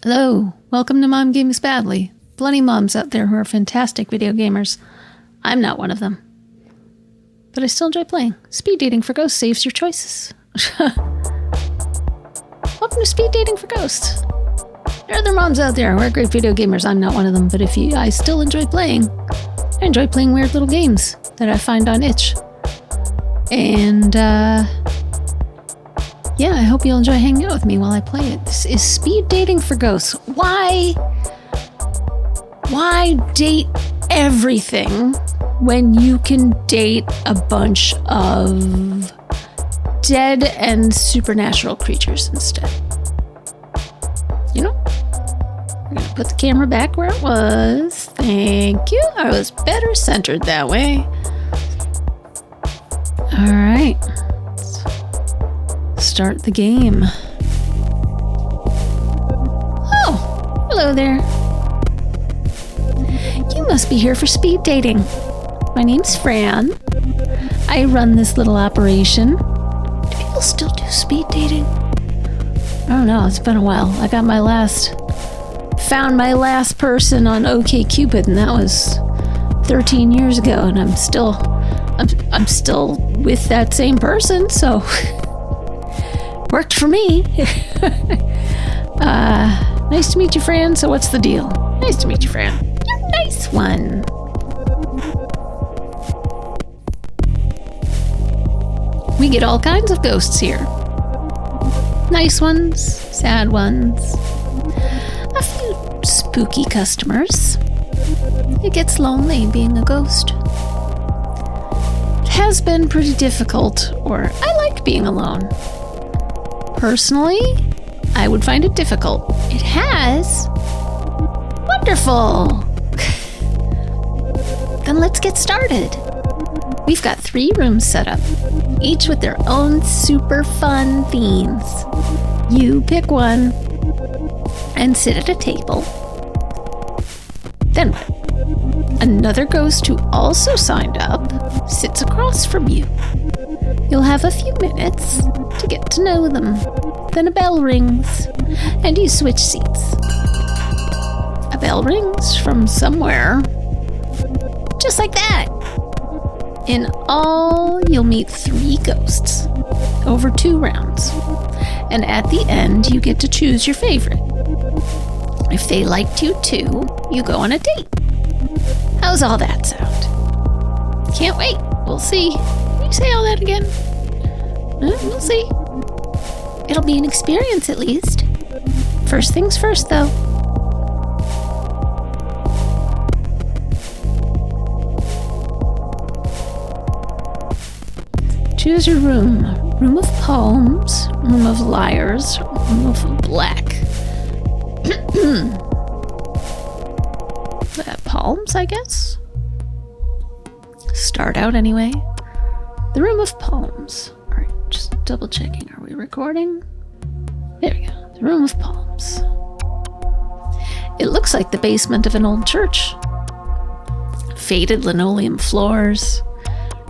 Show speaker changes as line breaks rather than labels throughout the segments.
Hello, welcome to Mom Games Badly. Plenty moms out there who are fantastic video gamers. I'm not one of them. But I still enjoy playing. Speed dating for ghosts saves your choices. Welcome to Speed Dating for Ghosts. There are other moms out there who are great video gamers. I'm not one of them, but I still enjoy playing. I enjoy playing weird little games that I find on itch. And, yeah, I hope you'll enjoy hanging out with me while I play it. This is Speed Dating for Ghosts. Why date everything when you can date a bunch of dead and supernatural creatures instead? You know? I'm gonna put the camera back where it was. Thank you. I was better centered that way. All right. Start the game. Oh, hello there. You must be here for speed dating. My name's Fran. I run this little operation. Do people still do speed dating? I don't know, it's been a while. I got found my last person on OkCupid, and that was 13 years ago, and I'm still with that same person, so worked for me. Nice to meet you, Fran. So what's the deal? Nice to meet you, Fran. You're a nice one. We get all kinds of ghosts here. Nice ones, sad ones, a few spooky customers. It gets lonely being a ghost. It has been pretty difficult, or I like being alone. Personally, I would find it difficult. It has. Wonderful. Then let's get started. We've got 3 rooms set up, each with their own super fun themes. You pick one and sit at a table. Then what? Another ghost who also signed up sits across from you. You'll have a few minutes to get to know them. Then a bell rings, and you switch seats. A bell rings from somewhere, just like that. In all, you'll meet 3 ghosts over 2 rounds. And at the end, you get to choose your favorite. If they liked you too, you go on a date. How's all that sound? Can't wait. We'll see. Can you say all that again? We'll see. It'll be an experience at least. First things first, though. Choose your room. Room of palms, room of liars, room of black. Palms, I guess? Start out anyway. The room of palms. All right, just double checking. Are we recording? There we go. The room of palms. It looks like the basement of an old church. Faded linoleum floors.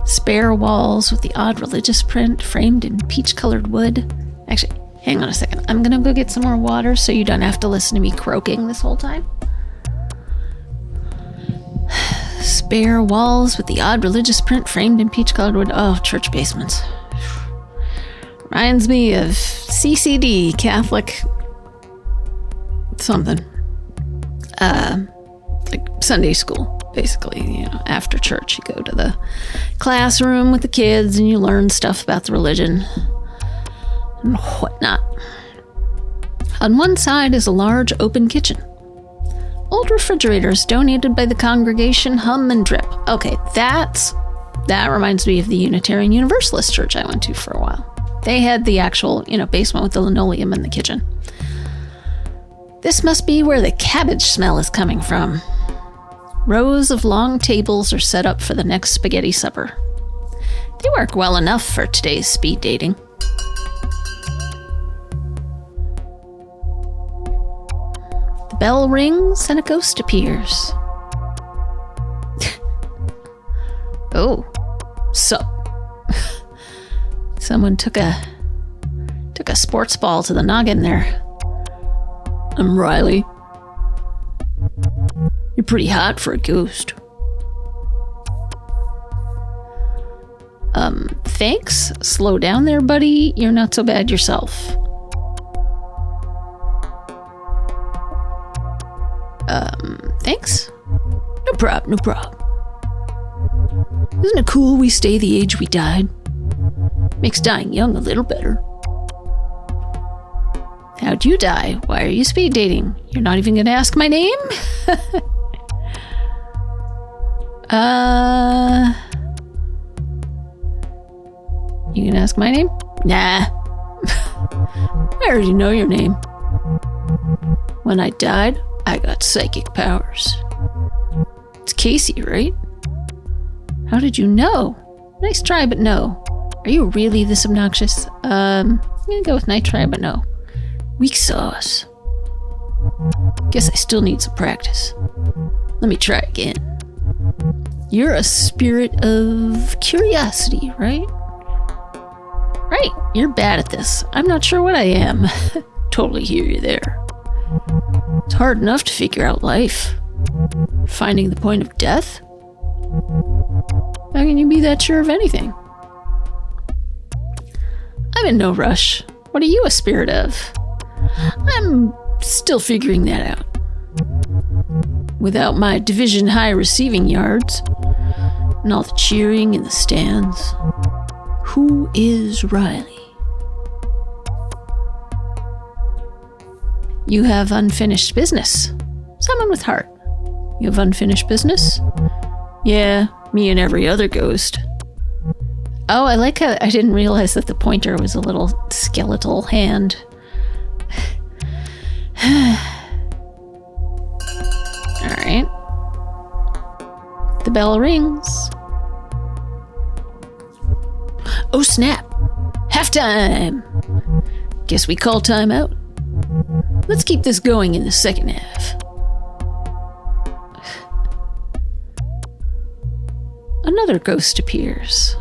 Spare walls with the odd religious print framed in peach-colored wood. Actually, hang on a second. I'm gonna go get some more water so you don't have to listen to me croaking this whole time. Spare walls with the odd religious print framed in peach-colored wood. Oh, church basements. Reminds me of CCD, Catholic something. Like Sunday school. Basically, after church, you go to the classroom with the kids and you learn stuff about the religion and whatnot. On one side is a large open kitchen. Old refrigerators donated by the congregation hum and drip. Okay, that reminds me of the Unitarian Universalist church I went to for a while. They had the actual, basement with the linoleum in the kitchen. This must be where the cabbage smell is coming from. Rows of long tables are set up for the next spaghetti supper. They work well enough for today's speed dating. The bell rings and a ghost appears. Oh, sup. Someone took a sports ball to the noggin there. I'm Riley. You're pretty hot for a ghost. Thanks. Slow down there, buddy. You're not so bad yourself. Thanks? No prob. Isn't it cool we stay the age we died? Makes dying young a little better. How'd you die? Why are you speed dating? You're not even gonna ask my name? You gonna ask my name? Nah. I already know your name. When I died, I got psychic powers. It's Casey, right? How did you know? Nice try, but no. Are you really this obnoxious? I'm gonna go with nice try, but no. Weak sauce. Guess I still need some practice. Let me try again. You're a spirit of curiosity, right? Right, you're bad at this. I'm not sure what I am. Totally hear you there. It's hard enough to figure out life. Finding the point of death? How can you be that sure of anything? I'm in no rush. What are you a spirit of? I'm still figuring that out. Without my division high receiving yards, and all the cheering in the stands, who is Riley? You have unfinished business. Someone with heart. You have unfinished business? Yeah, me and every other ghost. Oh, I like how I didn't realize that the pointer was a little skeletal hand. Alright. The bell rings. Oh snap! Halftime! Guess we call time out. Let's keep this going in the second half. Another ghost appears.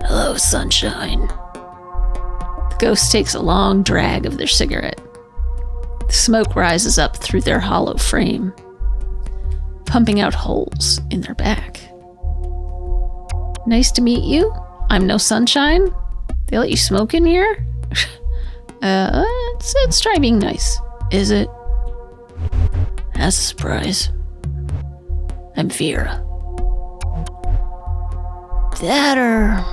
Hello, sunshine. The ghost takes a long drag of their cigarette. The smoke rises up through their hollow frame, pumping out holes in their back. Nice to meet you. I'm no sunshine. They let you smoke in here? Let's try being nice. Is it? That's a surprise. I'm Vera. That or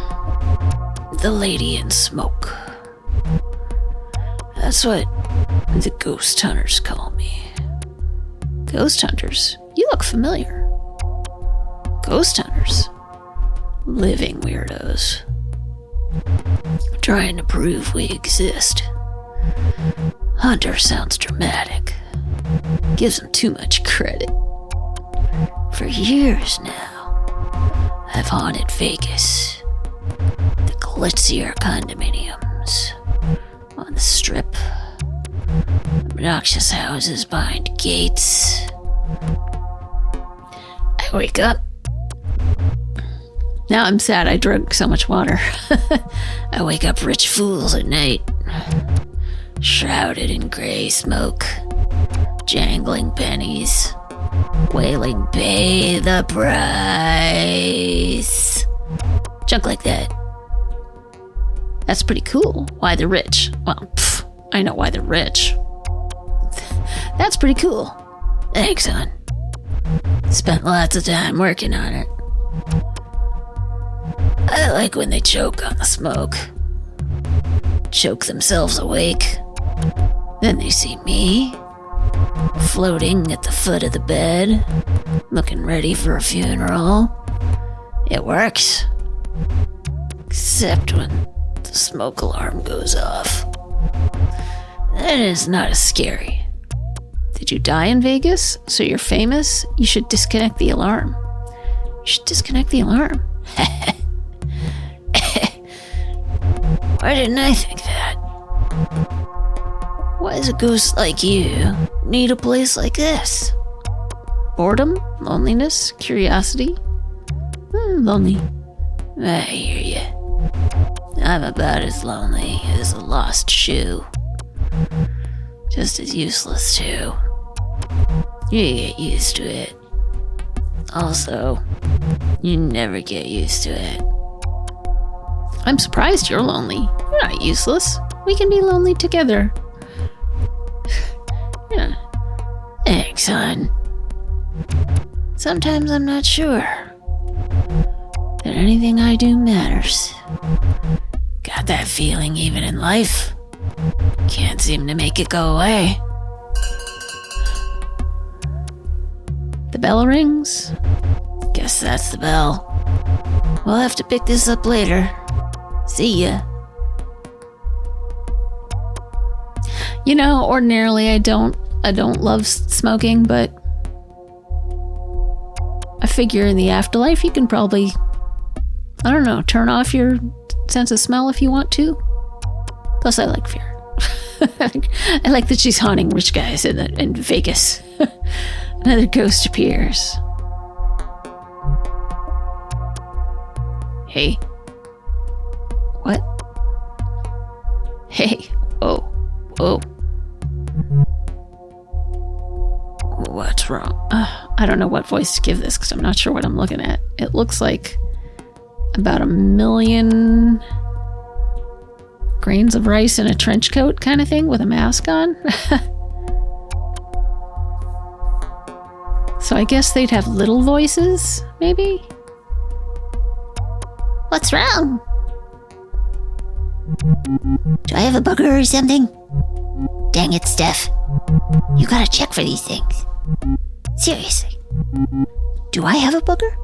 the lady in smoke. That's what the ghost hunters call me. Ghost hunters? You look familiar. Ghost hunters? Living weirdos. Trying to prove we exist. Hunter sounds dramatic. Gives them too much credit. For years now, I've haunted Vegas. The glitzier condominiums. On the strip. Obnoxious houses behind gates. I wake up. Now I'm sad I drank so much water. I wake up rich fools at night. Shrouded in gray smoke. Jangling pennies. Wailing, pay the price. Junk like that. That's pretty cool. Why they're rich? Well, I know why they're rich. That's pretty cool. Thanks, hon. Spent lots of time working on it. I like when they choke on the smoke. Choke themselves awake. Then they see me, floating at the foot of the bed, looking ready for a funeral. It works. Except when the smoke alarm goes off. Then it's not as scary. Did you die in Vegas? So you're famous? You should disconnect the alarm. You should disconnect the alarm. Why didn't I think that? Why does a ghost like you need a place like this? Boredom? Loneliness? Curiosity? Lonely. I hear you. I'm about as lonely as a lost shoe. Just as useless, too. You get used to it. Also, you never get used to it. I'm surprised you're lonely. You're not useless. We can be lonely together. Yeah. Thanks, hon. Sometimes I'm not sure that anything I do matters. Got that feeling even in life. Can't seem to make it go away. The bell rings. Guess that's the bell. We'll have to pick this up later. See ya. You know, ordinarily I don't love smoking, but I figure in the afterlife you can probably, I don't know, turn off your sense of smell if you want to. Plus I like fear. I like that she's haunting rich guys in Vegas. Another ghost appears. Hey. What? Hey. Oh. Whoa. What's wrong? I don't know what voice to give this because I'm not sure what I'm looking at. It looks like about 1 million grains of rice in a trench coat kind of thing with a mask on. So I guess they'd have little voices, maybe? What's wrong? Do I have a bugger or something? Dang it, Steph. You gotta check for these things. Seriously. Do I have a booger?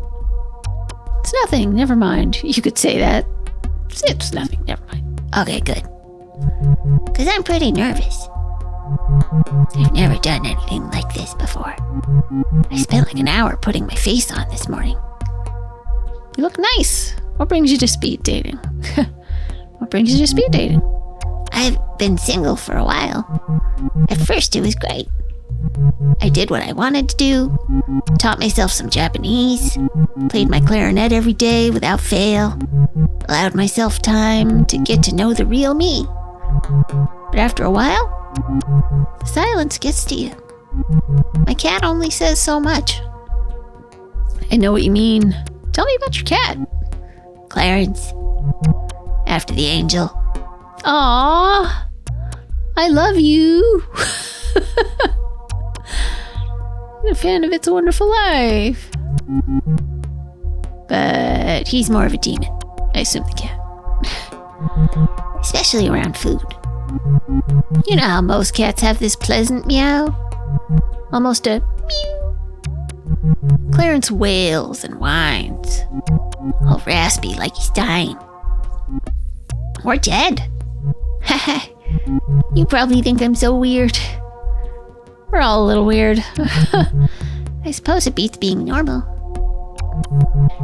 It's nothing, never mind. You could say that. It's nothing, never mind. Okay, good. Because I'm pretty nervous. I've never done anything like this before. I spent like an hour putting my face on this morning. You look nice. What brings you to speed dating? What brings you to speed dating? I've been single for a while. At first it was great. I did what I wanted to do, taught myself some Japanese, played my clarinet every day without fail, allowed myself time to get to know the real me. But after a while, the silence gets to you. My cat only says so much. I know what you mean. Tell me about your cat. Clarence. After the angel. Aww. I love you. I'm a fan of It's a Wonderful Life. But he's more of a demon. I assume the cat. Especially around food. You know how most cats have this pleasant meow? Almost a meow. Clarence wails and whines. All raspy like he's dying. Or dead. Haha. You probably think I'm so weird. We're all a little weird. I suppose it beats being normal.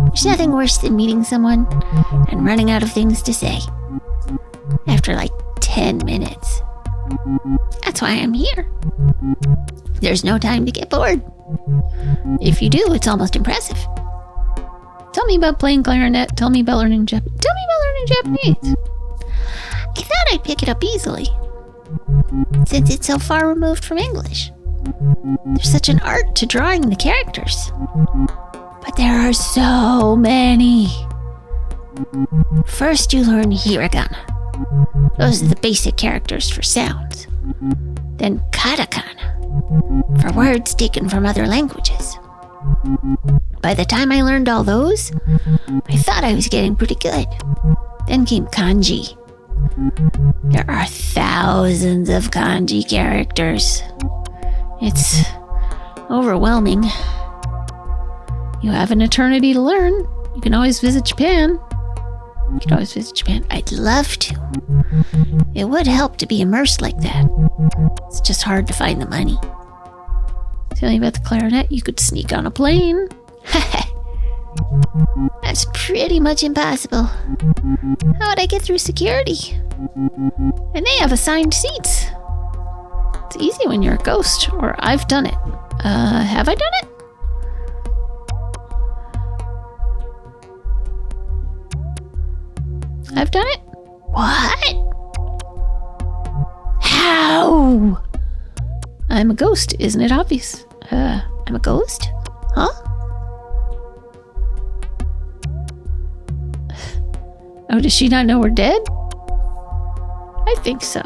There's nothing worse than meeting someone and running out of things to say. After like 10 minutes. That's why I'm here. There's no time to get bored. If you do, it's almost impressive. Tell me about playing clarinet. Tell me about learning Japanese. Tell me about learning Japanese. I thought I'd pick it up easily, since it's so far removed from English. There's such an art to drawing the characters. But there are so many. First, you learn hiragana. Those are the basic characters for sounds. Then katakana, for words taken from other languages. By the time I learned all those, I thought I was getting pretty good. Then came kanji. There are thousands of kanji characters. It's overwhelming. You have an eternity to learn. You can always visit Japan. I'd love to. It would help to be immersed like that. It's just hard to find the money. Tell me about the clarinet. You could sneak on a plane. That's pretty much impossible. How would I get through security? And they have assigned seats. It's easy when you're a ghost, or I've done it. Have I done it? I've done it? What? How? I'm a ghost, isn't it obvious? I'm a ghost? Huh? Oh, does she not know we're dead? I think so.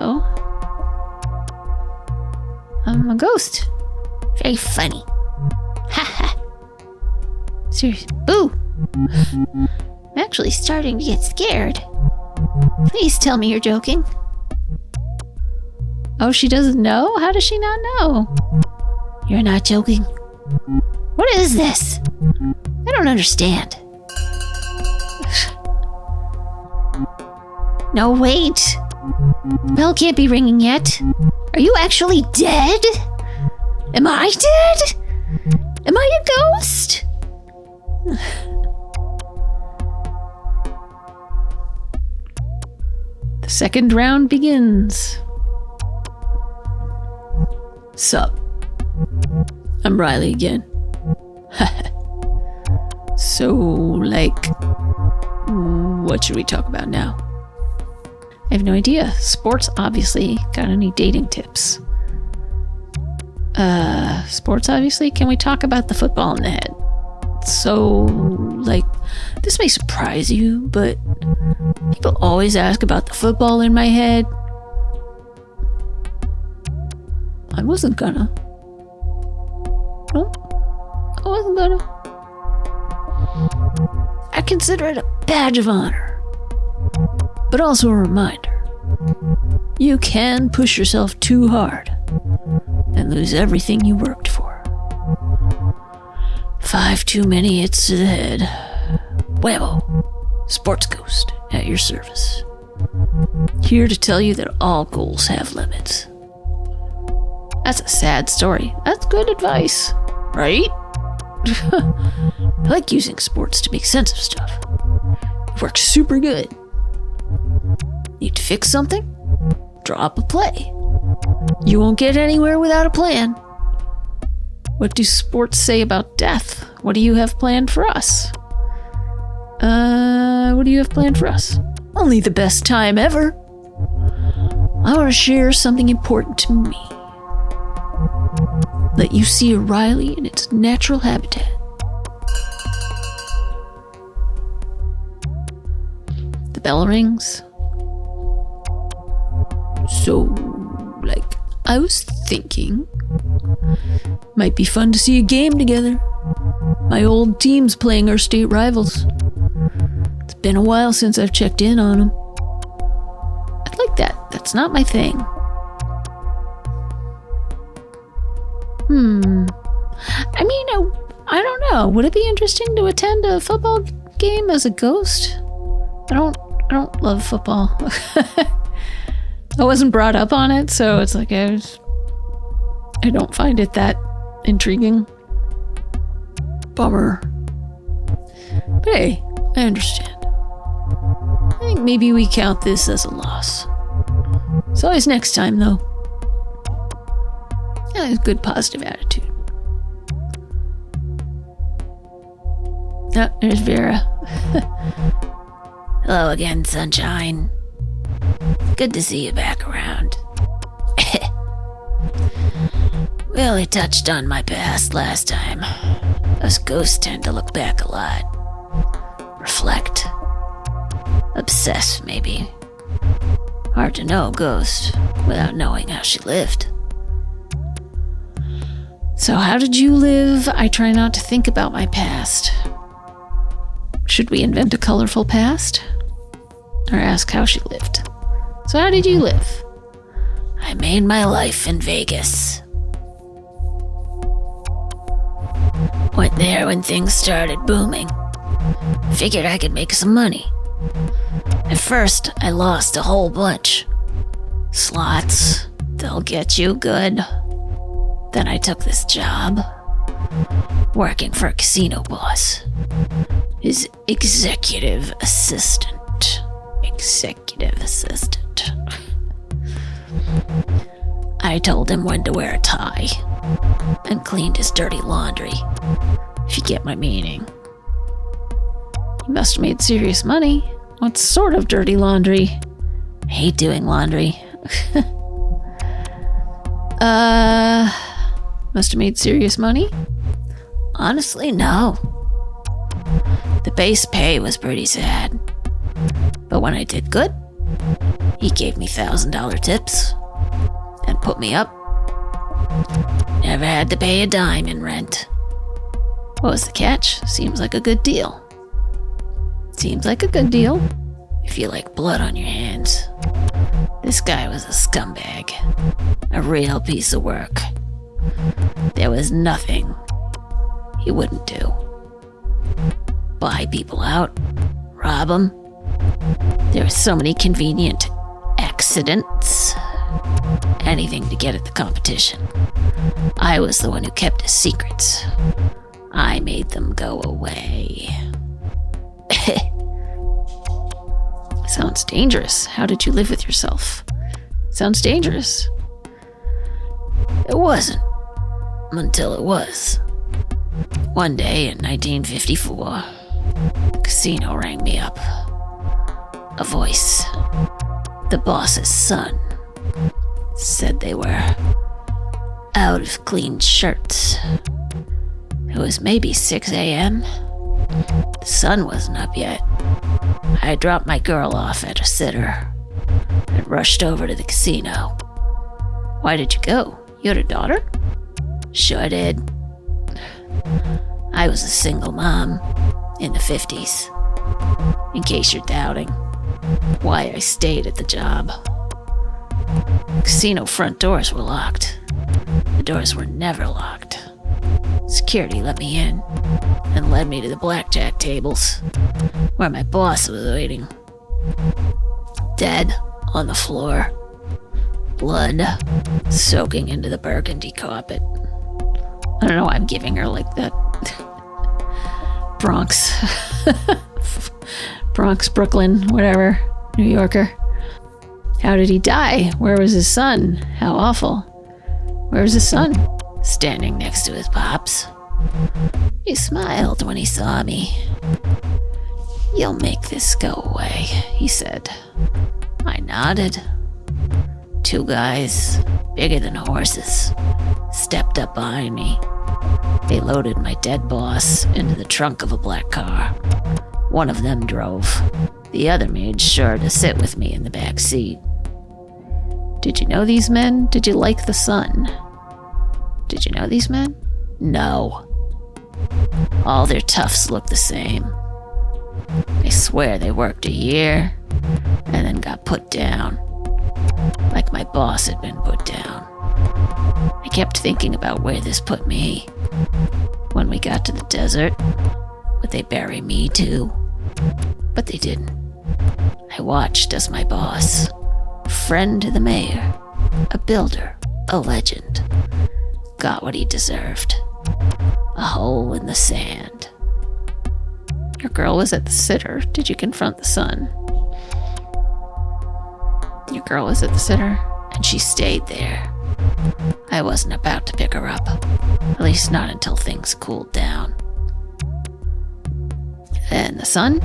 I'm a ghost. Very funny. Ha ha. Seriously. Boo! I'm actually starting to get scared. Please tell me you're joking. Oh, she doesn't know? How does she not know? You're not joking. What is this? I don't understand. No, wait. The bell can't be ringing yet. Are you actually dead? Am I dead? Am I a ghost? The second round begins. Sup? I'm Riley again. So, like, what should we talk about now? I have no idea. Sports, obviously. Got any dating tips? Sports, obviously. Can we talk about the football in the head? So, like, this may surprise you, but people always ask about the football in my head. I wasn't gonna. No, I wasn't gonna. I consider it a badge of honor, but also a reminder. You can push yourself too hard and lose everything you worked for. 5 too many hits to the head. Whammo. Sports Ghost at your service. Here to tell you that all goals have limits. That's a sad story. That's good advice, right? I like using sports to make sense of stuff. It works super good. Need to fix something? Draw up a play. You won't get anywhere without a plan. What do sports say about death? What do you have planned for us? What do you have planned for us? Only the best time ever. I want to share something important to me. Let you see O'Reilly in its natural habitat. The bell rings. So, like, I was thinking, might be fun to see a game together. My old team's playing our state rivals. It's been a while since I've checked in on them. I'd like that. That's not my thing. I mean, I don't know. Would it be interesting to attend a football game as a ghost? I don't love football. I wasn't brought up on it, so it's like I don't find it that intriguing. Bummer. But hey, I understand. I think maybe we count this as a loss. It's always next time, though. Yeah, a good positive attitude. Oh, there's Vera. Hello again, sunshine. Good to see you back around. We only touched on my past last time. Us ghosts tend to look back a lot. Reflect. Obsess, maybe. Hard to know a ghost without knowing how she lived. So how did you live? I try not to think about my past. Should we invent a colorful past? Or ask how she lived? So how did you live? I made my life in Vegas. Went there when things started booming. Figured I could make some money. At first, I lost a whole bunch. Slots, they'll get you good. Then I took this job, working for a casino boss. His executive assistant. I told him when to wear a tie, and cleaned his dirty laundry, if you get my meaning. He must have made serious money. What sort of dirty laundry? I hate doing laundry. Must have made serious money? Honestly, no. The base pay was pretty sad. But when I did good, he gave me $1,000 tips and put me up. Never had to pay a dime in rent. What was the catch? Seems like a good deal. Seems like a good deal. If you like blood on your hands. This guy was a scumbag. A real piece of work. There was nothing he wouldn't do. Buy people out. Rob them. There were so many convenient accidents. Anything to get at the competition. I was the one who kept his secrets. I made them go away. Sounds dangerous. How did you live with yourself? Sounds dangerous. It wasn't. Until it was. One day in 1954, the casino rang me up. A voice. The boss's son. Said they were out of clean shirts. It was maybe 6 a.m. The sun wasn't up yet. I dropped my girl off at a sitter and rushed over to the casino. Why did you go? You had a daughter? Sure did. I was a single mom in the 50s. In case you're doubting why I stayed at the job. The casino front doors were locked. The doors were never locked. Security let me in and led me to the blackjack tables where my boss was waiting. Dead on the floor. Blood soaking into the burgundy carpet. I don't know why I'm giving her like that. Bronx, Brooklyn, whatever, New Yorker. How did he die? Where was his son? How awful. Where was his son? Standing next to his pops. He smiled when he saw me. You'll make this go away, he said. I nodded. Two guys, bigger than horses, stepped up behind me. They loaded my dead boss into the trunk of a black car. One of them drove. The other made sure to sit with me in the back seat. Did you know these men? Did you like the son? Did you know these men? No. All their toughs look the same. They swear they worked a year and then got put down. Like my boss had been put down. I kept thinking about where this put me. When we got to the desert, would they bury me too? But they didn't. I watched as my boss, friend to the mayor, a builder, a legend, got what he deserved. A hole in the sand. Your girl was at the sitter. Did you confront the son? Your girl was at the sitter, and she stayed there. I wasn't about to pick her up. At least not until things cooled down. And the son?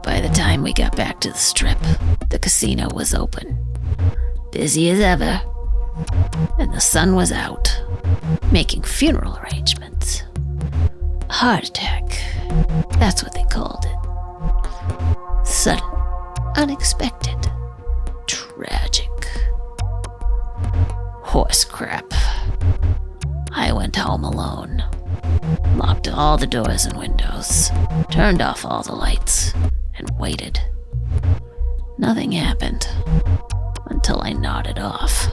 By the time we got back to the strip, the casino was open. Busy as ever. And the sun was out, making funeral arrangements. A heart attack. That's what they called it. Sudden, unexpected, tragic. Horse crap. I went home alone. Locked all the doors and windows. Turned off all the lights. And waited. Nothing happened. Until I nodded off.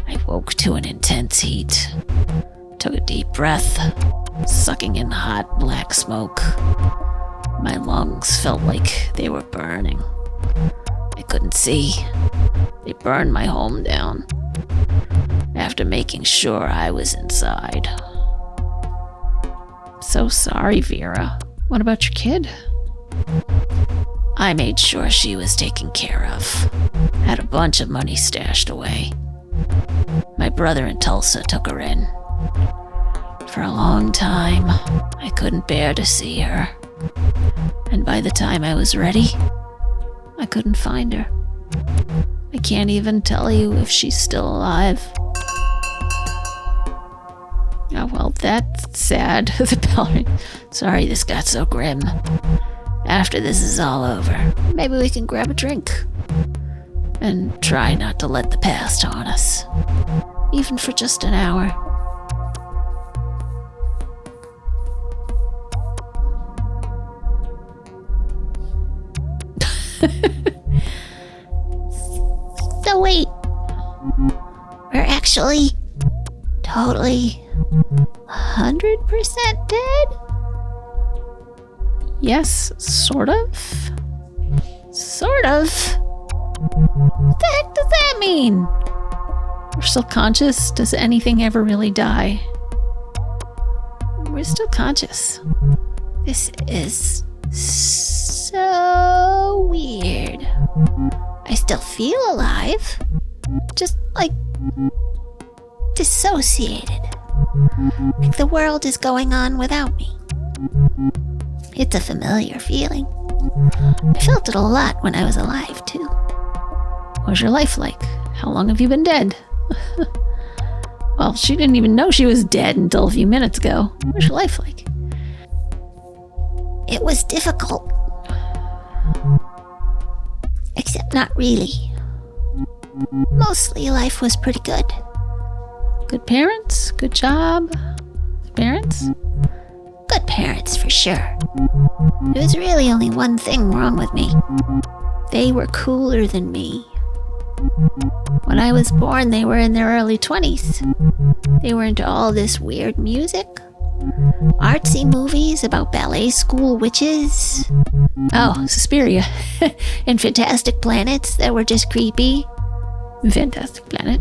I woke to an intense heat. Took a deep breath. Sucking in hot black smoke. My lungs felt like they were burning. I couldn't see. They burned my home down. After making sure I was inside. So sorry, Vera. What about your kid? I made sure she was taken care of. Had a bunch of money stashed away. My brother in Tulsa took her in. For a long time, I couldn't bear to see her. And by the time I was ready, I couldn't find her. I can't even tell you if she's still alive. Oh, well, that's sad. The bell rang. Sorry this got so grim. After this is all over, maybe we can grab a drink. And try not to let the past haunt us. Even for just an hour.
So wait, we're actually totally 100% dead?
Yes, sort of.
Sort of. What the heck does that mean?
We're still conscious. Does anything ever really die? We're still conscious.
This is so weird. I still feel alive. Just like dissociated. Like the world is going on without me. It's a familiar feeling. I felt it a lot when I was alive, too.
What was your life like? How long have you been dead? Well, she didn't even know she was dead until a few minutes ago. What was your life like?
It was difficult. Except not really. Mostly life was pretty good.
Good parents? Good job? Parents?
Good parents, for sure. There was really only one thing wrong with me. They were cooler than me. When I was born, they were in their early 20s. They were into all this weird music, artsy movies about ballet school witches.
Oh, Suspiria.
And fantastic planets that were just creepy.
Fantastic Planet.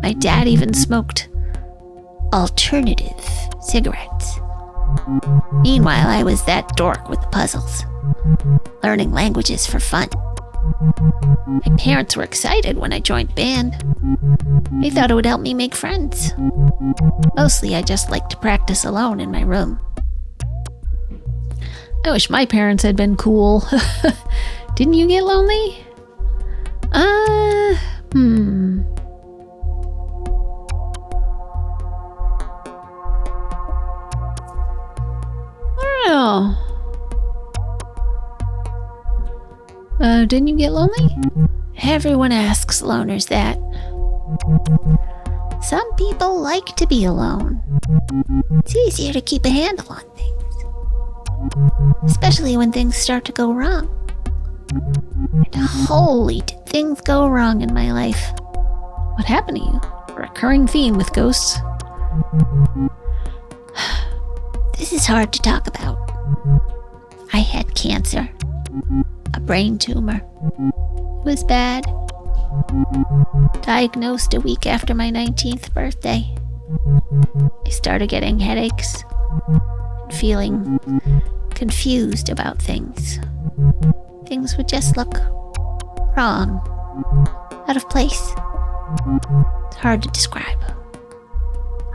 My dad even smoked alternative cigarettes. Meanwhile, I was that dork with the puzzles, learning languages for fun. My parents were excited when I joined band. They thought it would help me make friends. Mostly, I just liked to practice alone in my room.
I wish my parents had been cool. Didn't you get lonely? I don't know. Didn't you get lonely?
Everyone asks loners that. Some people like to be alone. It's easier to keep a handle on things. Especially when things start to go wrong. And holy, did things go wrong in my life.
What happened to you? A recurring theme with ghosts.
This is hard to talk about. I had cancer. A brain tumor. It was bad. Diagnosed a week after my 19th birthday. I started getting headaches and feeling confused about things. Things would just look wrong, out of place. It's hard to describe.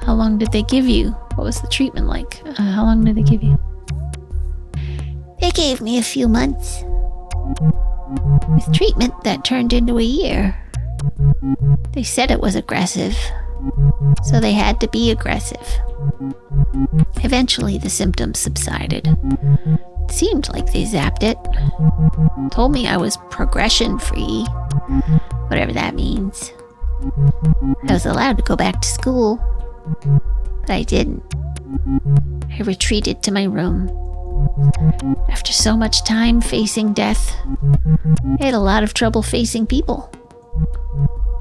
How long did they give you? What was the treatment like? How long did they give you?
They gave me a few months. With treatment that turned into a year. They said it was aggressive, so they had to be aggressive. Eventually the symptoms subsided. It seemed like they zapped it. Told me I was progression-free, whatever that means. I was allowed to go back to school, but I didn't. I retreated to my room. After so much time facing death, I had a lot of trouble facing people.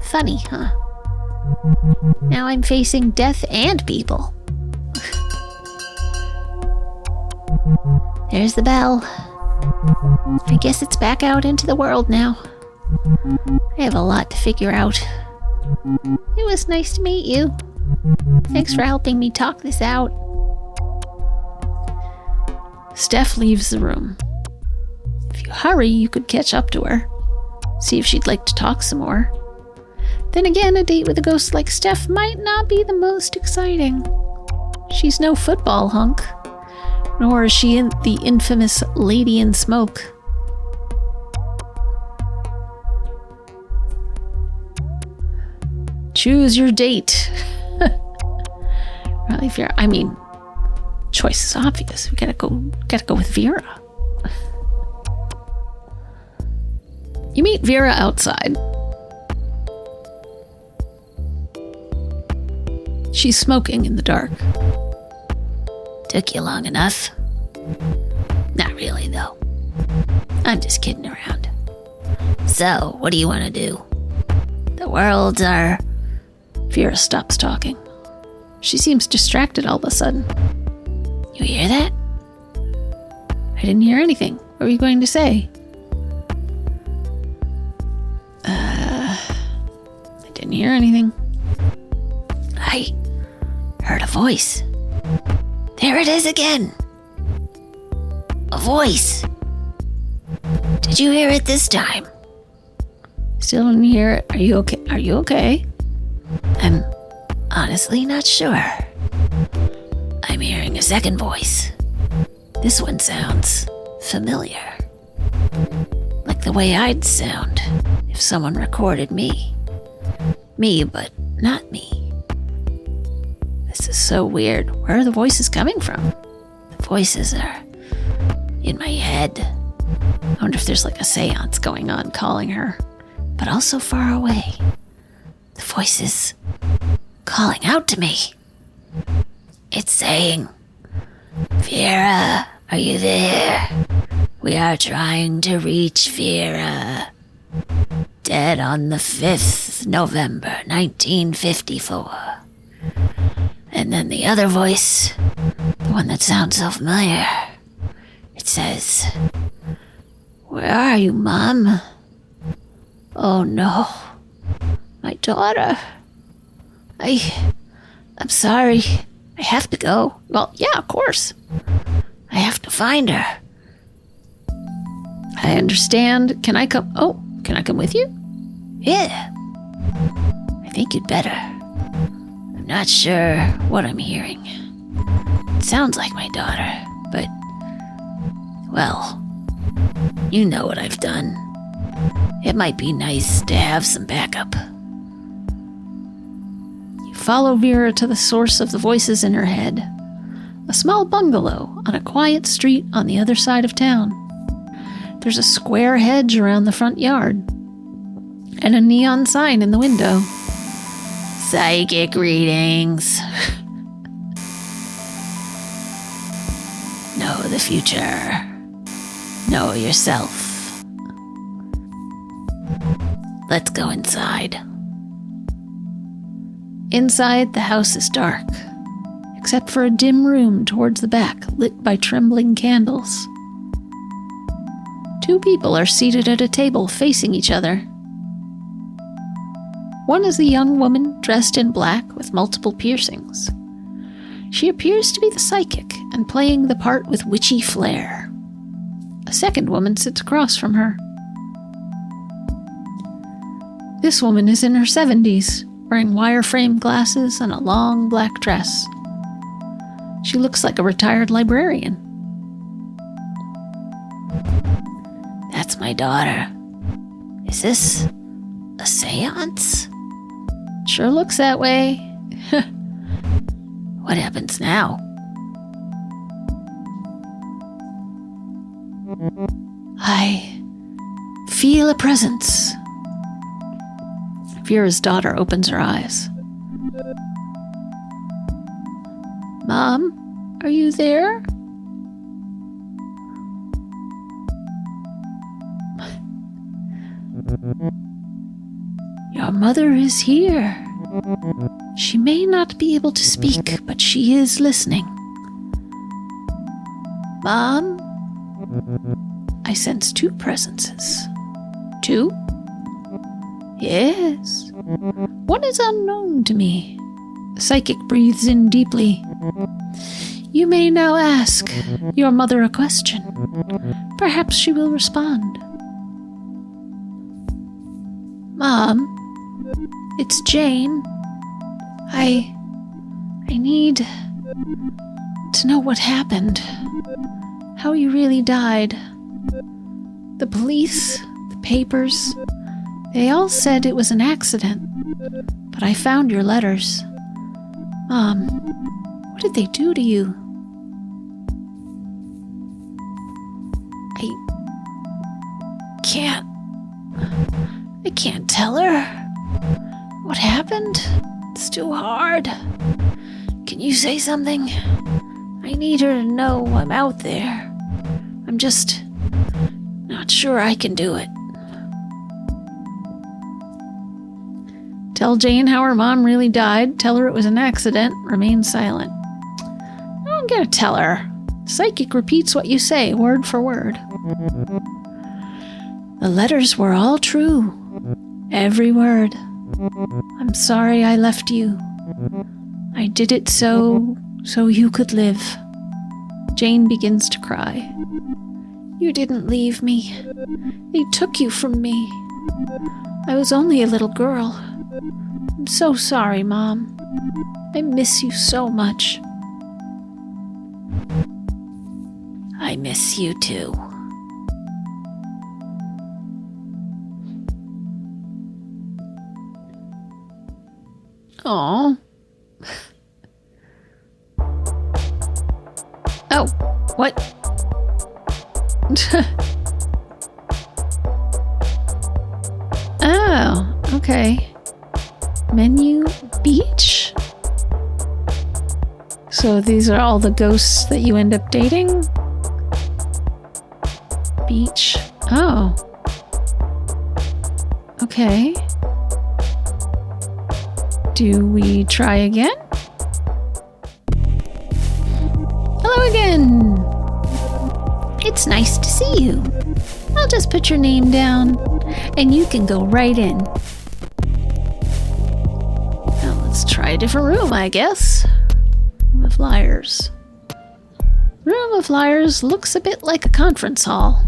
Funny, huh? Now I'm facing death and people. There's the bell. I guess it's back out into the world now. I have a lot to figure out. It was nice to meet you. Thanks for helping me talk this out.
Steph leaves the room. If you hurry, you could catch up to her. See if she'd like to talk some more. Then again, a date with a ghost like Steph might not be the most exciting. She's no football hunk. Nor is she the infamous Lady in Smoke. Choose your date. Well, choice is obvious. We gotta go with Vera. You meet Vera outside. She's smoking in the dark.
Took you long enough? Not really, though. I'm just kidding around. So, what do you want to do? The worlds are...
Vera stops talking. She seems distracted all of a sudden.
You hear that?
I didn't hear anything. What were you going to say? I didn't hear anything.
I heard a voice. There it is again. A voice. Did you hear it this time?
Still didn't hear it. Are you okay? Are you okay?
I'm honestly not sure. I'm hearing a second voice. This one sounds familiar. Like the way I'd sound if someone recorded me. Me, but not me.
This is so weird. Where are the voices coming from?
The voices are in my head.
I wonder if there's like a seance going on calling her.
But also far away. The voice is calling out to me. It's saying, Vera, are you there? We are trying to reach Vera. Dead on the 5th November, 1954. And then the other voice, the one that sounds so familiar, it says, Where are you, Mom? Oh no, my daughter. I'm sorry. I have to go.
Well, yeah, of course.
I have to find her.
I understand. Can I come with you?
Yeah. I think you'd better. I'm not sure what I'm hearing. It sounds like my daughter, but... Well, you know what I've done. It might be nice to have some backup.
You follow Vera to the source of the voices in her head. A small bungalow on a quiet street on the other side of town. There's a square hedge around the front yard. And a neon sign in the window.
Psychic readings. Know the future. Know yourself. Let's go inside.
Inside, the house is dark, except for a dim room towards the back lit by trembling candles. Two people are seated at a table facing each other. One is a young woman dressed in black with multiple piercings. She appears to be the psychic and playing the part with witchy flair. A second woman sits across from her. This woman is in her 70s, wearing wireframe glasses and a long black dress. She looks like a retired librarian.
That's my daughter. Is this a seance?
Sure looks that way.
What happens now?
I feel a presence. Vera's daughter opens her eyes. Mom, are you there? Your mother is here. She may not be able to speak, but she is listening. Mom? I sense two presences. Two? Yes. One is unknown to me. The psychic breathes in deeply. You may now ask your mother a question. Perhaps she will respond. Mom, it's Jane. I need to to know what happened. How you really died. The police, the papers, they all said it was an accident. But I found your letters. Mom, what did they do to you? I can't tell her. What happened? It's too hard. Can you say something? I need her to know I'm out there. I'm just not sure I can do it. Tell Jane how her mom really died. Tell her it was an accident. Remain silent. I'm gonna tell her. Psychic repeats what you say, word for word. The letters were all true. Every word. I'm sorry I left you. I did it so you could live. Jane begins to cry. You didn't leave me. They took you from me. I was only a little girl. I'm so sorry, Mom. I miss you so much. I miss you too. Aw. Oh, what? Oh, okay. Menu beach? So these are all the ghosts that you end up dating? Beach. Oh. Okay. Do we try again? Hello again! It's nice to see you. I'll just put your name down, and you can go right in. Now let's try a different room, I guess. Room of Liars. Room of Liars looks a bit like a conference hall.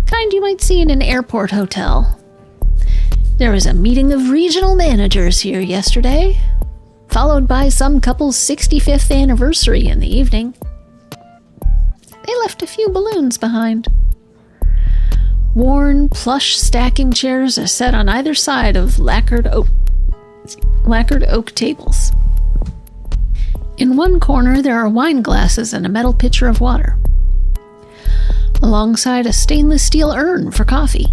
Kind you might see in an airport hotel. There was a meeting of regional managers here yesterday, followed by some couple's 65th anniversary in the evening. They left a few balloons behind. Worn plush stacking chairs are set on either side of lacquered oak tables. In one corner, there are wine glasses and a metal pitcher of water, alongside a stainless steel urn for coffee.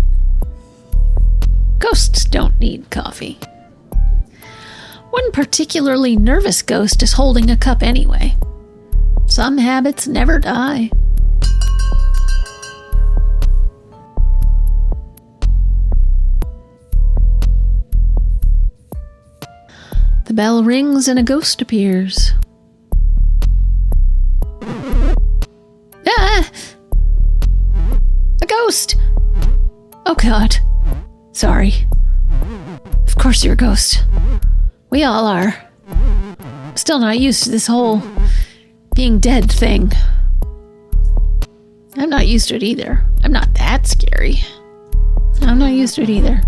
Ghosts don't need coffee. One particularly nervous ghost is holding a cup anyway. Some habits never die. The bell rings and a ghost appears. Ah! A ghost! Oh God. Sorry. Of course you're a ghost. We all are. I'm still not used to this whole being dead thing. I'm not used to it either. I'm not that scary. I'm not used to it either.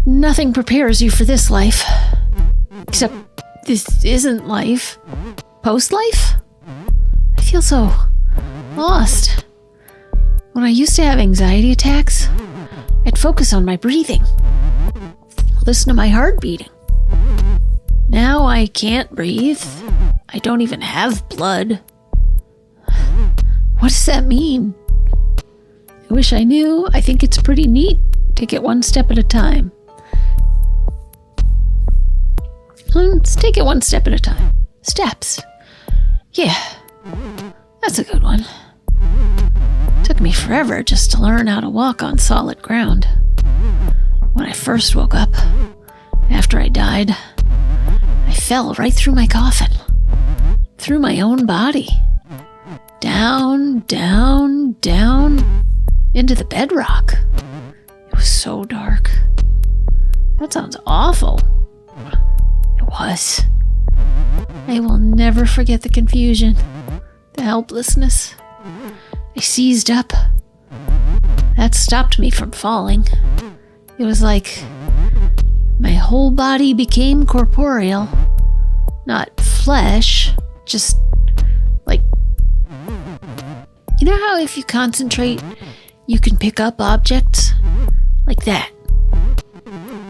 Nothing prepares you for this life. Except this isn't life. Post-life? I feel so lost. When I used to have anxiety attacks, I'd focus on my breathing. Listen to my heart beating. Now I can't breathe. I don't even have blood. What does that mean? I wish I knew. I think it's pretty neat. Take it one step at a time. Let's take it one step at a time. Steps. Yeah, that's a good one. Took me forever just to learn how to walk on solid ground. When I first woke up, after I died, I fell right through my coffin. Through my own body. Down, down, down, into the bedrock. It was so dark. That sounds awful. It was. I will never forget the confusion, the helplessness. I seized up. That stopped me from falling. It was like my whole body became corporeal. Not flesh, Just, like, you know how if you concentrate, you can pick up objects? Like that.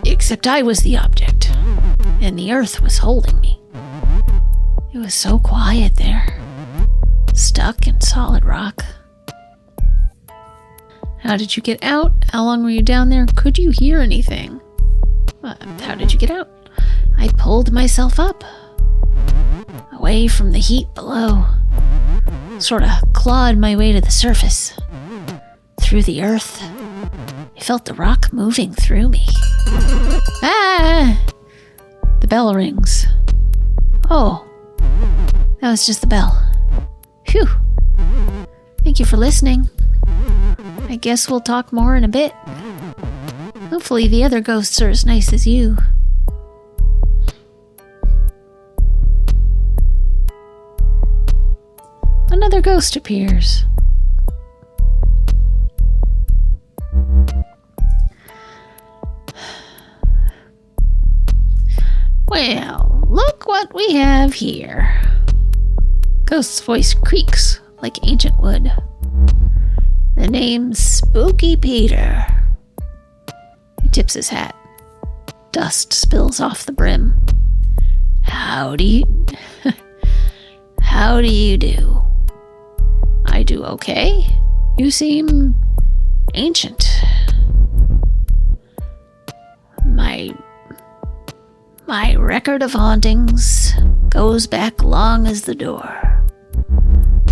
Except I was the object, and the earth was holding me. It was so quiet there, stuck in solid rock. How did you get out? How long were you down there? Could you hear anything? How did you get out? I pulled myself up, away from the heat below. Sort of clawed my way to the surface. Through the earth. I felt the rock moving through me. Ah! The bell rings. Oh, that was just the bell. Phew. Thank you for listening. I guess we'll talk more in a bit. Hopefully the other ghosts are as nice as you. Another ghost appears. Well, look what we have here. Ghost's voice creaks like ancient wood. The name's Spooky Peter. He tips his hat. Dust spills off the brim. How do you do? I do okay. You seem ancient. My record of hauntings goes back long as the door,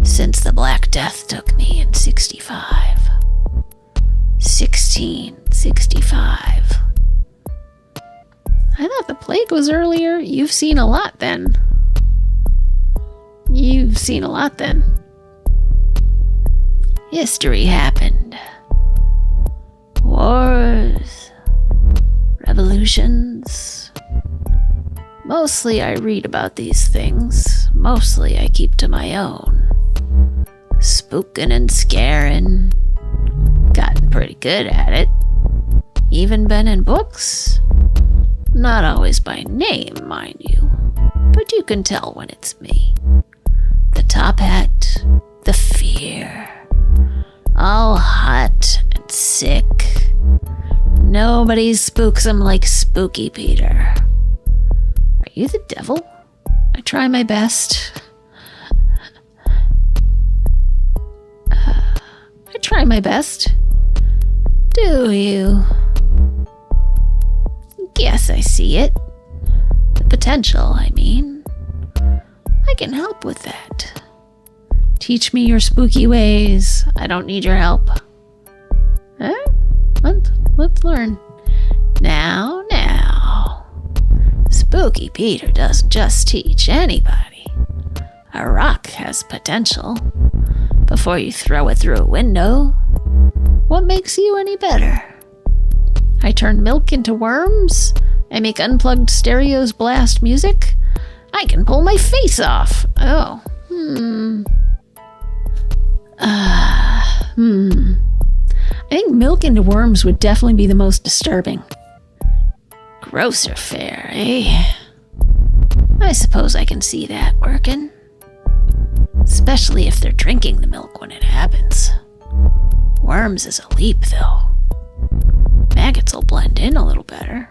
since the Black Death took me in 1665. I thought the plague was earlier. You've seen a lot then. History happened. Wars, revolutions. Mostly I read about these things. Mostly I keep to my own. Spooking and scaring. Gotten pretty good at it. Even been in books. Not always by name, mind you. But you can tell when it's me. The top hat. The fear. All hot and sick. Nobody spooks him like Spooky Peter. Are you the devil? I try my best. Do you? Guess I see it. The potential, I mean. I can help with that. Teach me your spooky ways. I don't need your help. Huh? Let's learn. Now. Spooky Peter doesn't just teach anybody. A rock has potential. Before you throw it through a window, what makes you any better? I turn milk into worms? I make unplugged stereos blast music? I can pull my face off. Oh, I think milk into worms would definitely be the most disturbing. Grosser fare, eh? I suppose I can see that working. Especially if they're drinking the milk when it happens. Worms is a leap, though. Maggots will blend in a little better.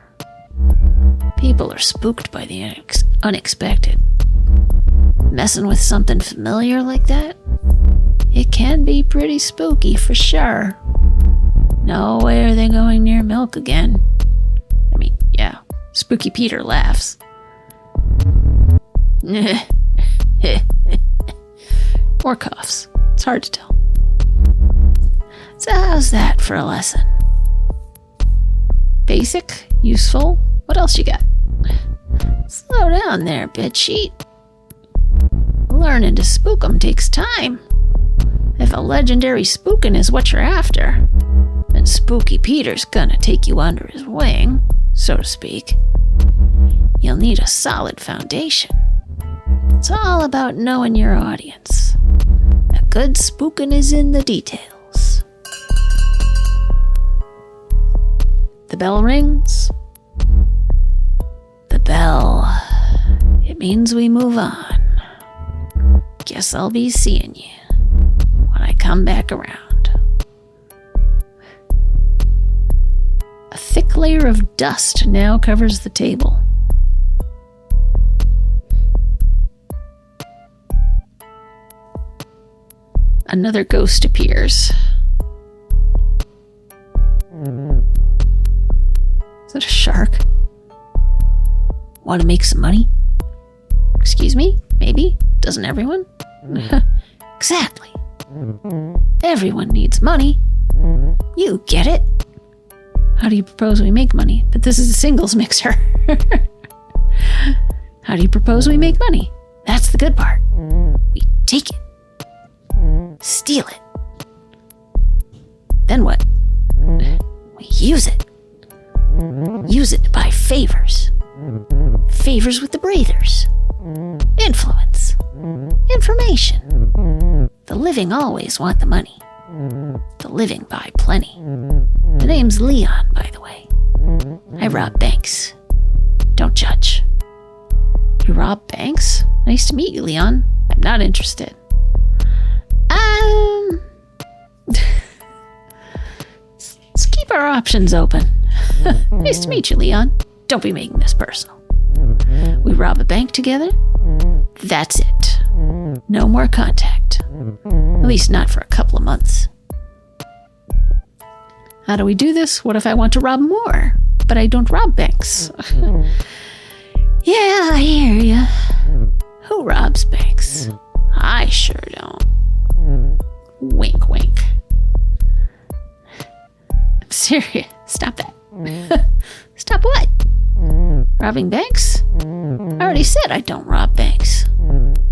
People are spooked by the unexpected. Messing with something familiar like that? It can be pretty spooky for sure. No way are they going near milk again. I mean, yeah, Spooky Peter laughs. Or coughs. It's hard to tell. So how's that for a lesson? Basic? Useful? What else you got? Slow down there, bedsheet. Learning to spook 'em takes time. If a legendary spookin' is what you're after, then Spooky Peter's gonna take you under his wing, so to speak. You'll need a solid foundation. It's all about knowing your audience. A good spookin' is in the details. The bell rings. The bell. It means we move on. Guess I'll be seeing you when I come back around. A thick layer of dust now covers the table. Another ghost appears. Is that a shark? Want to make some money? Excuse me? Maybe? Doesn't everyone? Exactly. Everyone needs money. You get it. How do you propose we make money? But this is a singles mixer. How do you propose we make money? That's the good part. We take it. Steal it. Then what? We use it. Use it to buy favors. Favors with the breathers. Influence. Information. The living always want the money. The living buy plenty. The name's Leon, by the way. I rob banks. Don't judge. You rob banks? Nice to meet you, Leon. I'm not interested. Let's keep our options open. Nice to meet you, Leon. Don't be making this personal. We rob a bank together? That's it. No more contact. At least not for a couple of months. How do we do this? What if I want to rob more? But I don't rob banks. Yeah, I hear ya. Who robs banks? I sure don't. Wink, wink. I'm serious. Stop that. Stop what? Robbing banks? I already said I don't rob banks.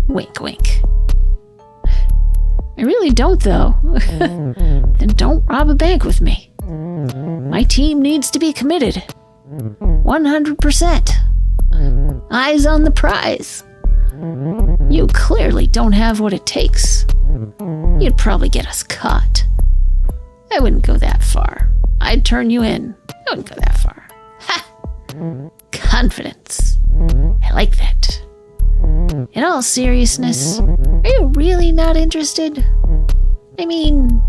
Wink, wink. I really don't, though. Then don't rob a bank with me. My team needs to be committed. 100%. Eyes on the prize. You clearly don't have what it takes. You'd probably get us caught. I wouldn't go that far. I'd turn you in. I wouldn't go that far. Ha! Confidence. I like that. In all seriousness, are you really not interested? I mean,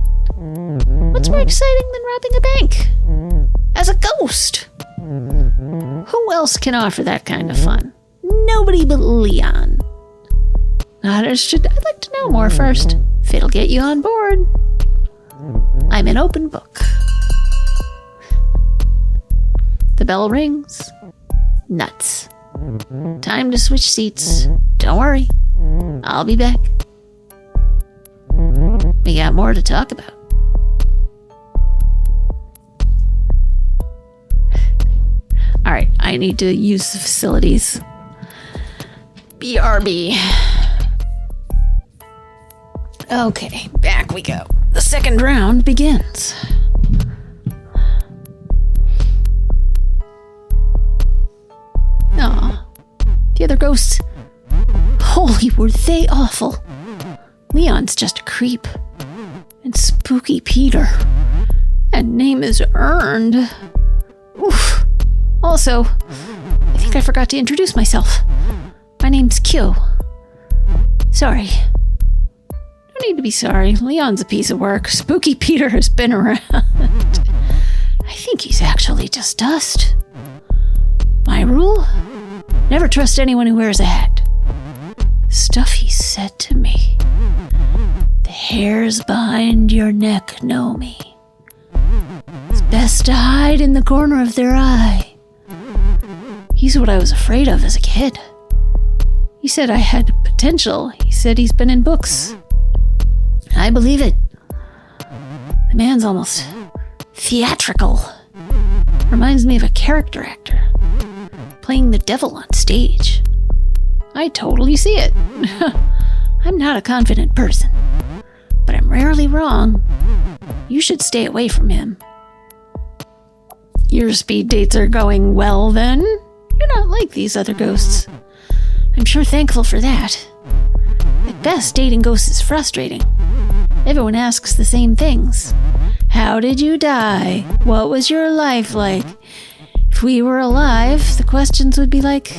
what's more exciting than robbing a bank? As a ghost. Who else can offer that kind of fun? Nobody but Leon. I'd like to know more first, if it'll get you on board. I'm an open book. The bell rings. Nuts. Time to switch seats. Don't worry. I'll be back. We got more to talk about. Alright, I need to use the facilities. BRB. Okay, back we go. The second round begins. Aw, the other ghosts. Holy, were they awful. Leon's just a creep. And Spooky Peter. That name is earned. Oof. Also, I think I forgot to introduce myself. My name's Q. Sorry. No need to be sorry. Leon's a piece of work. Spooky Peter has been around. I think he's actually just dust. My rule? Never trust anyone who wears a hat. Stuff he said to me. The hairs behind your neck know me. It's best to hide in the corner of their eye. He's what I was afraid of as a kid. He said I had potential. He said he's been in books. I believe it. The man's almost theatrical. Reminds me of a character actor playing the devil on stage. I totally see it. I'm not a confident person, but I'm rarely wrong. You should stay away from him. Your speed dates are going well, then? You're not like these other ghosts. I'm sure thankful for that. At best, dating ghosts is frustrating. Everyone asks the same things. How did you die? What was your life like? If we were alive, the questions would be like,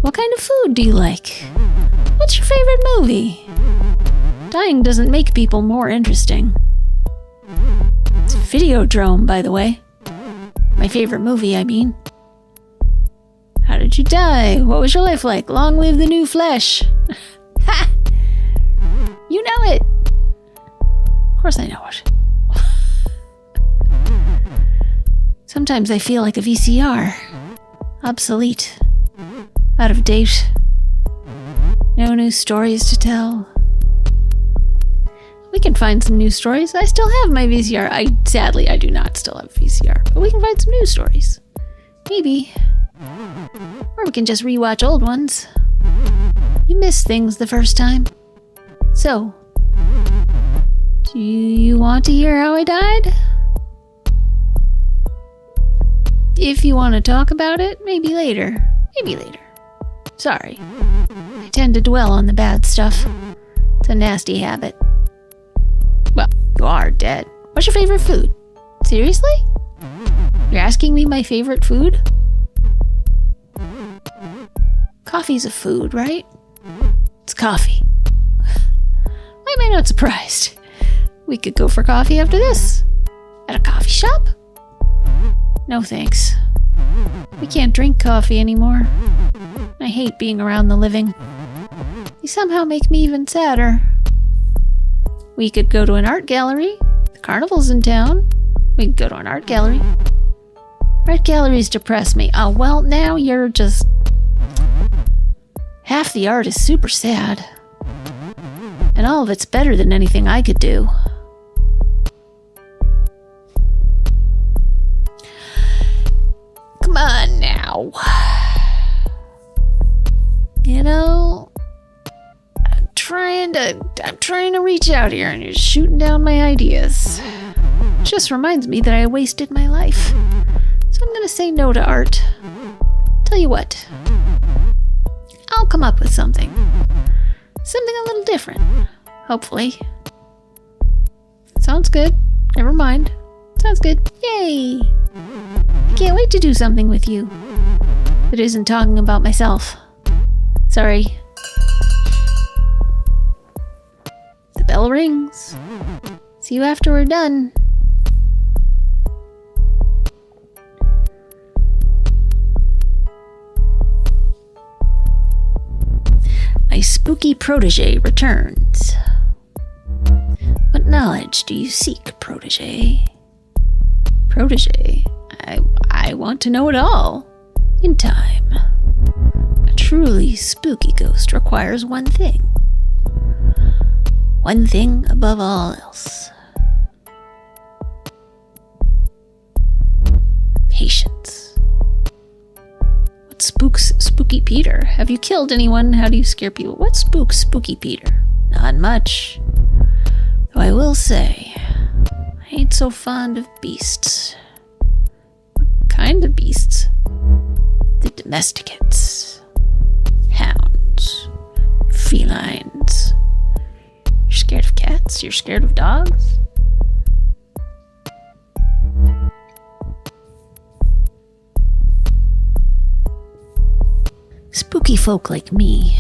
what kind of food do you like? What's your favorite movie? Dying doesn't make people more interesting. It's Videodrome, by the way. My favorite movie, I mean. How did you die? What was your life like? Long live the new flesh. Ha! You know it. Of course I know it. Sometimes I feel like a VCR. Obsolete. Out of date. No new stories to tell. We can find some new stories. I still have my VCR. Sadly, I do not still have a VCR. But we can find some new stories. Maybe. Or we can just rewatch old ones. You miss things the first time. So, do you want to hear how I died? If you want to talk about it, maybe later. Maybe later. Sorry. I tend to dwell on the bad stuff. It's a nasty habit. Well, you are dead. What's your favorite food? Seriously? You're asking me my favorite food? Coffee's a food, right? It's coffee. Why am I not surprised? We could go for coffee after this. At a coffee shop? No thanks. We can't drink coffee anymore. I hate being around the living. They somehow make me even sadder. We could go to an art gallery. The carnival's in town. We could go to an art gallery. Art galleries depress me. Oh, well, now you're just... Half the art is super sad. And all of it's better than anything I could do. Come on now. You know, I'm trying to reach out here and you're shooting down my ideas. It just reminds me that I wasted my life. So I'm gonna say no to art. Tell you what. I'll come up with something. Something a little different. Hopefully. Sounds good. Never mind. Sounds good. Yay! I can't wait to do something with you that isn't talking about myself. Sorry. The bell rings. See you after we're done. My spooky protege returns. What knowledge do you seek, protege? Protege? I want to know it all. In time. A truly spooky ghost requires one thing. One thing above all else. Patience. What spooks Spooky Peter? Have you killed anyone? How do you scare people? What spooks Spooky Peter? Not much. Though I will say, I ain't so fond of beasts. What kind of beasts? The domesticates. Hounds. Felines. You're scared of cats? You're scared of dogs? Spooky folk like me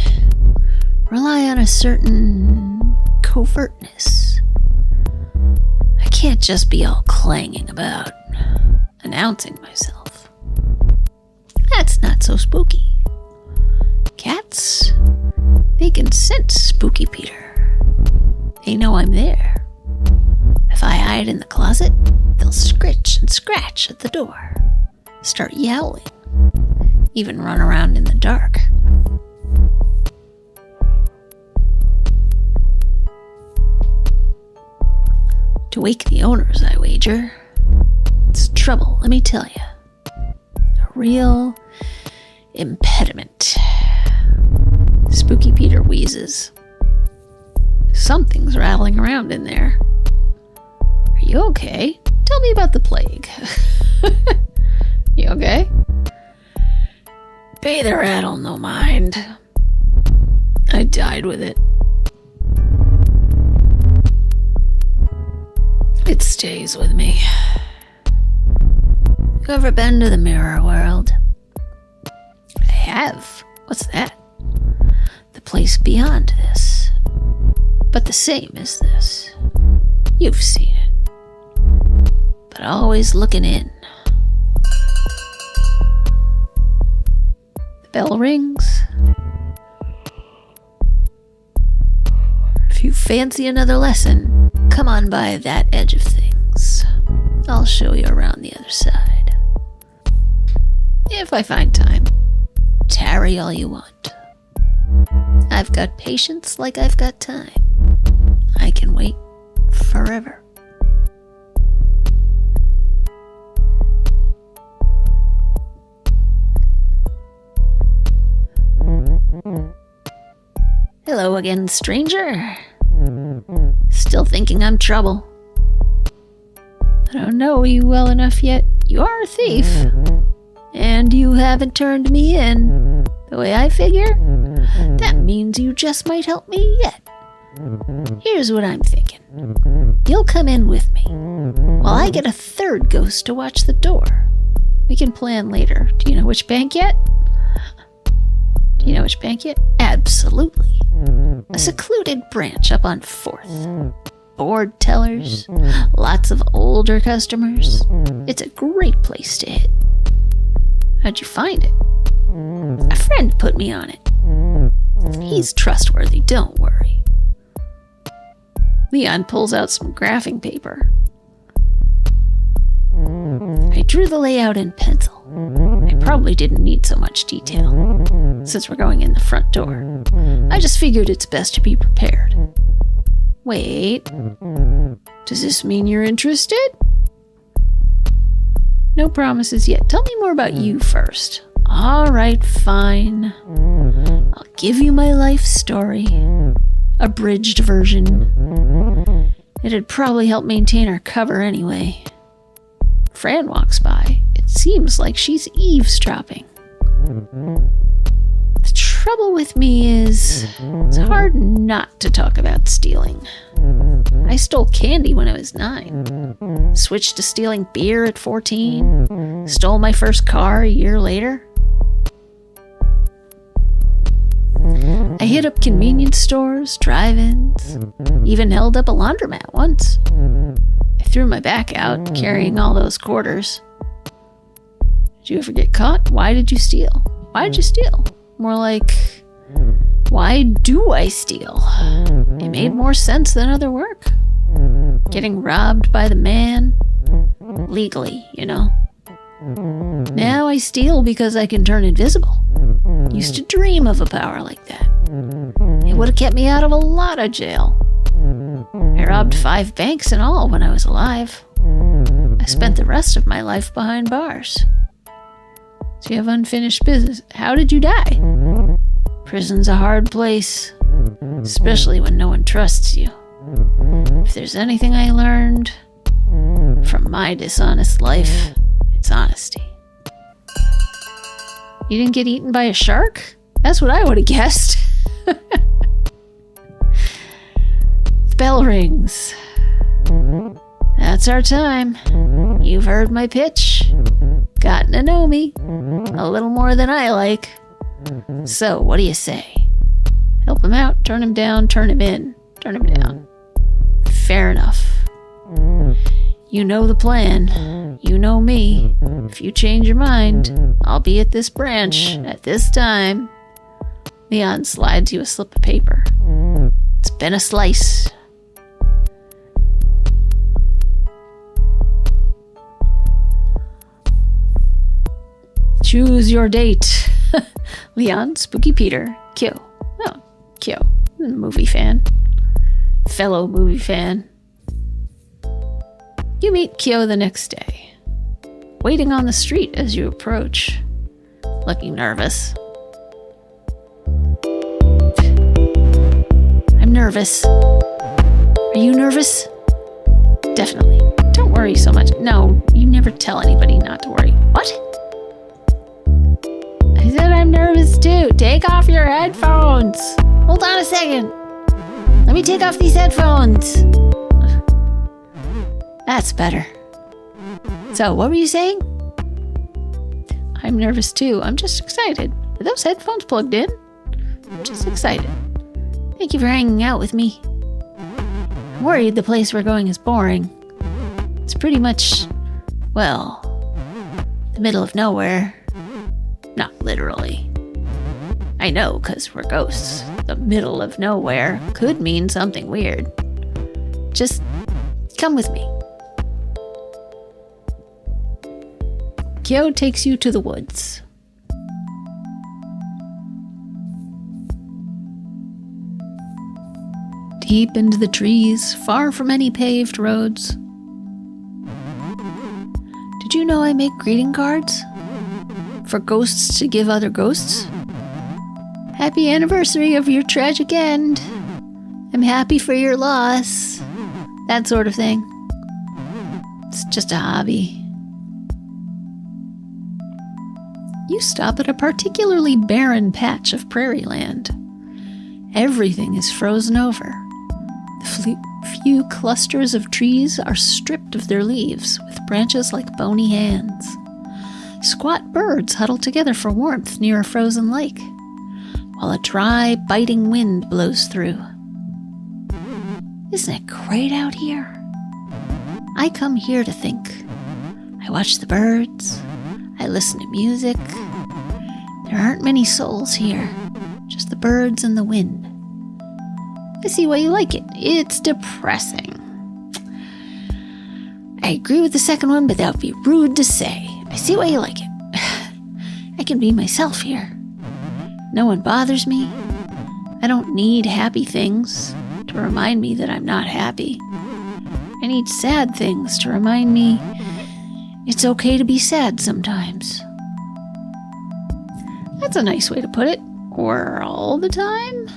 rely on a certain covertness. I can't just be all clanging about, announcing myself. That's not so spooky. Cats, they can sense Spooky Peter. They know I'm there. If I hide in the closet, they'll scritch and scratch at the door, start yowling. Even run around in the dark. To wake the owners, I wager. It's trouble, let me tell you. A real impediment. Spooky Peter wheezes. Something's rattling around in there. Are you okay? Tell me about the plague. You okay? Pay the rattle no mind. I died with it. It stays with me. You ever been to the mirror world? I have. What's that? The place beyond this.
but the same as this. You've seen it, but always looking in.
The bell rings.
If you fancy another lesson, come on by that edge of things. I'll show you around the other side. If I find time, tarry all you want. I've got patience like I've got time. I can wait forever. Hello again, stranger. Still thinking I'm trouble?
I don't know you well enough yet. You are a thief.
And you haven't turned me in. The way I figure, that means you just might help me yet. Here's what I'm thinking. You'll come in with me, while I get a third ghost to watch the door.
We can plan later. Do you know which bank yet?
Absolutely. A secluded branch up on 4th. Board tellers, lots of older customers. It's a great place to hit. How'd you find it? A friend put me on it. He's trustworthy, don't worry.
Leon pulls out some graphing paper.
I drew the layout in pencil. I probably didn't need so much detail, since we're going in the front door. I just figured it's best to be prepared. Wait,
does this mean you're interested? No promises yet. Tell me more about you first.
All right, fine. I'll give you my life story. Abridged version. It'd probably help maintain our cover anyway. Fran walks by. It seems like she's eavesdropping. The trouble with me is, it's hard not to talk about stealing. I stole candy when I was 9. Switched to stealing beer at 14. Stole my first car a year later. I hit up convenience stores, drive-ins, even held up a laundromat once. I threw my back out carrying all those quarters. Did you ever get caught? Why did you steal? Why did you steal? More like, why do I steal? It made more sense than other work. Getting robbed by the man. Legally, you know. Now I steal because I can turn invisible. Used to dream of a power like that. It would have kept me out of a lot of jail. I robbed 5 banks in all when I was alive. I spent the rest of my life behind bars.
So you have unfinished business. How did you die?
Prison's a hard place, especially when no one trusts you. If there's anything I learned from my dishonest life, it's honesty.
You didn't get eaten by a shark? That's what I would have guessed. The bell rings.
That's our time. You've heard my pitch. Gotten to know me. A little more than I like. So, what do you say?
Help him out, turn him down, turn him in. Turn him down.
Fair enough. You know the plan. You know me. If you change your mind, I'll be at this branch at this time.
Leon slides you a slip of paper.
It's been a slice.
Choose your date. Leon, Spooky Peter, Kyo. Oh, Kyo, movie fan. Fellow movie fan. You meet Kyo the next day, waiting on the street as you approach, looking nervous.
I'm nervous. Are you nervous?
Definitely. Don't worry so much. No, you never tell anybody not to worry.
What?
I said I'm nervous too. Take off your headphones.
Hold on a second. Let me take off these headphones. That's better. So, what were you saying?
I'm nervous too. I'm just excited. Are those headphones plugged in? I'm just excited.
Thank you for hanging out with me.
I'm worried the place we're going is boring. It's pretty much, well, the middle of nowhere. Not literally. I know, 'cause we're ghosts. The middle of nowhere could mean something weird. Just come with me. Kyo takes you to the woods. Deep into the trees, far from any paved roads. Did you know I make greeting cards? For ghosts to give other ghosts? Happy anniversary of your tragic end. I'm happy for your loss. That sort of thing. It's just a hobby. You stop at a particularly barren patch of prairie land. Everything is frozen over. The few clusters of trees are stripped of their leaves, with branches like bony hands. Squat birds huddle together for warmth near a frozen lake, while a dry, biting wind blows through. Isn't it great out here? I come here to think. I watch the birds. I listen to music. There aren't many souls here, just the birds and the wind. I see why you like it. It's depressing. I agree with the second one, but that would be rude to say. I see why you like it. I can be myself here. No one bothers me. I don't need happy things to remind me that I'm not happy. I need sad things to remind me it's okay to be sad sometimes. That's a nice way to put it. Or all the time?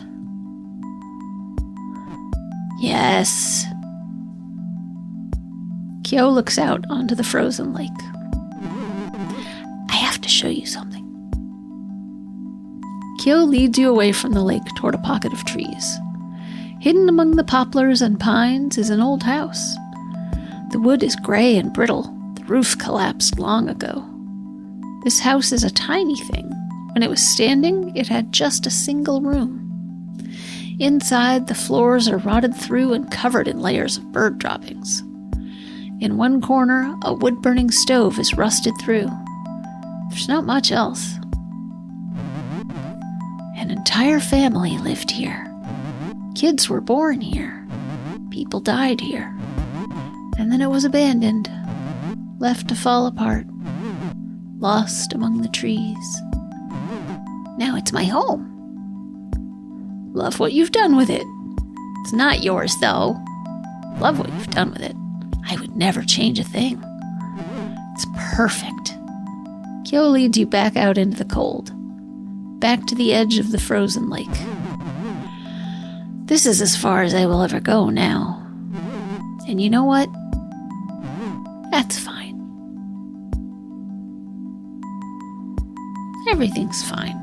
Yes. Kyo looks out onto the frozen lake. I have to show you something. Kyo leads you away from the lake toward a pocket of trees. Hidden among the poplars and pines is an old house. The wood is gray and brittle. The roof collapsed long ago. This house is a tiny thing. When it was standing, it had just a single room. Inside, the floors are rotted through and covered in layers of bird droppings. In one corner, a wood-burning stove is rusted through. There's not much else. An entire family lived here. Kids were born here. People died here. And then it was abandoned, left to fall apart, lost among the trees. Now it's my home. Love what you've done with it. It's not yours, though. Love what you've done with it. I would never change a thing. It's perfect. Kyo leads you back out into the cold, back to the edge of the frozen lake. This is as far as I will ever go now. And you know what? That's fine. Everything's fine.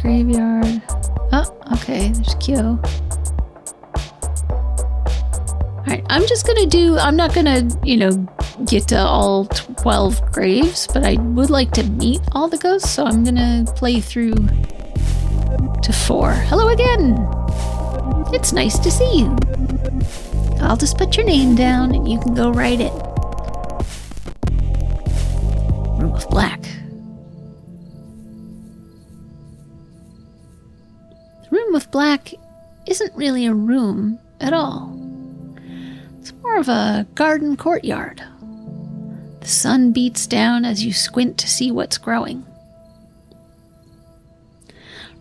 Graveyard. Oh, okay, there's Kyo. Alright, I'm not gonna, get to all 12 graves, but I would like to meet all the ghosts, so I'm gonna play through to 4. Hello again! It's nice to see you. I'll just put your name down and you can go right in. Room of Black. Room of Black isn't really a room at all. It's more of a garden courtyard. The sun beats down as you squint to see what's growing.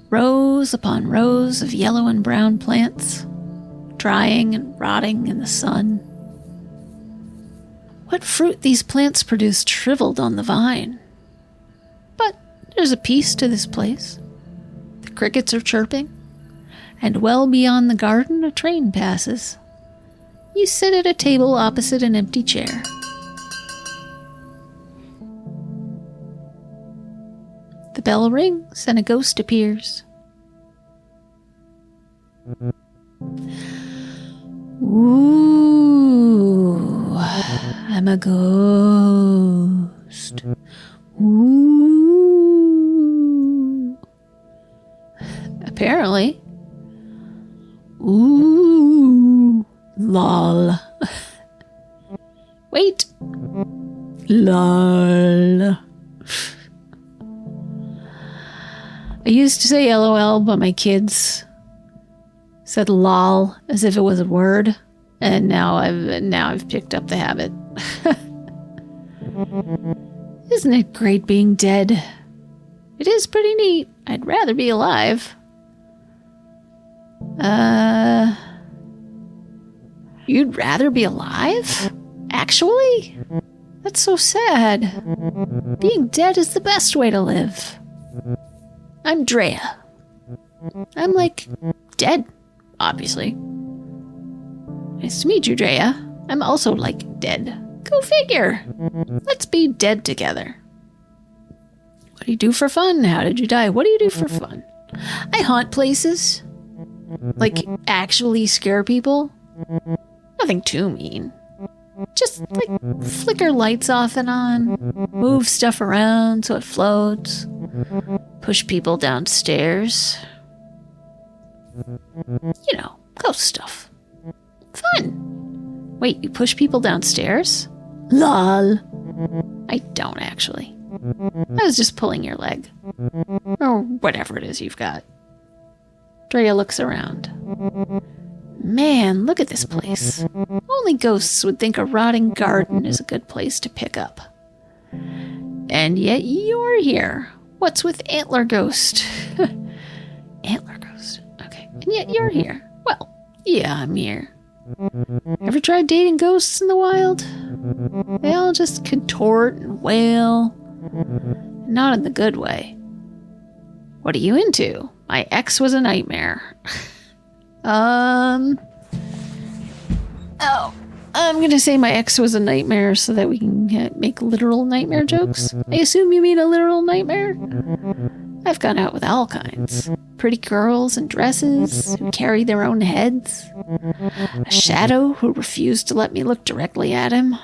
Rows upon rows of yellow and brown plants, drying and rotting in the sun. What fruit these plants produce shriveled on the vine. But there's a peace to this place. The crickets are chirping. And well beyond the garden, a train passes. You sit at a table opposite an empty chair. The bell rings and a ghost appears. Ooh, I'm a ghost. Ooh. Apparently. Ooh. Lol. Wait. Lol. I used to say LOL, but my kids said lol as if it was a word, and now I've picked up the habit. Isn't it great being dead? It is pretty neat. I'd rather be alive. You'd rather be alive? Actually? That's so sad. Being dead is the best way to live. I'm Drea. I'm like dead, obviously. Nice to meet you, Drea. I'm also like dead. Go figure. Let's be dead together. What do you do for fun? How did you die? What do you do for fun? I haunt places. Like, actually scare people. Nothing too mean. Just, like, flicker lights off and on. Move stuff around so it floats. Push people downstairs. You know, ghost stuff. Fun. Wait, you push people downstairs? Lol. I don't, actually. I was just pulling your leg. Or whatever it is you've got. Drea looks around. Man, look at this place. Only ghosts would think a rotting garden is a good place to pick up. And yet you're here. What's with Antler Ghost? Antler Ghost. Okay. And yet you're here. Well, yeah, I'm here. Ever tried dating ghosts in the wild? They all just contort and wail. Not in the good way. What are you into? My ex was a nightmare. Oh, I'm gonna say my ex was a nightmare so that we can make literal nightmare jokes. I assume you mean a literal nightmare? I've gone out with all kinds. Pretty girls in dresses who carry their own heads. A shadow who refused to let me look directly at him.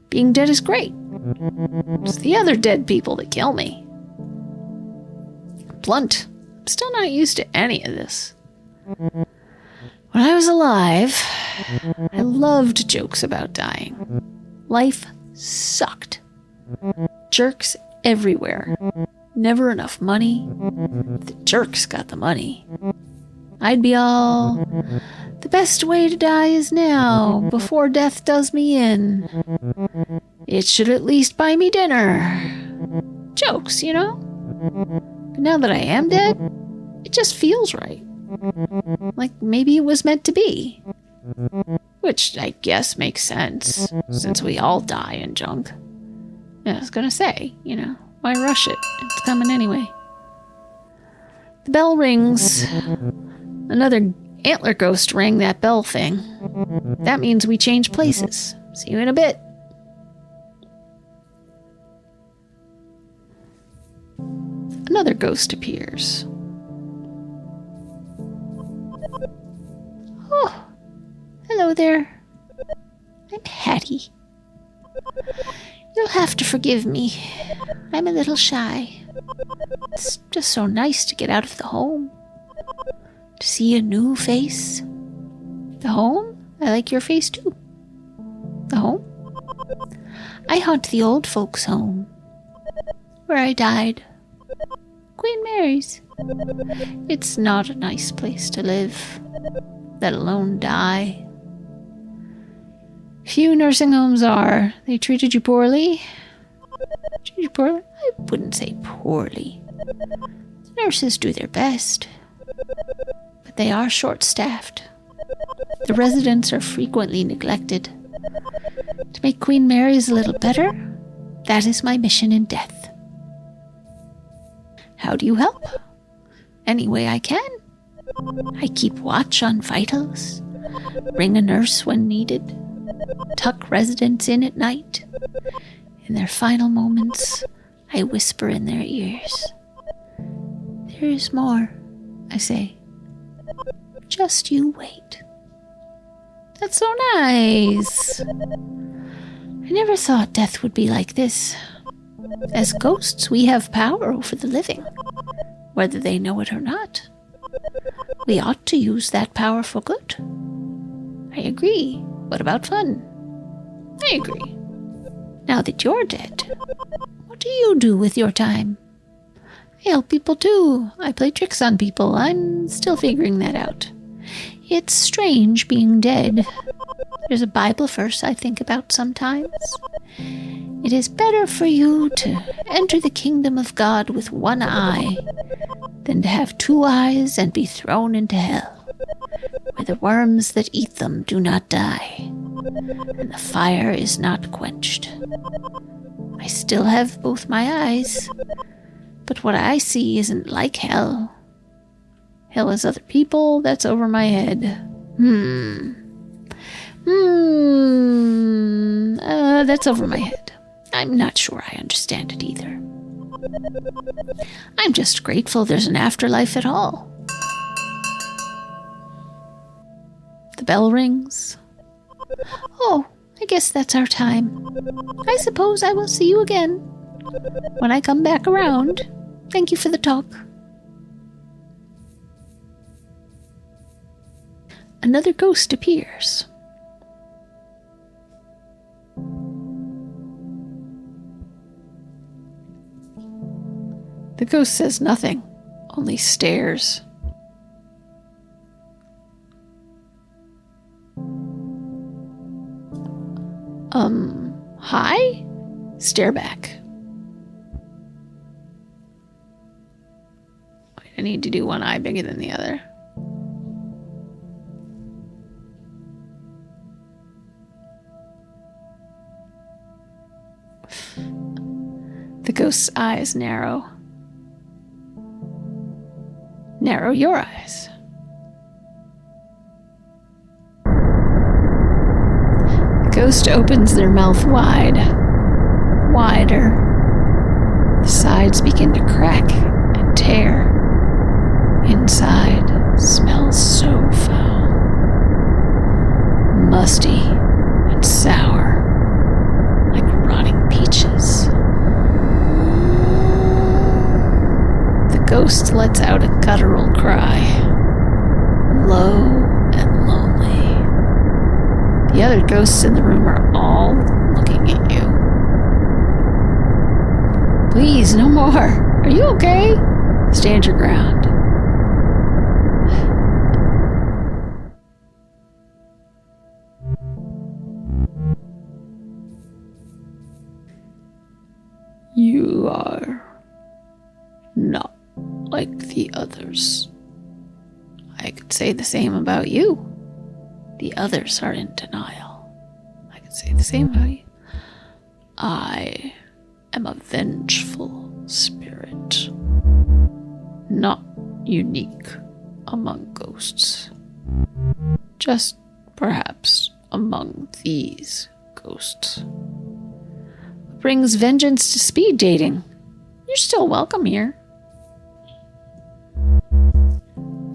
Being dead is great. It's the other dead people that kill me. Blunt. I'm still not used to any of this. When I was alive, I loved jokes about dying. Life sucked. Jerks everywhere. Never enough money. The jerks got the money. I'd be all, the best way to die is now, before death does me in. It should at least buy me dinner. Jokes, you know? But now that I am dead, it just feels right. Like maybe it was meant to be. Which I guess makes sense, since we all die in junk. Yeah, I was gonna say, you know, why rush it? It's coming anyway. The bell rings. Another antler ghost rang that bell thing. That means we change places. See you in a bit. Another ghost appears. Oh, hello there. I'm Hattie. You'll have to forgive me. I'm a little shy. It's just so nice to get out of the home. To see a new face. The home? I like your face too. The home? I haunt the old folks' home. Where I died. Queen Mary's. It's not a nice place to live, let alone die. Few nursing homes are. They treated you poorly? Treated you poorly? I wouldn't say poorly. The nurses do their best. But they are short-staffed. The residents are frequently neglected. To make Queen Mary's a little better, that is my mission in death. How do you help? Any way I can. I keep watch on vitals, ring a nurse when needed, tuck residents in at night. In their final moments, I whisper in their ears. There is more, I say. Just you wait. That's so nice. I never thought death would be like this. As ghosts, we have power over the living, whether they know it or not. We ought to use that power for good. I agree. What about fun? I agree. Now that you're dead, what do you do with your time? I help people too. I play tricks on people. I'm still figuring that out. It's strange being dead. There's a Bible verse I think about sometimes. It is better for you to enter the kingdom of God with one eye than to have 2 eyes and be thrown into hell, where the worms that eat them do not die, and the fire is not quenched. I still have both my eyes, but what I see isn't like hell. Hell is other people, that's over my head. That's over my head. I'm not sure I understand it either. I'm just grateful there's an afterlife at all. The bell rings. Oh, I guess that's our time. I suppose I will see you again when I come back around. Thank you for the talk. Another ghost appears. The ghost says nothing, only stares. Hi? Stare back. I need to do one eye bigger than the other. The ghost's eyes narrow. Narrow your eyes. The ghost opens their mouth wide, wider. The sides begin to crack and tear. Inside smells so foul, musty and sour, like rotting peaches. The ghost lets out a guttural cry, low and lonely. The other ghosts in the room are all looking at you. Please, no more. Are you okay? Stand your ground. You are not like the others. I could say the same about you. The others are in denial. I could say the same about you. I am a vengeful spirit, not unique among ghosts. Just perhaps among these ghosts. What brings vengeance to speed dating? You're still welcome here.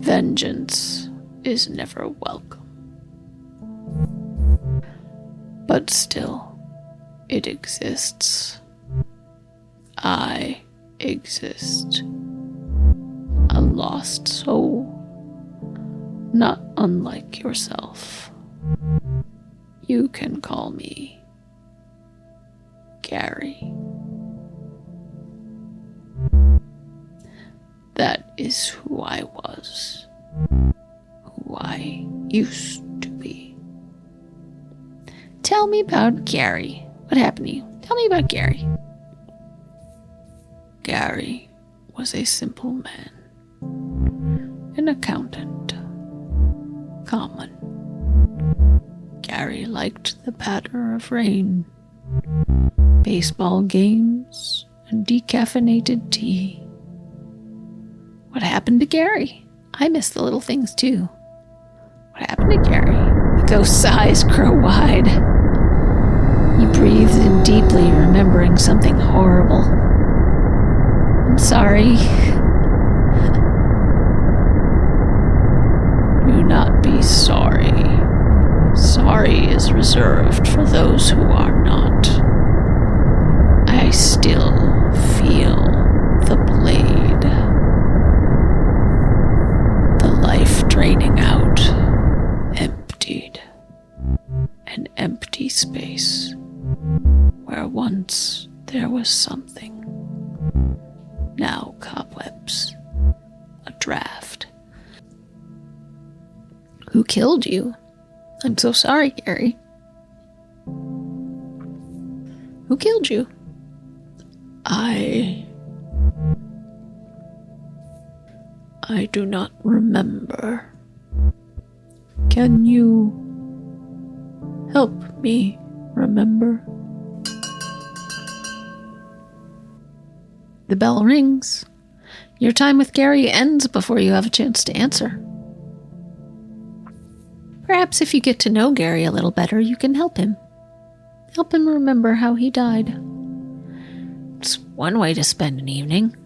Vengeance is never welcome. But still, it exists. I exist. A lost soul, not unlike yourself. You can call me Gary. That is who I was, who I used to be. Tell me about Gary. What happened to you? Tell me about Gary. Gary was a simple man, an accountant, common. Gary liked the patter of rain, baseball games, and decaffeinated tea. What happened to Gary? I miss the little things too. What happened to Gary? The ghost's eyes grow wide. He breathes in deeply, remembering something horrible. I'm sorry. Do not be sorry. Sorry is reserved for those who are not. I still feel the blade. The life draining out, emptied. An empty space where once there was something. Now cobwebs. A draft. Who killed you? I'm so sorry, Gary. Who killed you? I do not remember. Can you help me remember? The bell rings. Your time with Gary ends before you have a chance to answer. Perhaps if you get to know Gary a little better, you can help him. Help him remember how he died. It's one way to spend an evening.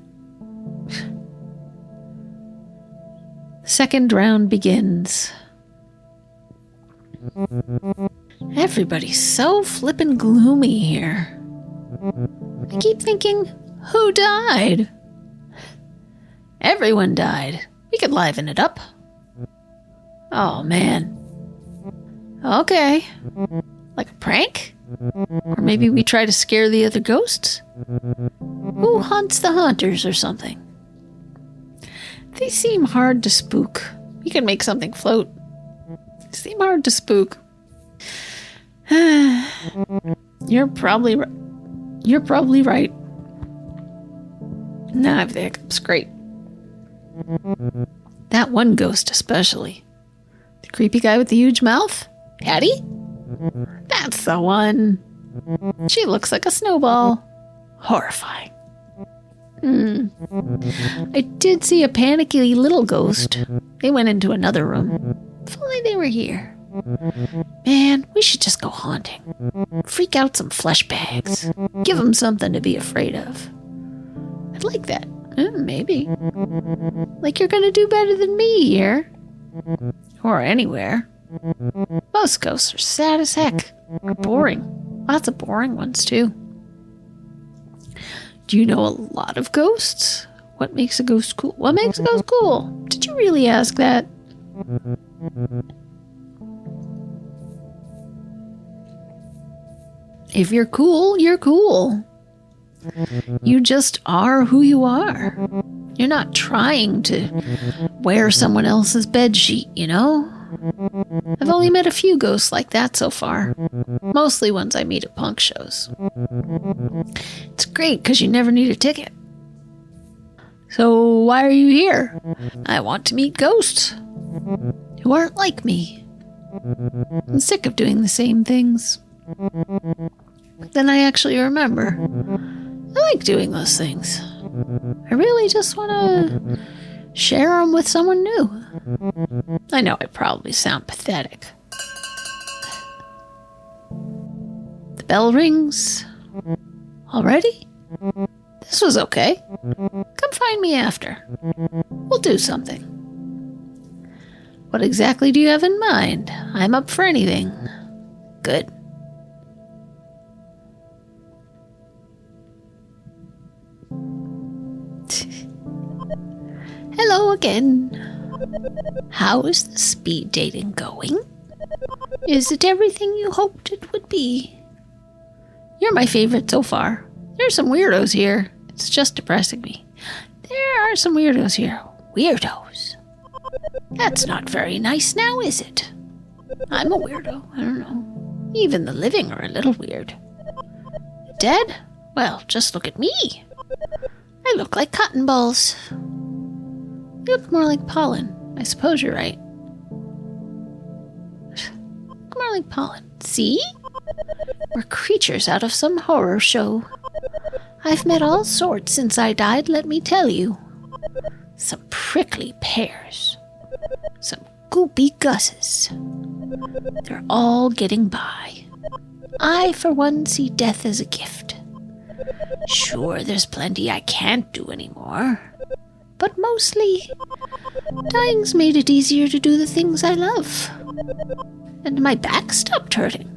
The second round begins. Everybody's so flippin' gloomy here. I keep thinking, who died? Everyone died. We could liven it up. Oh, man. Okay. Like a prank? Or maybe we try to scare the other ghosts? Who hunts the hunters or something? They seem hard to spook. We can make something float. They seem hard to spook. You're probably right. Nah, I have the hiccups. Great. That one ghost especially. The creepy guy with the huge mouth? Patty? That's the one. She looks like a snowball. Horrifying. I did see a panicky little ghost. They went into another room. If only they were here. Man, we should just go haunting. Freak out some flesh bags. Give them something to be afraid of. I'd like that. Maybe. Like you're gonna do better than me here. Or anywhere. Most ghosts are sad as heck. Or boring. Lots of boring ones, too. Do you know a lot of ghosts? What makes a ghost cool? What makes a ghost cool? Did you really ask that? If you're cool, you're cool. You just are who you are. You're not trying to wear someone else's bedsheet, you know? I've only met a few ghosts like that so far. Mostly ones I meet at punk shows. It's great because you never need a ticket. So why are you here? I want to meet ghosts who aren't like me. I'm sick of doing the same things. But then I actually remember. I like doing those things. I really just want to share them with someone new. I know I probably sound pathetic. The bell rings. Already? This was okay. Come find me after. We'll do something. What exactly do you have in mind? I'm up for anything. Good. Hello again. How is the speed dating going? Is it everything you hoped it would be? You're my favorite so far. There are some weirdos here. It's just depressing me. There are some weirdos here. Weirdos. That's not very nice now, is it? I'm a weirdo. I don't know. Even the living are a little weird. Dead? Well, just look at me. I look like cotton balls. You look more like pollen. I suppose you're right. Look more like pollen. See? We're creatures out of some horror show. I've met all sorts since I died, let me tell you. Some prickly pears. Some goopy gusses. They're all getting by. I, for one, see death as a gift. Sure, there's plenty I can't do anymore. But mostly, dying's made it easier to do the things I love. And my back stopped hurting.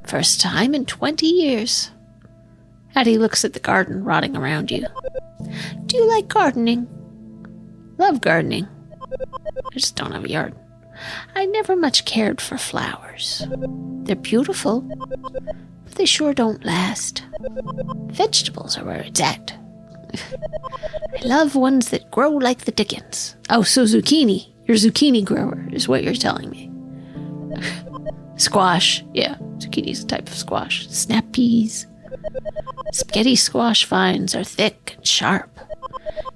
First time in 20 years. Hattie looks at the garden rotting around you. Do you like gardening? Love gardening. I just don't have a yard. I never much cared for flowers. They're beautiful, but they sure don't last. Vegetables are where it's at. I love ones that grow like the dickens. Oh, so zucchini. You're a zucchini grower, is what you're telling me. Squash. Yeah, zucchini's a type of squash. Snap peas. Spaghetti squash vines are thick and sharp.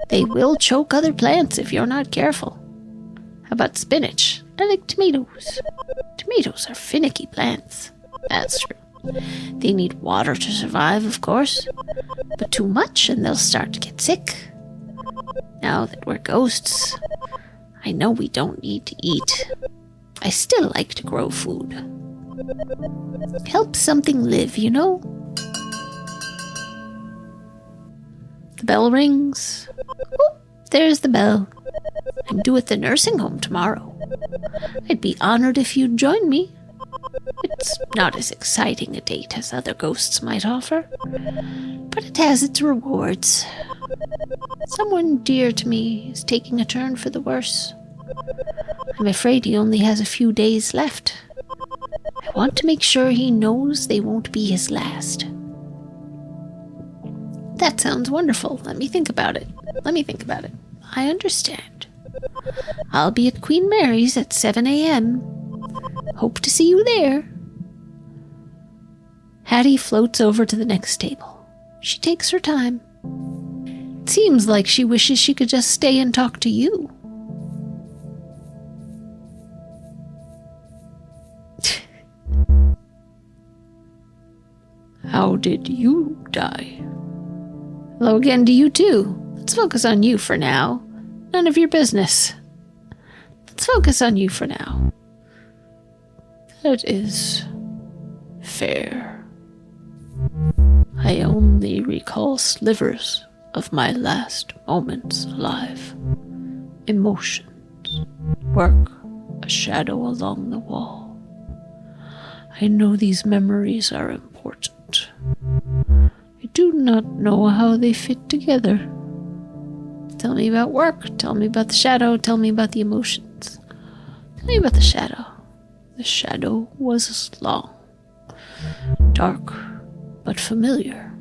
They will choke other plants if you're not careful. How about spinach? I like tomatoes. Tomatoes are finicky plants. That's true. They need water to survive, of course. But too much and they'll start to get sick. Now that we're ghosts, I know we don't need to eat. I still like to grow food. Helps something live, you know? The bell rings. Oh, there's the bell. I'm due at the nursing home tomorrow. I'd be honored if you'd join me. It's not as exciting a date as other ghosts might offer, but it has its rewards. Someone dear to me is taking a turn for the worse. I'm afraid he only has a few days left. I want to make sure he knows they won't be his last. That sounds wonderful. Let me think about it. I understand. I'll be at Queen Mary's at 7 a.m. Hope to see you there. Hattie floats over to the next table. She takes her time. It seems like she wishes she could just stay and talk to you. How did you die? Hello again to you too. Let's focus on you for now. None of your business. Let's focus on you for now. That is fair. I only recall slivers of my last moments alive. Emotions. Work. A shadow along the wall. I know these memories are important. I do not know how they fit together. Tell me about work. Tell me about the shadow. Tell me about the emotions. Tell me about the shadow. The shadow was long, dark, but familiar.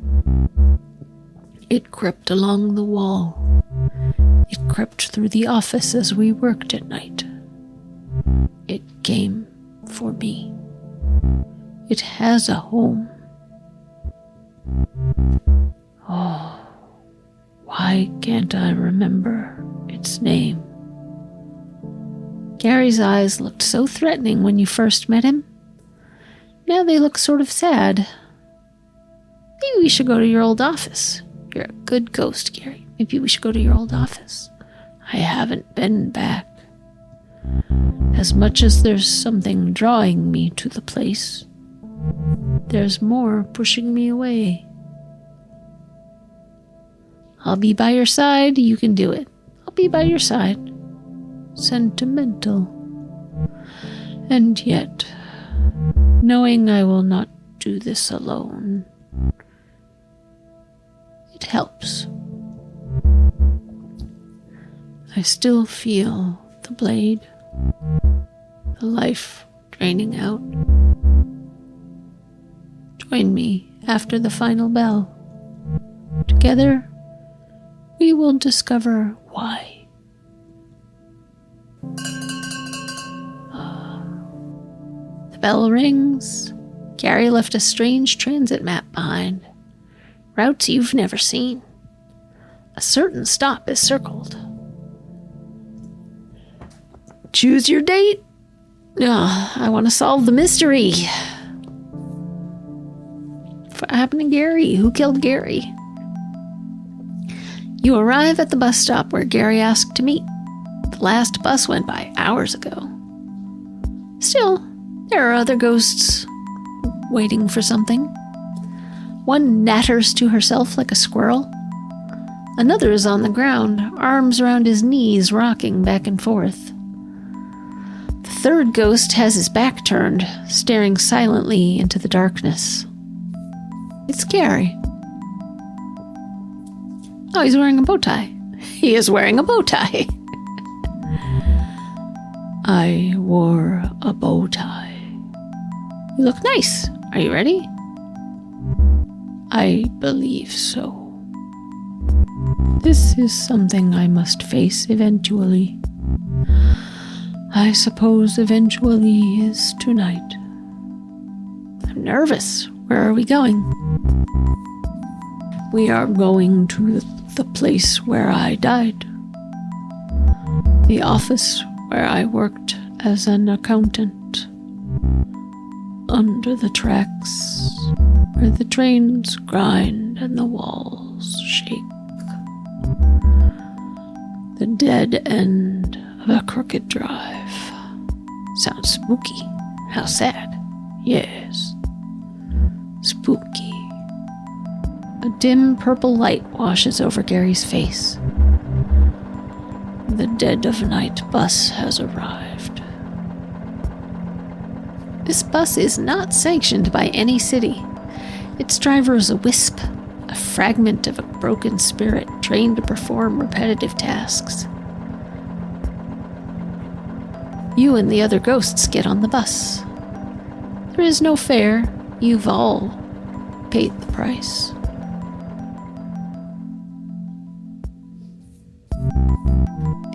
It crept along the wall. It crept through the office as we worked at night. It came for me. It has a home. Oh, why can't I remember its name? Gary's eyes looked so threatening when you first met him. Now they look sort of sad. Maybe we should go to your old office. You're a good ghost, Gary. Maybe we should go to your old office. I haven't been back. As much as there's something drawing me to the place, there's more pushing me away. I'll be by your side. You can do it. I'll be by your side. Sentimental. And yet, knowing I will not do this alone, it helps. I still feel the blade, the life draining out. Join me after the final bell. Together, we will discover why. The bell rings. Gary left a strange transit map behind. Routes you've never seen. A certain stop is circled. Choose your date. I want to solve the mystery. What happened to Gary? Who killed Gary? You arrive at the bus stop where Gary asked to meet. The last bus went by hours ago. Still, there are other ghosts waiting for something. One natters to herself like a squirrel. Another is on the ground, arms around his knees, rocking back and forth. The third ghost has his back turned, staring silently into the darkness. It's Gary. Oh, he's wearing a bow tie. He is wearing a bow tie. I wore a bow tie. You look nice. Are you ready? I believe so. This is something I must face eventually. I suppose eventually is tonight. I'm nervous. Where are we going? We are going to the place where I died. The office where I worked as an accountant. Under the tracks, where the trains grind and the walls shake. The dead end of a crooked drive. Sounds spooky. How sad. Yes. Spooky. A dim purple light washes over Gary's face. The dead of night bus has arrived. This bus is not sanctioned by any city. Its driver is a wisp, a fragment of a broken spirit trained to perform repetitive tasks. You and the other ghosts get on the bus. There is no fare. You've all paid the price.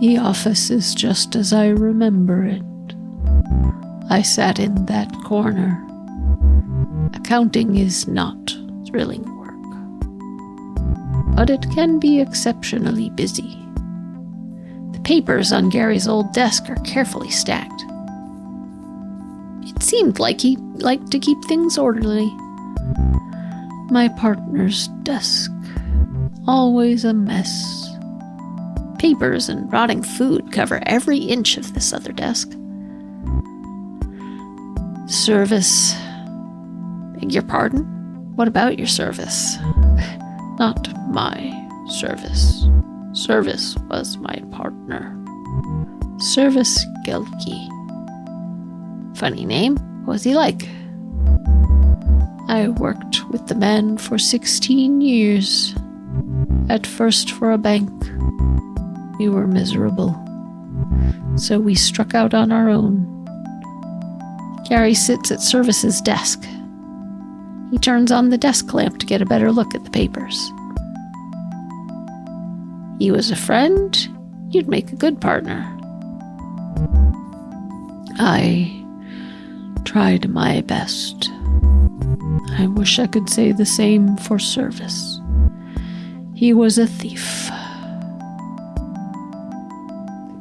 The office is just as I remember it. I sat in that corner. Accounting is not thrilling work, but it can be exceptionally busy. The papers on Gary's old desk are carefully stacked. It seemed like he liked to keep things orderly. My partner's desk, always a mess. Papers and rotting food cover every inch of this other desk. Service. Beg your pardon? What about your service? Not my service. Service was my partner. Service Gelke. Funny name. What was he like? I worked with the man for 16 years. At first for a bank. We were miserable, so we struck out on our own. Gary sits at Service's desk. He turns on the desk lamp to get a better look at the papers. He was a friend. You'd make a good partner. I tried my best. I wish I could say the same for Service. He was a thief.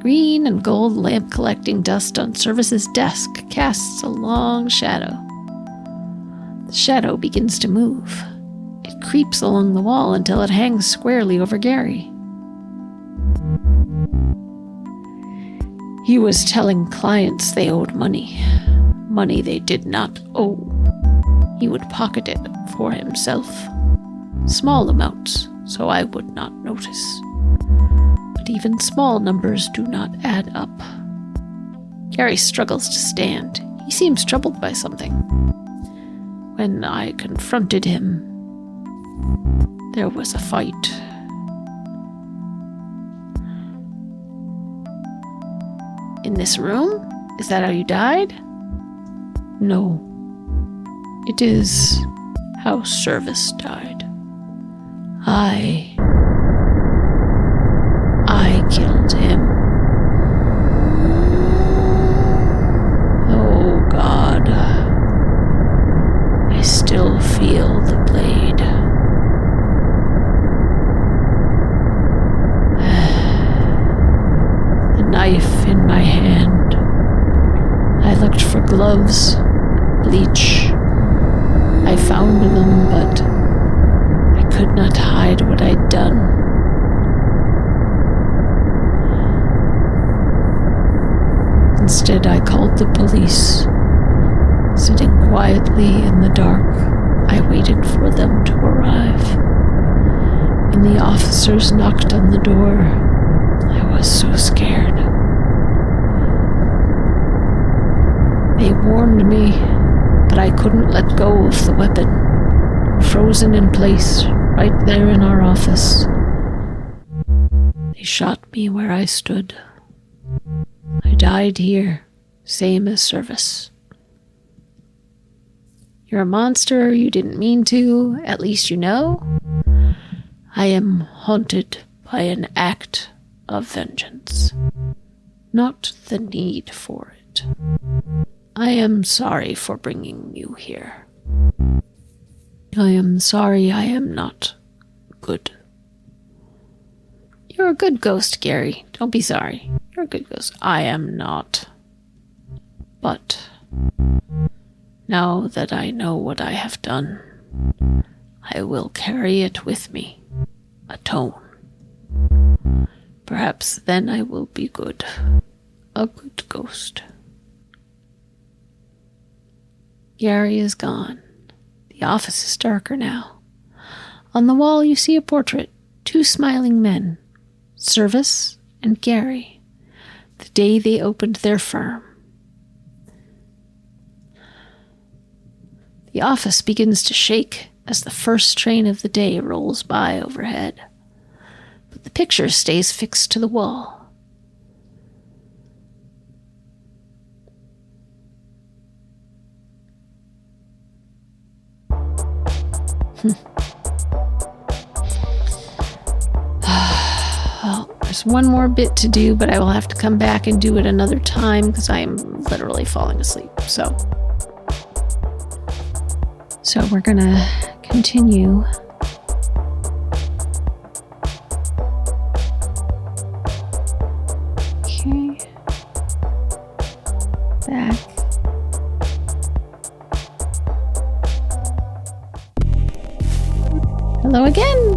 Green and gold lamp collecting dust on Service's desk casts a long shadow. The shadow begins to move. It creeps along the wall until it hangs squarely over Gary. He was telling clients they owed money. Money they did not owe. He would pocket it for himself. Small amounts, so I would not notice. But even small numbers do not add up. Gary struggles to stand. He seems troubled by something. When I confronted him, there was a fight. In this room? Is that how you died? No. It is how Service died. I killed him. Oh God. I still feel the blade. The knife in my hand. I looked for gloves, bleach. I found them, but I could not hide what I'd done. Instead, I called the police. Sitting quietly in the dark, I waited for them to arrive. When the officers knocked on the door, I was so scared. They warned me, but I couldn't let go of the weapon, frozen in place right there in our office. They shot me where I stood. I died here, same as Service. You're a monster, you didn't mean to, at least you know. I am haunted by an act of vengeance, not the need for it. I am sorry for bringing you here. I am sorry I am not good. You're a good ghost, Gary. Don't be sorry. You're a good ghost. I am not. But now that I know what I have done, I will carry it with me. Atone. Perhaps then I will be good. A good ghost. Gary is gone. The office is darker now. On the wall you see a portrait. 2 smiling men. Service and Gary. The day they opened their firm. The office begins to shake as the first train of the day rolls by overhead. But the picture stays fixed to the wall. Well, there's one more bit to do, but I will have to come back and do it another time because I am literally falling asleep. So we're gonna continue. Okay. Back. Hello again.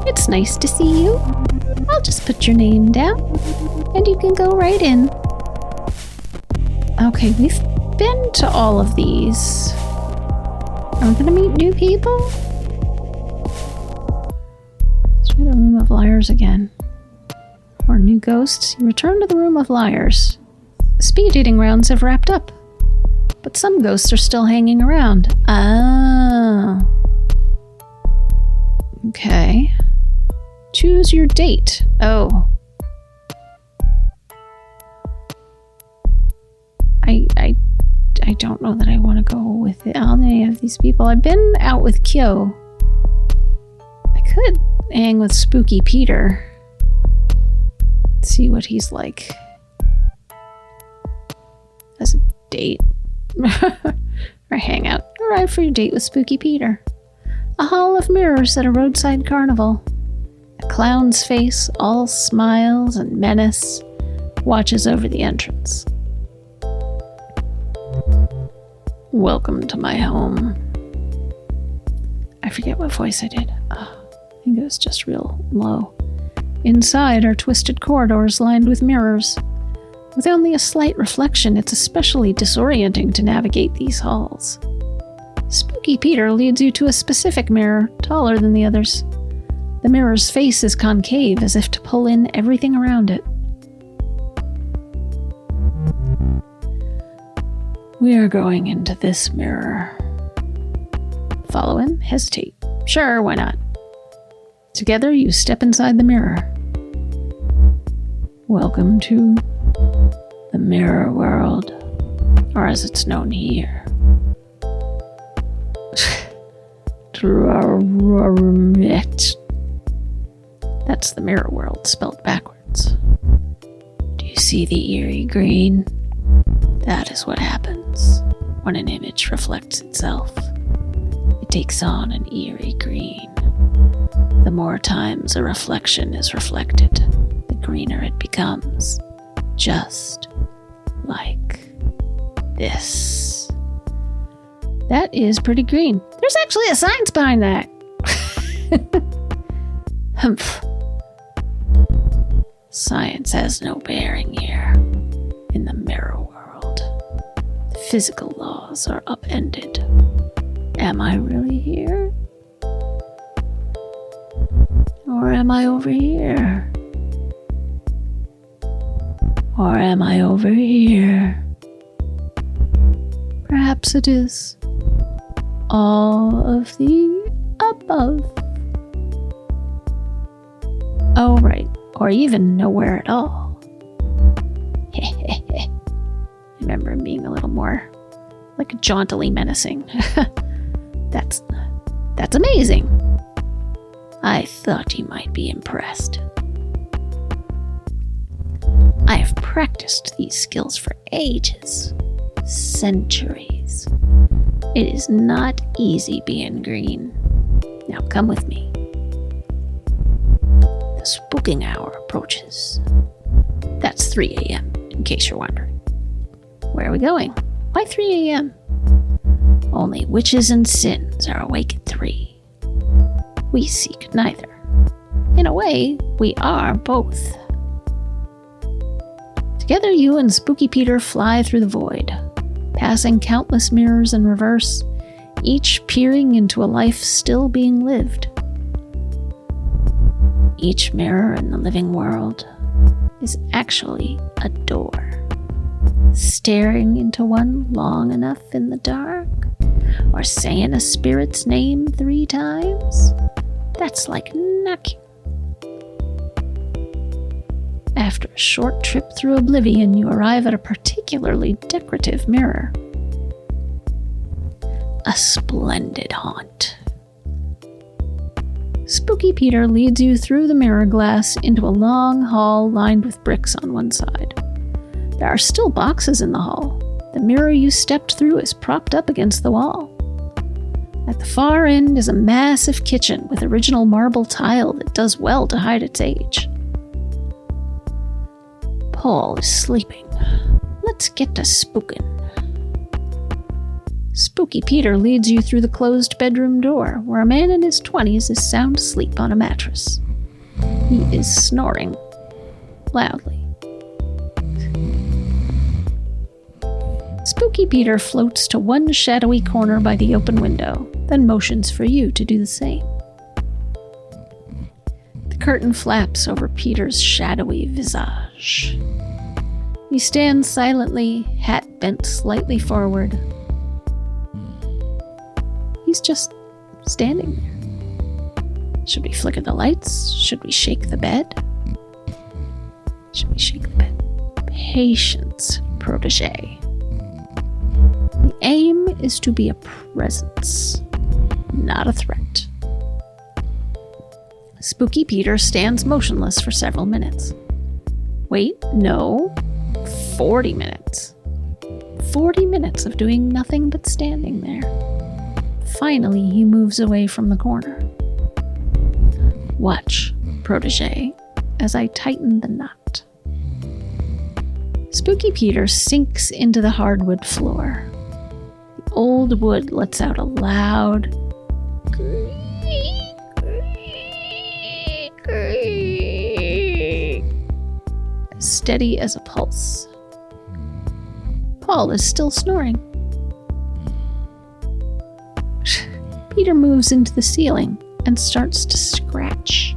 It's nice to see you. I'll just put your name down, and you can go right in. Okay, we've been to all of these. Are we gonna meet new people? Let's try the Room of Liars again. Or new ghosts. You return to the Room of Liars. Speed dating rounds have wrapped up, but some ghosts are still hanging around. Ah. Okay. Choose your date. Oh. I don't know that I want to go with any of these people. I've been out with Kyo. I could hang with Spooky Peter. See what he's like. As a date. Or hang out. Arrive for your date with Spooky Peter. A hall of mirrors at a roadside carnival. A clown's face, all smiles and menace, watches over the entrance. Welcome to my home. I forget what voice I did. I think it was just real low. Inside are twisted corridors lined with mirrors. With only a slight reflection, it's especially disorienting to navigate these halls. Spooky Peter leads you to a specific mirror, taller than the others. The mirror's face is concave, as if to pull in everything around it. We are going into this mirror. Follow him, hesitate. Sure, why not? Together, you step inside the mirror. Welcome to the mirror world, or as it's known here. That's the mirror world spelled backwards. Do you see the eerie green? That is what happens when an image reflects itself. It takes on an eerie green. The more times a reflection is reflected, the greener it becomes. Just like this. That is pretty green. There's actually a science behind that. Humph. Science has no bearing here. In the mirror world, the physical laws are upended. Am I really here? Or am I over here? Or am I over here? Perhaps it is all of the above. Oh, right. or even nowhere at all. I remember him being a little more like jauntily menacing. That's amazing. I thought you might be impressed. I have practiced these skills for ages, centuries. It is not easy being green. Now come with me. The spooking hour approaches. That's 3 a.m., in case you're wondering. Where are we going? Why 3 a.m.? Only witches and sins are awake at 3. We seek neither. In a way, we are both. Together you and Spooky Peter fly through the void, passing countless mirrors in reverse, each peering into a life still being lived. Each mirror in the living world is actually a door. Staring into one long enough in the dark, or saying a spirit's name 3 times, that's like knocking. After a short trip through oblivion, you arrive at a particularly decorative mirror. A splendid haunt. Spooky Peter leads you through the mirror glass into a long hall lined with bricks on one side. There are still boxes in the hall. The mirror you stepped through is propped up against the wall. At the far end is a massive kitchen with original marble tile that does well to hide its age. Paul is sleeping. Let's get to spooking. Spooky Peter leads you through the closed bedroom door, where a man in his 20s is sound asleep on a mattress. He is snoring loudly. Spooky Peter floats to one shadowy corner by the open window, then motions for you to do the same. The curtain flaps over Peter's shadowy visage. He stands silently, hat bent slightly forward. He's just standing there. Should we flicker the lights? Should we shake the bed? Should we shake the bed? Patience, protege. The aim is to be a presence, not a threat. Spooky Peter stands motionless for several minutes. Wait, no, 40 minutes. 40 minutes of doing nothing but standing there. Finally, he moves away from the corner. Watch, protege, as I tighten the knot. Spooky Peter sinks into the hardwood floor. The old wood lets out a loud creak, creak, creak, as steady as a pulse. Paul is still snoring. Peter moves into the ceiling and starts to scratch.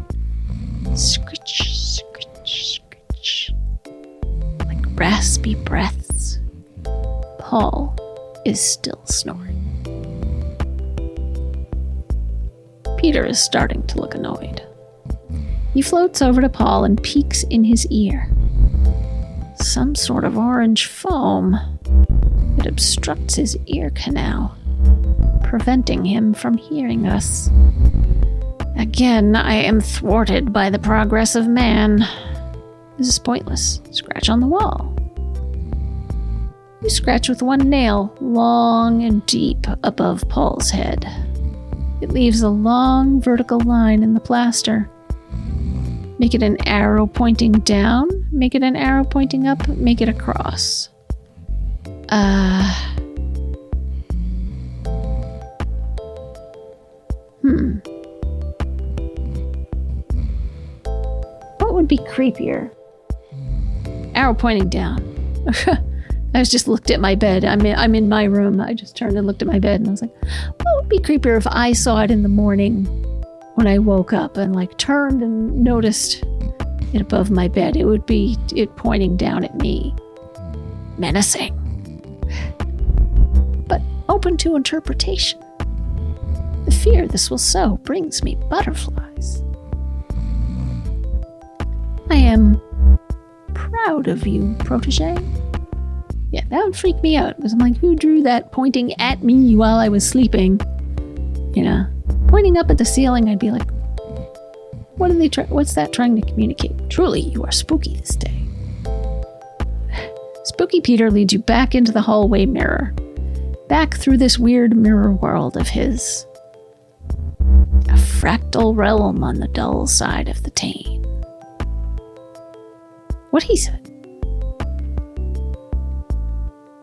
Scritch, scritch, scritch. Like raspy breaths. Paul is still snoring. Peter is starting to look annoyed. He floats over to Paul and peeks in his ear. Some sort of orange foam. It obstructs his ear canal, preventing him from hearing us. Again, I am thwarted by the progress of man. This is pointless. Scratch on the wall. You scratch with one nail, long and deep above Paul's head. It leaves a long vertical line in the plaster. Make it an arrow pointing down, make it an arrow pointing up, make it a cross. What would be creepier? Arrow pointing down. I just looked at my bed. I'm in my room. I just turned and looked at my bed and I was like, what would be creepier if I saw it in the morning when I woke up and turned and noticed it above my bed? It would be it pointing down at me. Menacing. But open to interpretation. The fear this will sow brings me butterflies. I am proud of you, protege. Yeah, that would freak me out, because I'm like, who drew that pointing at me while I was sleeping? You know, pointing up at the ceiling, I'd be like, what's that trying to communicate? Truly, you are spooky this day. Spooky Peter leads you back into the hallway mirror, back through this weird mirror world of his. A fractal realm on the dull side of the tane. What he said.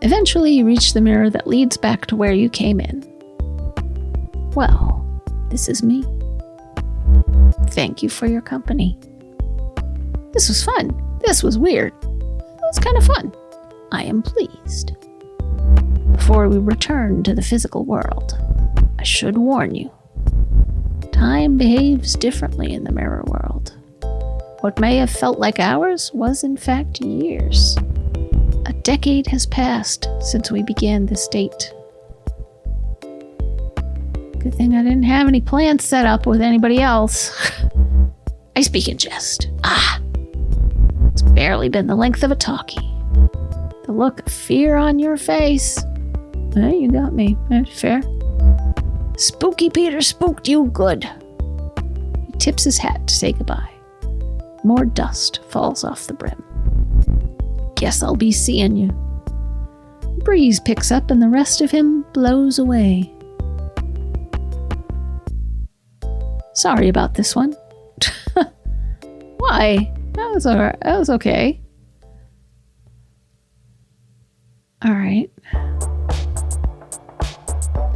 Eventually, you reach the mirror that leads back to where you came in. Well, this is me. Thank you for your company. This was fun. This was weird. It was kind of fun. I am pleased. Before we return to the physical world, I should warn you. Time behaves differently in the mirror world. What may have felt like hours was in fact years. A decade has passed since we began this date. Good thing I didn't have any plans set up with anybody else. I speak in jest. It's barely been the length of a talkie. The look of fear on your face. You got me. Fair. Spooky Peter spooked you good. He tips his hat to say goodbye. More dust falls off the brim. Guess I'll be seeing you. Breeze picks up and the rest of him blows away. Sorry about this one. Why? That was alright. That was okay. Alright.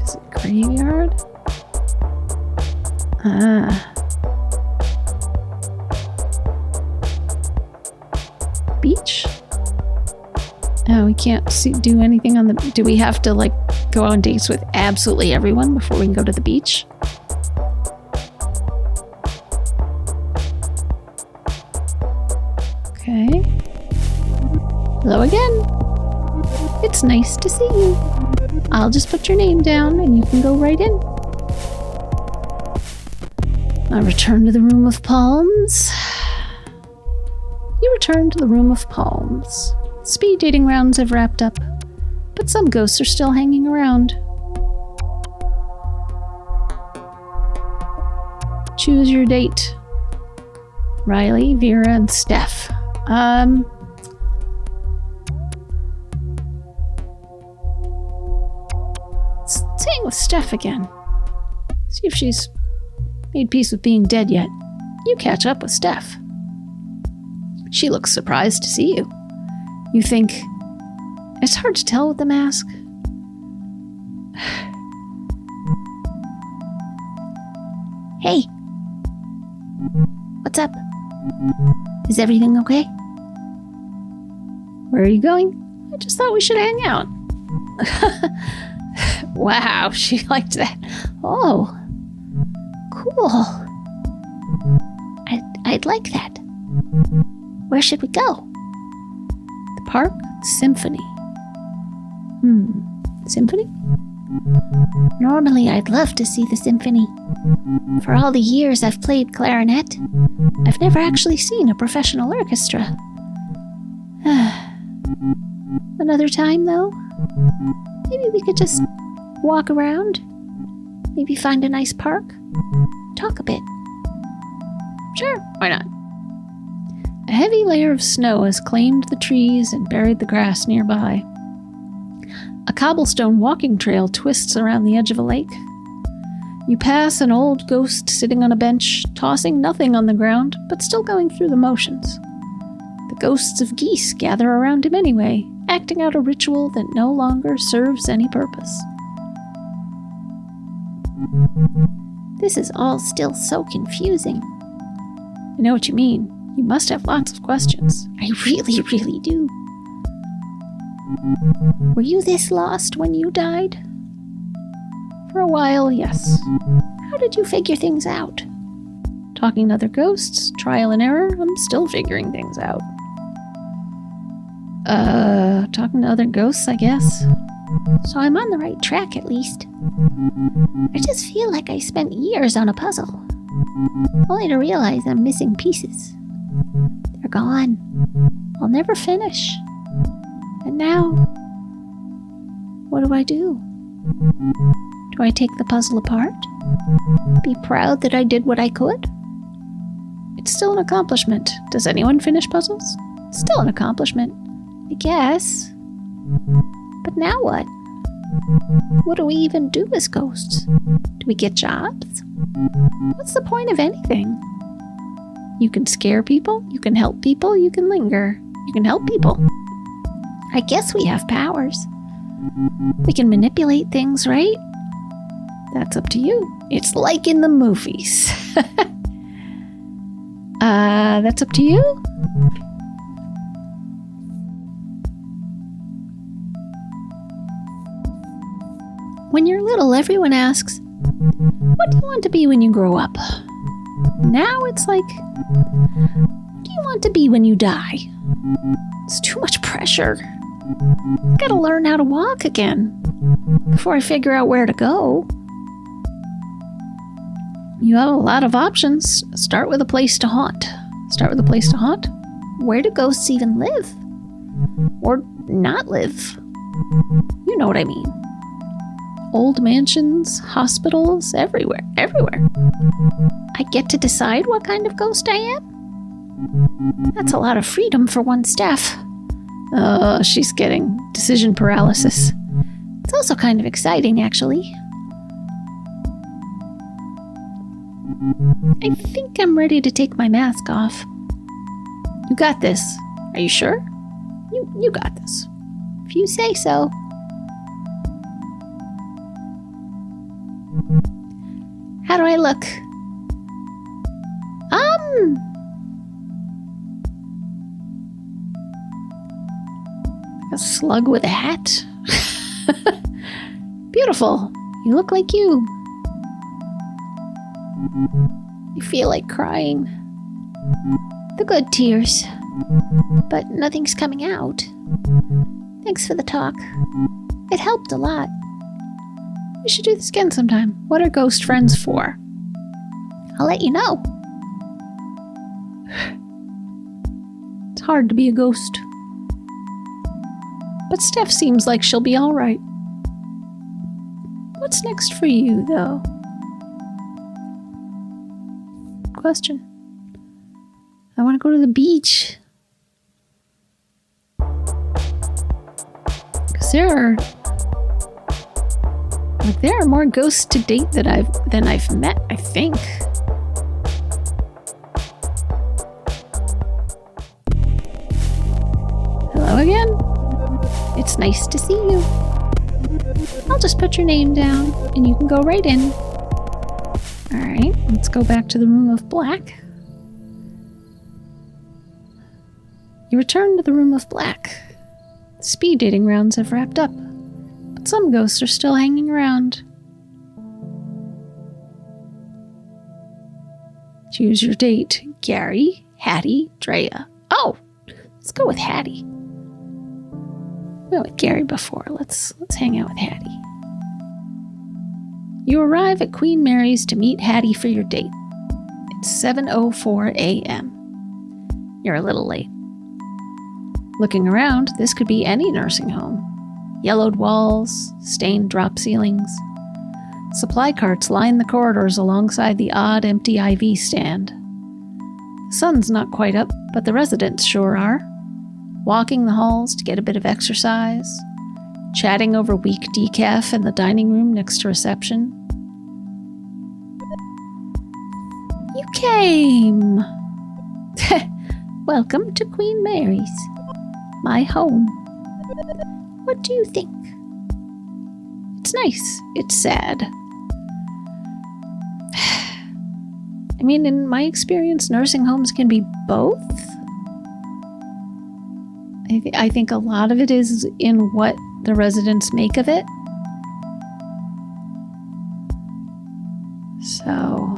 Is it graveyard? Beach? Oh, we can't do anything on the... Do we have to, like, go on dates with absolutely everyone before we can go to the beach? Okay. Hello again. It's nice to see you. I'll just put your name down and you can go right in. I return to the Room of Palms. You return to the Room of Palms. Speed dating rounds have wrapped up, but some ghosts are still hanging around. Choose your date. Riley, Vera, and Steph. Let's hang with Steph again. See if she's made peace with being dead yet. You catch up with Steph. She looks surprised to see you. You think, it's hard to tell with the mask.
Hey. What's up? Is everything okay?
Where are you going? I just thought we should hang out. Wow, she liked that. Oh,
cool. I'd like that. Where should we go?
The park? Symphony. Symphony?
Normally, I'd love to see the symphony. For all the years I've played clarinet, I've never actually seen a professional orchestra.
Another time, though? Maybe we could just walk around? Maybe find a nice park?
Talk a bit.
Sure, why not? A heavy layer of snow has claimed the trees and buried the grass nearby. A cobblestone walking trail twists around the edge of a lake. You pass an old ghost sitting on a bench, tossing nothing on the ground, but still going through the motions. The ghosts of geese gather around him anyway, acting out a ritual that no longer serves any purpose.
This is all still so confusing.
I know what you mean. You must have lots of questions.
I really, really do. Were you this lost when you died?
For a while, yes.
How did you figure things out?
Talking to other ghosts, trial and error, I'm still figuring things out. Talking to other ghosts, I guess.
So I'm on the right track, at least. I just feel like I spent years on a puzzle, only to realize I'm missing pieces. There They're gone. I'll never finish. And now, what do I do? Do I take the puzzle apart? Be proud that I did what I could?
It's still an accomplishment. Does anyone finish puzzles?
Still an accomplishment, I guess. But now what? What do we even do as ghosts? Do we get jobs? What's the point of anything?
You can scare people, you can help people, you can linger. You can help people.
I guess we have powers. We can manipulate things, right?
That's up to you. It's like in the movies. That's up to you?
When you're little, everyone asks, what do you want to be when you grow up? Now it's like, what do you want to be when you die? It's too much pressure. I gotta learn how to walk again before I figure out where to go.
You have a lot of options. Start with a place to haunt.
Where do ghosts even live? Or not live? You know what I mean.
Old mansions, hospitals, everywhere.
I get to decide what kind of ghost I am? That's a lot of freedom for one staff.
Oh, she's getting decision paralysis.
It's also kind of exciting, actually. I think I'm ready to take my mask off.
You got this. Are you sure?
You got this. If you say so. How do I look?
A slug with a hat. Beautiful. You look like you.
I feel like crying. The good tears. But nothing's coming out. Thanks for the talk. It helped a lot.
We should do this again sometime. What are ghost friends for?
I'll let you know.
It's hard to be a ghost. But Steph seems like she'll be all right. What's next for you, though? Question. I want to go to the beach. Because there are more ghosts to date than I've met, I think. Hello again. It's nice to see you. I'll just put your name down and you can go right in. Alright, let's go back to the room of black. You return to the room of black. Speed dating rounds have wrapped up, but some ghosts are still hanging around. Choose your date. Gary, Hattie, Drea. Oh, let's go with Hattie. We went with Gary before. Let's hang out with Hattie. You arrive at Queen Mary's to meet Hattie for your date. It's 7:04 a.m. You're a little late. Looking around, this could be any nursing home. Yellowed walls, stained drop ceilings. Supply carts line the corridors alongside the odd empty IV stand. The sun's not quite up, but the residents sure are. Walking the halls to get a bit of exercise. Chatting over weak decaf in the dining room next to reception. You came! Welcome to Queen Mary's. My home. What do you think? It's nice. It's sad. I mean, in my experience, nursing homes can be both. I think a lot of it is in what the residents make of it. So,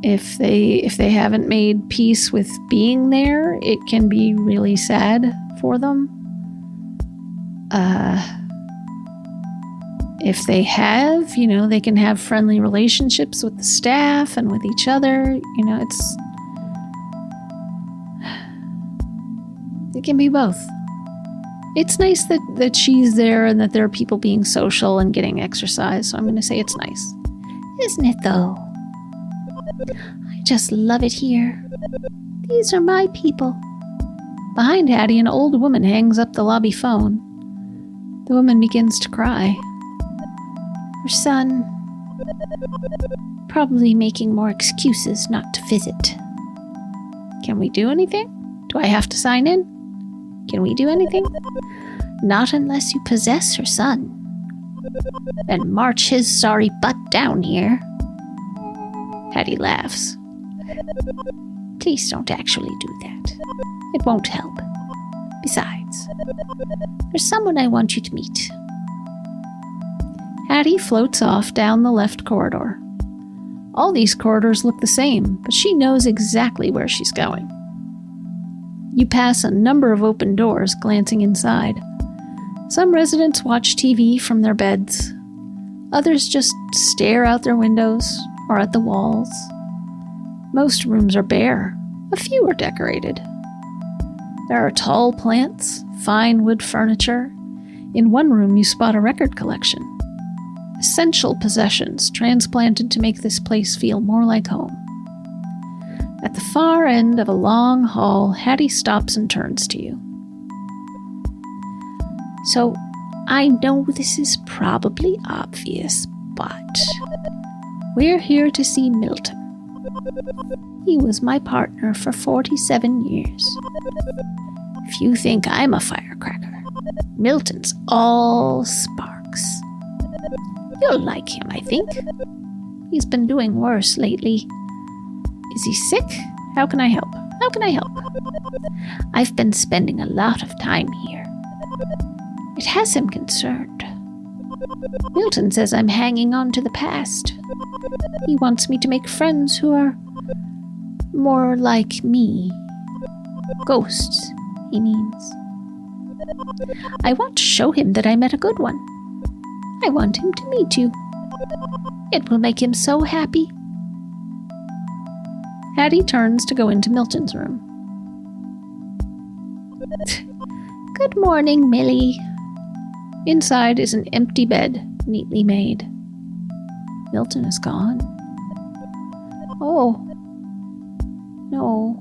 if they haven't made peace with being there, it can be really sad for them. If they have, they can have friendly relationships with the staff and with each other. It's It can be both. It's nice that she's there and that there are people being social and getting exercise, so I'm going to say it's nice.
Isn't it, though? I just love it here. These are my people.
Behind Hattie, an old woman hangs up the lobby phone. The woman begins to cry.
Her son, probably making more excuses not to visit.
Can we do anything? Do I have to sign in? Can we do anything?
Not unless you possess her son. And march his sorry butt down here.
Hattie laughs.
Please don't actually do that. It won't help. Besides, there's someone I want you to meet.
Hattie floats off down the left corridor. All these corridors look the same, but she knows exactly where she's going. You pass a number of open doors, glancing inside. Some residents watch TV from their beds. Others just stare out their windows or at the walls. Most rooms are bare. A few are decorated. There are tall plants, fine wood furniture. In one room, you spot a record collection. Essential possessions transplanted to make this place feel more like home. At the far end of a long hall, Hattie stops and turns to you.
So, I know this is probably obvious, but we're here to see Milton. He was my partner for 47 years. If you think I'm a firecracker, Milton's all sparks. You'll like him, I think. He's been doing worse lately.
Is he sick? How can I help? How can I help?
I've been spending a lot of time here. It has him concerned. Milton says I'm hanging on to the past. He wants me to make friends who are more like me. Ghosts, he means. I want to show him that I met a good one. I want him to meet you. It will make him so happy.
Hattie turns to go into Milton's room.
Good morning, Millie.
Inside is an empty bed, neatly made. Milton is gone. Oh. No.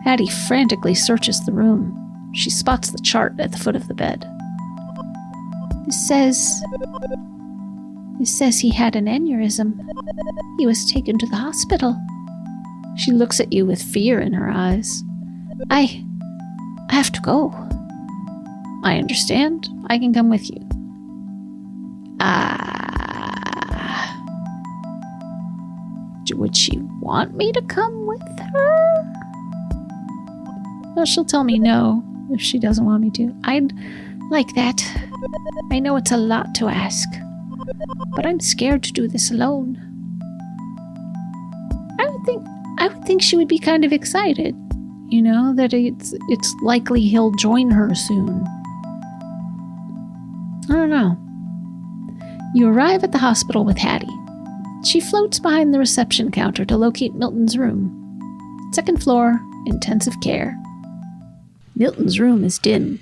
Hattie frantically searches the room. She spots the chart at the foot of the bed.
This says he had an aneurysm. He was taken to the hospital.
She looks at you with fear in her eyes.
I have to go.
I understand. I can come with you. Would she want me to come with her? Well, she'll tell me no if she doesn't want me to.
I'd like that. I know it's a lot to ask, but I'm scared to do this alone.
I would think she would be kind of excited, you know, that it's likely he'll join her soon. I don't know. You arrive at the hospital with Hattie. She floats behind the reception counter to locate Milton's room. Second floor, intensive care. Milton's room is dim.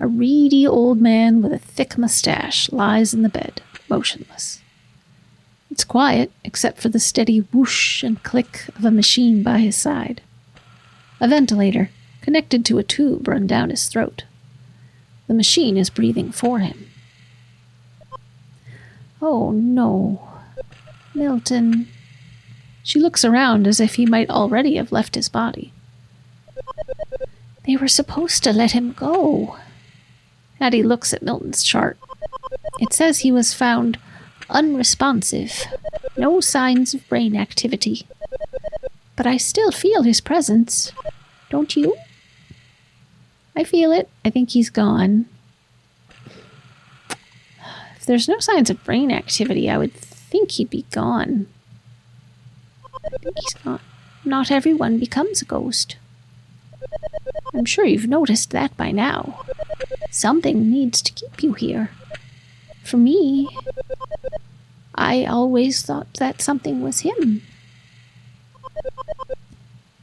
A reedy old man with a thick mustache lies in the bed, motionless. It's quiet, except for the steady whoosh and click of a machine by his side. A ventilator, connected to a tube run down his throat. The machine is breathing for him. Oh no. Milton. She looks around as if he might already have left his body.
They were supposed to let him go.
Hattie looks at Milton's chart. It says he was found unresponsive. No signs of brain activity. But I still feel his presence. Don't you? I feel it. I think he's gone. If there's no signs of brain activity, I would think he'd be gone. I think he's gone. Not everyone becomes a ghost. I'm sure you've noticed that by now. Something needs to keep you here. For me, I always thought that something was him.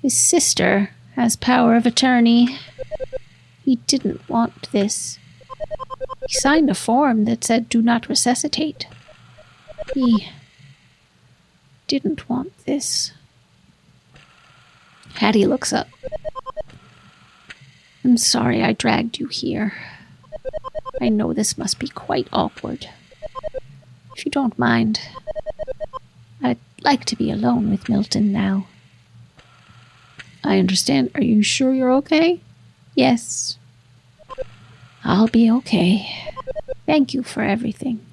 His sister has power of attorney. He didn't want this. He signed a form that said do not resuscitate. He didn't want this. Hattie looks up. I'm sorry I dragged you here. I know this must be quite awkward. If you don't mind, I'd like to be alone with Milton now. I understand. Are you sure you're okay? Yes. I'll be okay. Thank you for everything.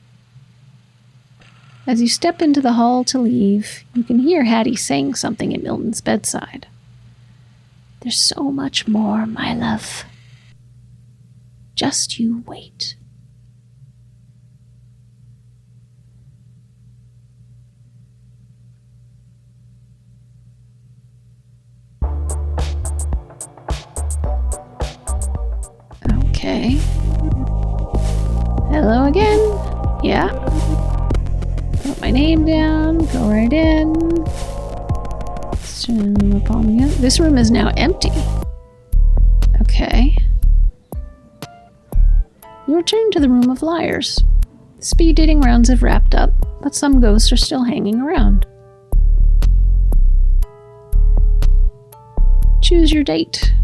As you step into the hall to leave, you can hear Hattie saying something at Milton's bedside. There's so much more, my love. Just you wait. Okay. Hello again. Yeah. Put my name down. Go right in. This room is now empty. Okay. You return to the Room of Liars. The speed dating rounds have wrapped up, but some ghosts are still hanging around. Choose your date.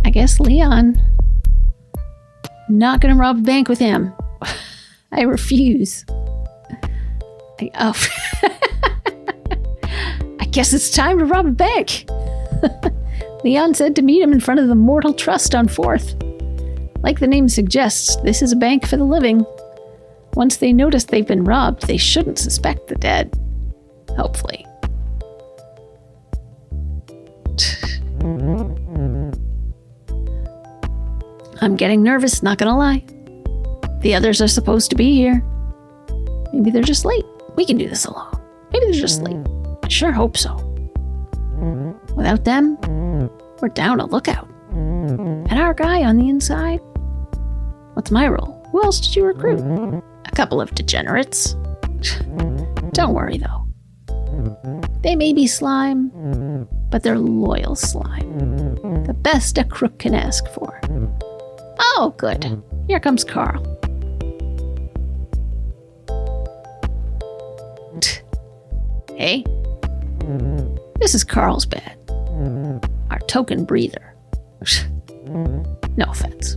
I guess Leon. Not gonna rob a bank with him. I refuse. I guess it's time to rob a bank. Leon said to meet him in front of the Mortal Trust on 4th. Like the name suggests, this is a bank for the living. Once they notice they've been robbed, they shouldn't suspect the dead. Hopefully. I'm getting nervous, not gonna lie. The others are supposed to be here. Maybe they're just late. We can do this alone. Maybe they're just late. I sure hope so. Without them, we're down a lookout. And our guy on the inside? What's my role? Who else did you recruit? A couple of degenerates. Don't worry, though. They may be slime, but they're loyal slime. The best a crook can ask for. Oh, good. Here comes Carl. Hey, this is Carlsbad, our token breather. No offense.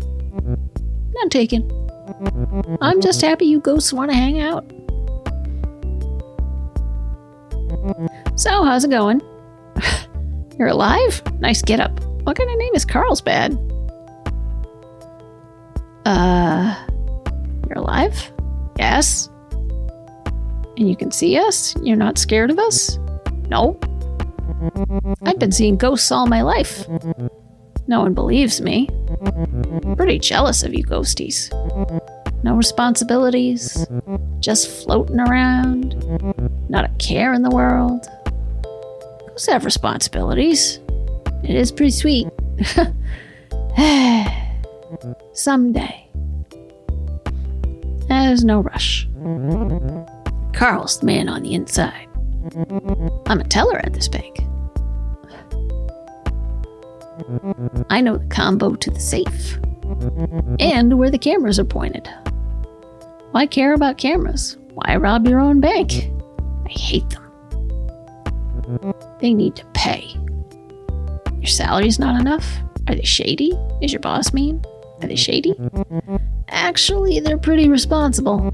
None taken. I'm just happy you ghosts want to hang out. So, how's it going? You're alive? Nice get up. What kind of name is Carlsbad? You're alive? Yes. And you can see us? You're not scared of us? No. I've been seeing ghosts all my life. No one believes me. Pretty jealous of you ghosties. No responsibilities. Just floating around. Not a care in the world. Ghosts have responsibilities. It is pretty sweet. Someday. There's no rush. Carl's the man on the inside. I'm a teller at this bank. I know the combo to the safe. And where the cameras are pointed. Why care about cameras? Why rob your own bank? I hate them. They need to pay. Your salary's not enough? Are they shady? Is your boss mean? Are they shady? Actually, they're pretty responsible.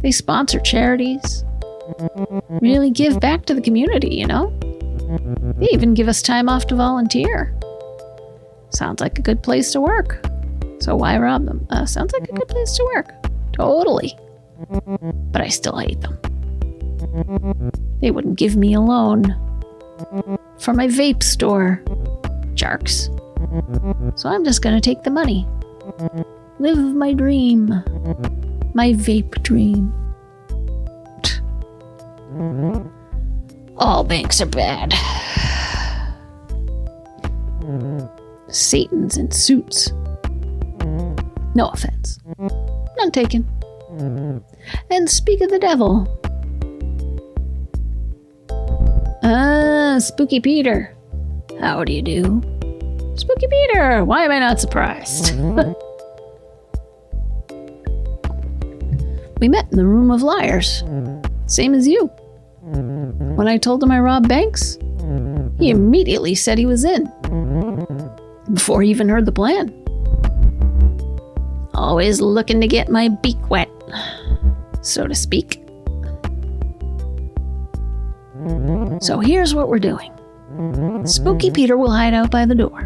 They sponsor charities. Really give back to the community, you know? They even give us time off to volunteer. Sounds like a good place to work. So why rob them? Sounds like a good place to work. Totally. But I still hate them. They wouldn't give me a loan for my vape store. Jarks. So I'm just gonna take the money. Live my dream. My vape dream. All banks are bad. Satan's in suits. No offense. None taken. And speak of the devil. Spooky Peter. How do you do? Spooky Peter! Why am I not surprised? We met in the Room of Liars. Same as you. When I told him I robbed banks, he immediately said he was in. Before he even heard the plan. Always looking to get my beak wet, so to speak. So here's what we're doing. Spooky Peter will hide out by the door.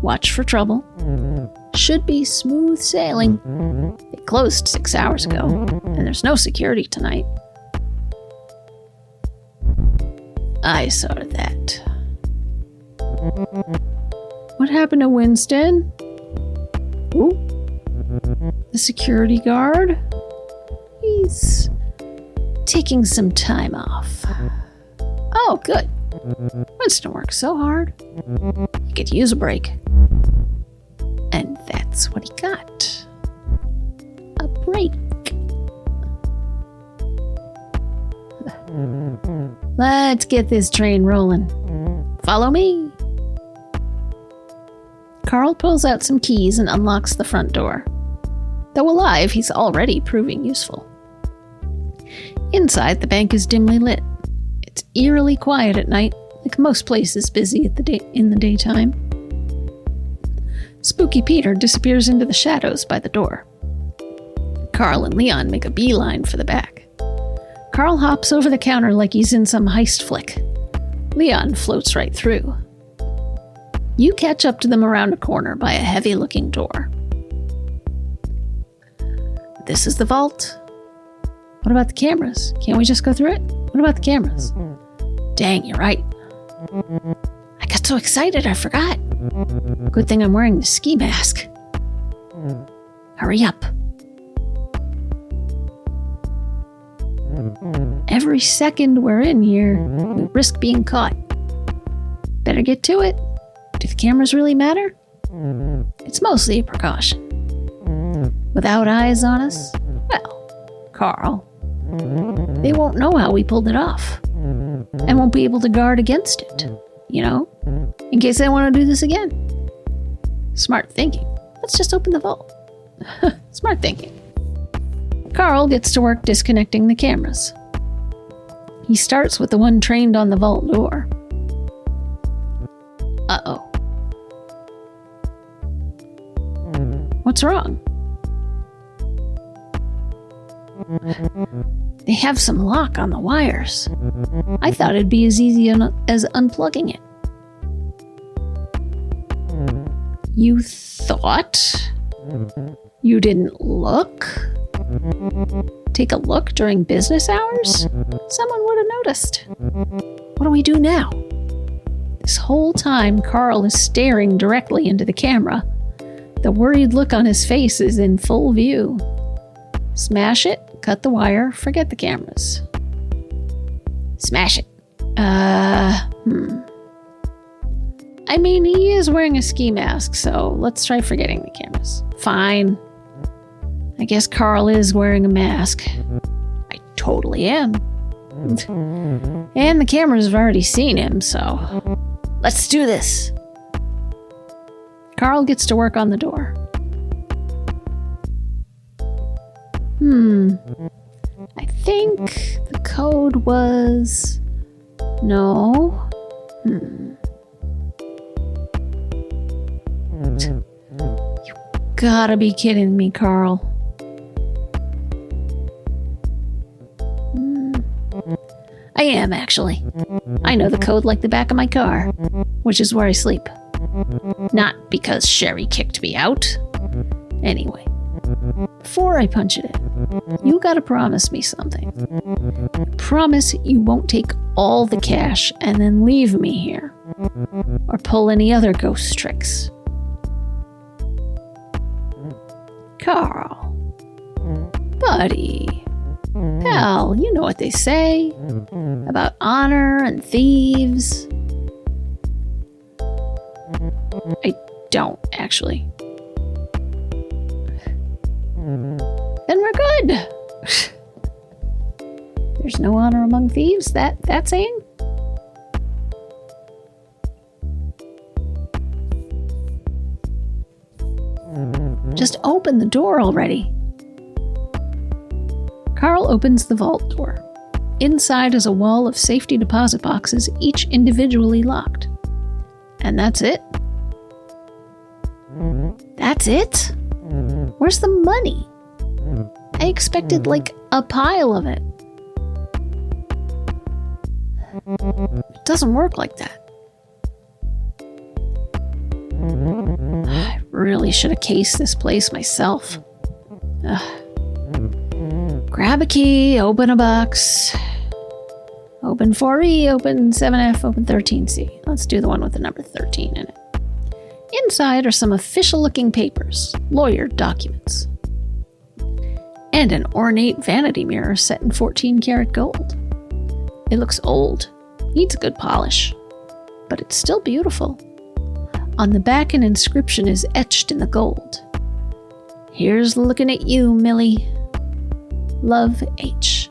Watch for trouble. Should be smooth sailing. It closed 6 hours ago, and there's no security tonight. I saw to that. What happened to Winston? Ooh. The security guard? He's taking some time off. Oh, good. Winston works so hard. He could use a break. And that's what he got. A break. Let's get this train rolling. Follow me. Carl pulls out some keys and unlocks the front door. Though alive, he's already proving useful. Inside, the bank is dimly lit. It's eerily quiet at night, like most places busy in the daytime. Spooky Peter disappears into the shadows by the door. Carl and Leon make a beeline for the back. Carl hops over the counter like he's in some heist flick. Leon floats right through. You catch up to them around a corner by a heavy-looking door. This is the vault. What about the cameras? Can't we just go through it? What about the cameras? Dang, you're right. I got so excited I forgot. Good thing I'm wearing the ski mask. Hurry up. Every second we're in here, we risk being caught. Better get to it. Do the cameras really matter? It's mostly a precaution. Without eyes on us, well, Carl, they won't know how we pulled it off. And won't be able to guard against it, you know? In case they want to do this again. Smart thinking. Let's just open the vault. Smart thinking. Carl gets to work disconnecting the cameras. He starts with the one trained on the vault door. Uh-oh. What's wrong? They have some lock on the wires. I thought it'd be as easy as unplugging it. You thought? You didn't look? Take a look during business hours? Someone would have noticed. What do we do now? This whole time, Carl is staring directly into the camera. The worried look on his face is in full view. Smash it, cut the wire, forget the cameras. Smash it. I mean, he is wearing a ski mask, so let's try forgetting the cameras. Fine. I guess Carl is wearing a mask. I totally am. And the cameras have already seen him, so let's do this. Carl gets to work on the door. I think the code was... No. You gotta be kidding me, Carl. I am, actually. I know the code like the back of my car, which is where I sleep. Not because Sherry kicked me out. Anyway, before I punch it in, you gotta promise me something. Promise you won't take all the cash and then leave me here. Or pull any other ghost tricks. Carl. Buddy. Pal, you know what they say about honor and thieves. I don't, actually. Then we're good. There's no honor among thieves, that saying? Just open the door already. Carl opens the vault door. Inside is a wall of safety deposit boxes, each individually locked. And that's it. That's it? Where's the money? I expected, like, a pile of it. It doesn't work like that. I really should have cased this place myself. Grab a key, open a box. Open 4E, open 7F, open 13C. Let's do the one with the number 13 in it. Inside are some official-looking papers, lawyer documents, and an ornate vanity mirror set in 14-karat gold. It looks old, needs a good polish, but it's still beautiful. On the back, an inscription is etched in the gold. Here's looking at you, Millie. Love, H.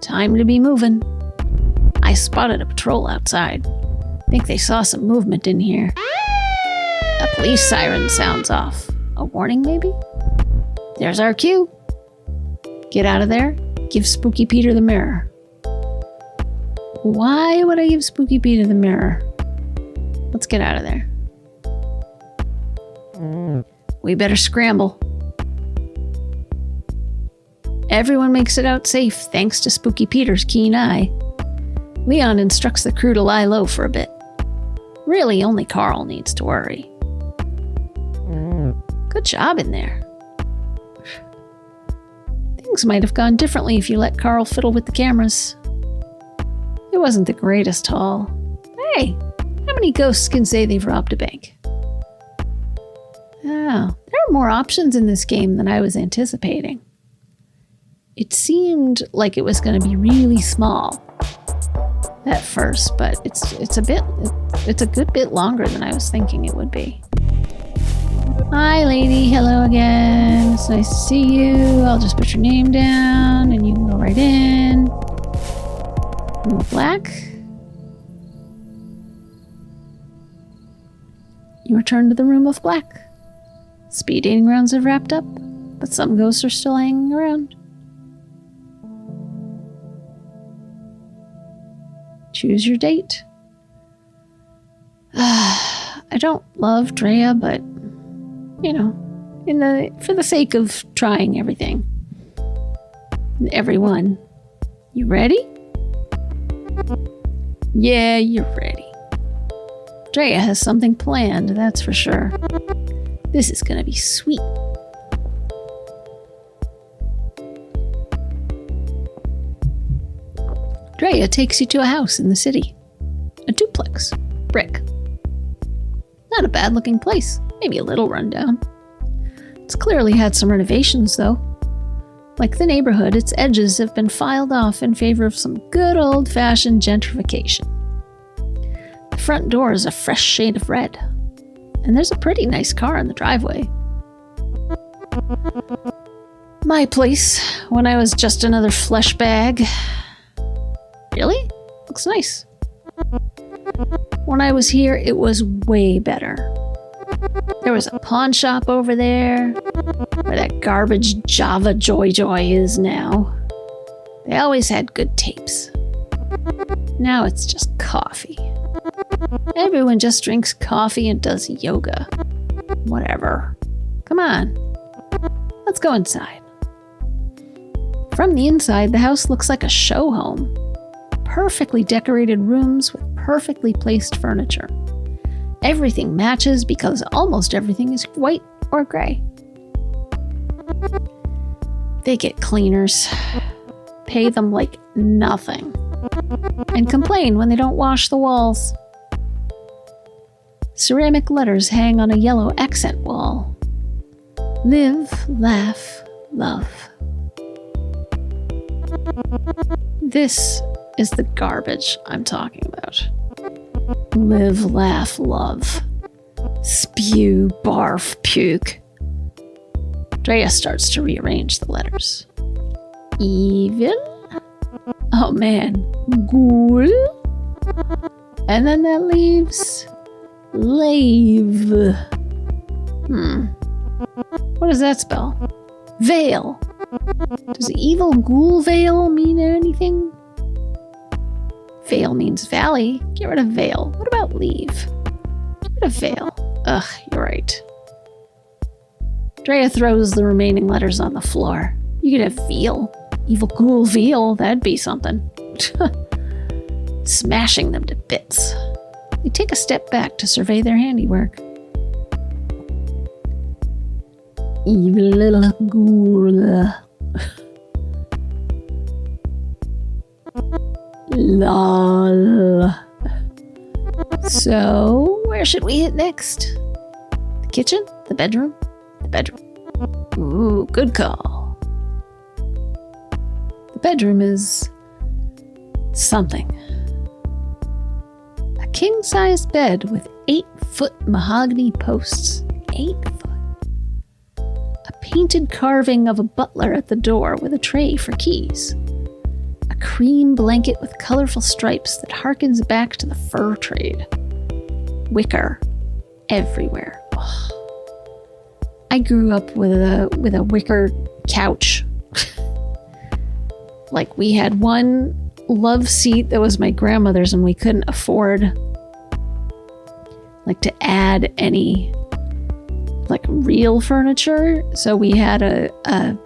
Time to be moving. I spotted a patrol outside. Think they saw some movement in here. A police siren sounds off. A warning, maybe? There's our cue. Get out of there. Give Spooky Peter the mirror. Why would I give Spooky Peter the mirror? Let's get out of there. We better scramble. Everyone makes it out safe thanks to Spooky Peter's keen eye. Leon instructs the crew to lie low for a bit. Really, only Carl needs to worry. Good job in there. Things might have gone differently if you let Carl fiddle with the cameras. It wasn't the greatest haul. Hey, how many ghosts can say they've robbed a bank? Oh, there are more options in this game than I was anticipating. It seemed like it was going to be really small at first, but it's a good bit longer than I was thinking it would be. Hi, lady. Hello again. It's nice to see you. I'll just put your name down, and you can go right in. Room of Black. You return to the Room of Black. Speed dating rounds have wrapped up, but some ghosts are still hanging around. Choose your date. I don't love Drea, but, you know, for the sake of trying everything. Everyone. You ready? Yeah, you're ready. Drea has something planned, that's for sure. This is gonna be sweet. Drea takes you to a house in the city. A duplex. Brick. Not a bad-looking place. Maybe a little rundown. It's clearly had some renovations, though. Like the neighborhood, its edges have been filed off in favor of some good old-fashioned gentrification. The front door is a fresh shade of red. And there's a pretty nice car in the driveway. My place, when I was just another flesh bag. Really? Looks nice. When I was here, it was way better. There was a pawn shop over there, where that garbage Java Joy is now. They always had good tapes. Now it's just coffee. Everyone just drinks coffee and does yoga. Whatever. Come on. Let's go inside. From the inside, the house looks like a show home. Perfectly decorated rooms with perfectly placed furniture. Everything matches because almost everything is white or gray. They get cleaners, pay them like nothing, and complain when they don't wash the walls. Ceramic letters hang on a yellow accent wall. Live, laugh, love. This is the garbage I'm talking about. Live, laugh, love. Spew, barf, puke. Drea starts to rearrange the letters. Evil? Oh man. Ghoul? And then that leaves... Lave. What does that spell? Veil. Does evil ghoul veil mean anything? Veil means valley. Get rid of veil. What about leave? Get rid of veil. Ugh, you're right. Drea throws the remaining letters on the floor. You could have veal. Evil ghoul veal. That'd be something. Smashing them to bits. They take a step back to survey their handiwork. Evil little ghoul. Lol. So, where should we hit next? The kitchen? The bedroom? The bedroom. Ooh, good call. The bedroom is something. A king-sized bed with 8-foot mahogany posts. 8 foot. A painted carving of a butler at the door with a tray for keys. A cream blanket with colorful stripes that harkens back to the fur trade. Wicker everywhere. Oh. I grew up with a wicker couch. Like, we had one love seat that was my grandmother's, and we couldn't afford like to add any like real furniture, so we had a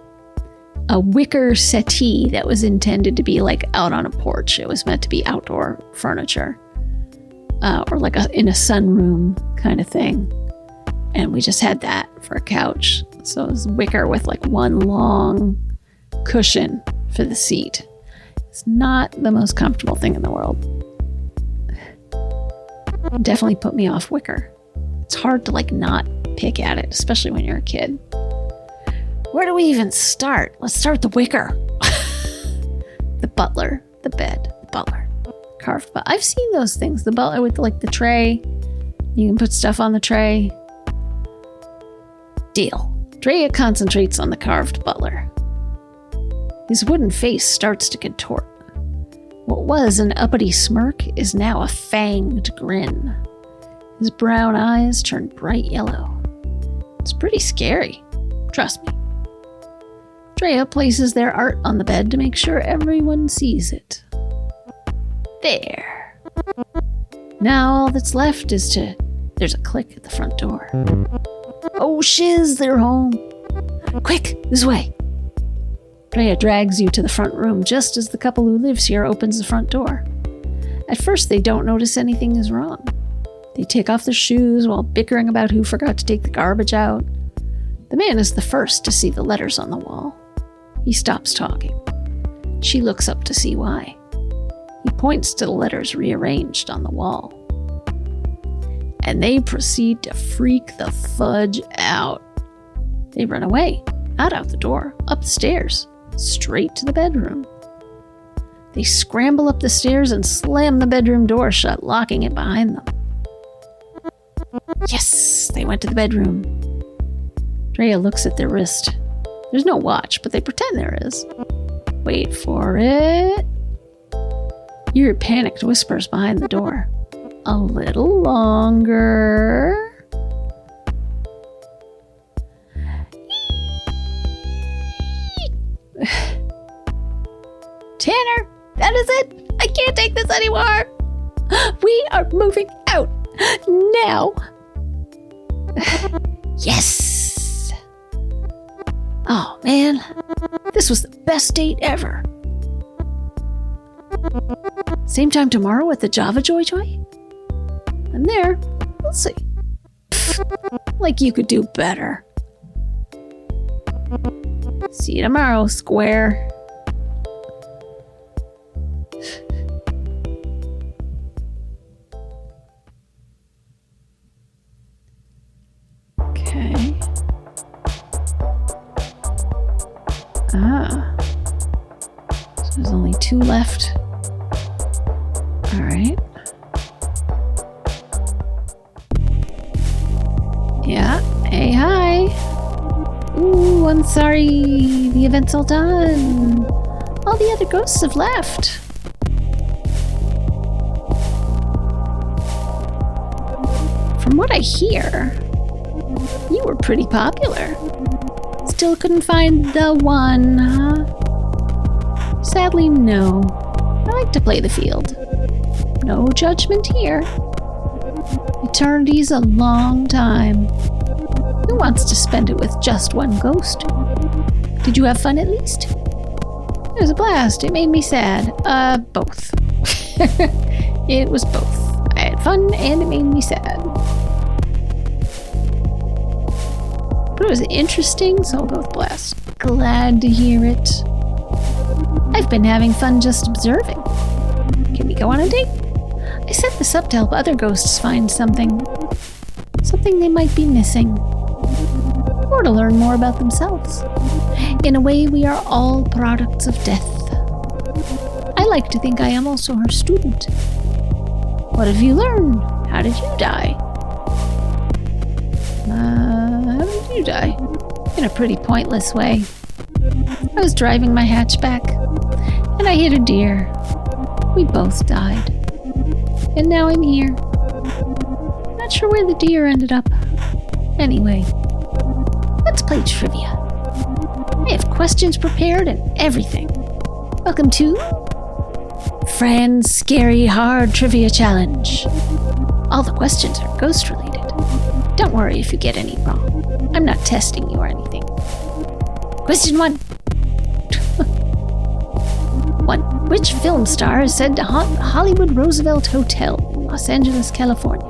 wicker settee that was intended to be like out on a porch. It was meant to be outdoor furniture, or like in a sunroom kind of thing. And we just had that for a couch. So it was wicker with like one long cushion for the seat. It's not the most comfortable thing in the world. It definitely put me off wicker. It's hard to like not pick at it, especially when you're a kid. Where do we even start? Let's start with the wicker. The butler, the bed, the butler. Carved, but I've seen those things. The butler with like the tray. You can put stuff on the tray. Deal. Drea concentrates on the carved butler. His wooden face starts to contort. What was an uppity smirk is now a fanged grin. His brown eyes turn bright yellow. It's pretty scary. Trust me. Drea places their art on the bed to make sure everyone sees it. There. Now all that's left is to... There's a click at the front door. Oh shiz, they're home. Quick, this way. Drea drags you to the front room just as the couple who lives here opens the front door. At first, they don't notice anything is wrong. They take off their shoes while bickering about who forgot to take the garbage out. The man is the first to see the letters on the wall. He stops talking. She looks up to see why. He points to the letters rearranged on the wall. And they proceed to freak the fudge out. They run away, not out the door, up the stairs, straight to the bedroom. They scramble up the stairs and slam the bedroom door shut, locking it behind them. Yes, they went to the bedroom. Drea looks at their wrist. There's no watch, but they pretend there is. Wait for it. You hear panicked whispers behind the door. A little longer. Tanner, that is it. I can't take this anymore. We are moving out now. Yes. Oh man, this was the best date ever. Same time tomorrow at the Java Joy Joy? I'm there. We'll see. Like you could do better. See you tomorrow, square. Okay. So there's only 2 left. All right. Yeah. Hey, hi. Ooh, I'm sorry. The event's all done. All the other ghosts have left. From what I hear, You were pretty popular. Still couldn't find the one, huh? Sadly, no. I like to play the field. No judgment here. Eternity's a long time. Who wants to spend it with just one ghost? Did you have fun at least? It was a blast. It made me sad. Both. It was both. I had fun and it made me sad. But it was interesting, so I'll go with blast. Glad to hear it. I've been having fun just observing. Can we go on a date? I set this up to help other ghosts find something they might be missing. Or to learn more about themselves. In a way, we are all products of death. I like to think I am also her student. What have you learned? How did you die? How did you die? In a pretty pointless way. I was driving my hatchback, and I hit a deer. We both died. And now I'm here. Not sure where the deer ended up. Anyway, let's play trivia. I have questions prepared and everything. Welcome to Fran's Scary Hard Trivia Challenge. All the questions are ghost related. Don't worry if you get any wrong. I'm not testing you or anything. Question 1. 1. Which film star is said to haunt the Hollywood Roosevelt Hotel in Los Angeles, California?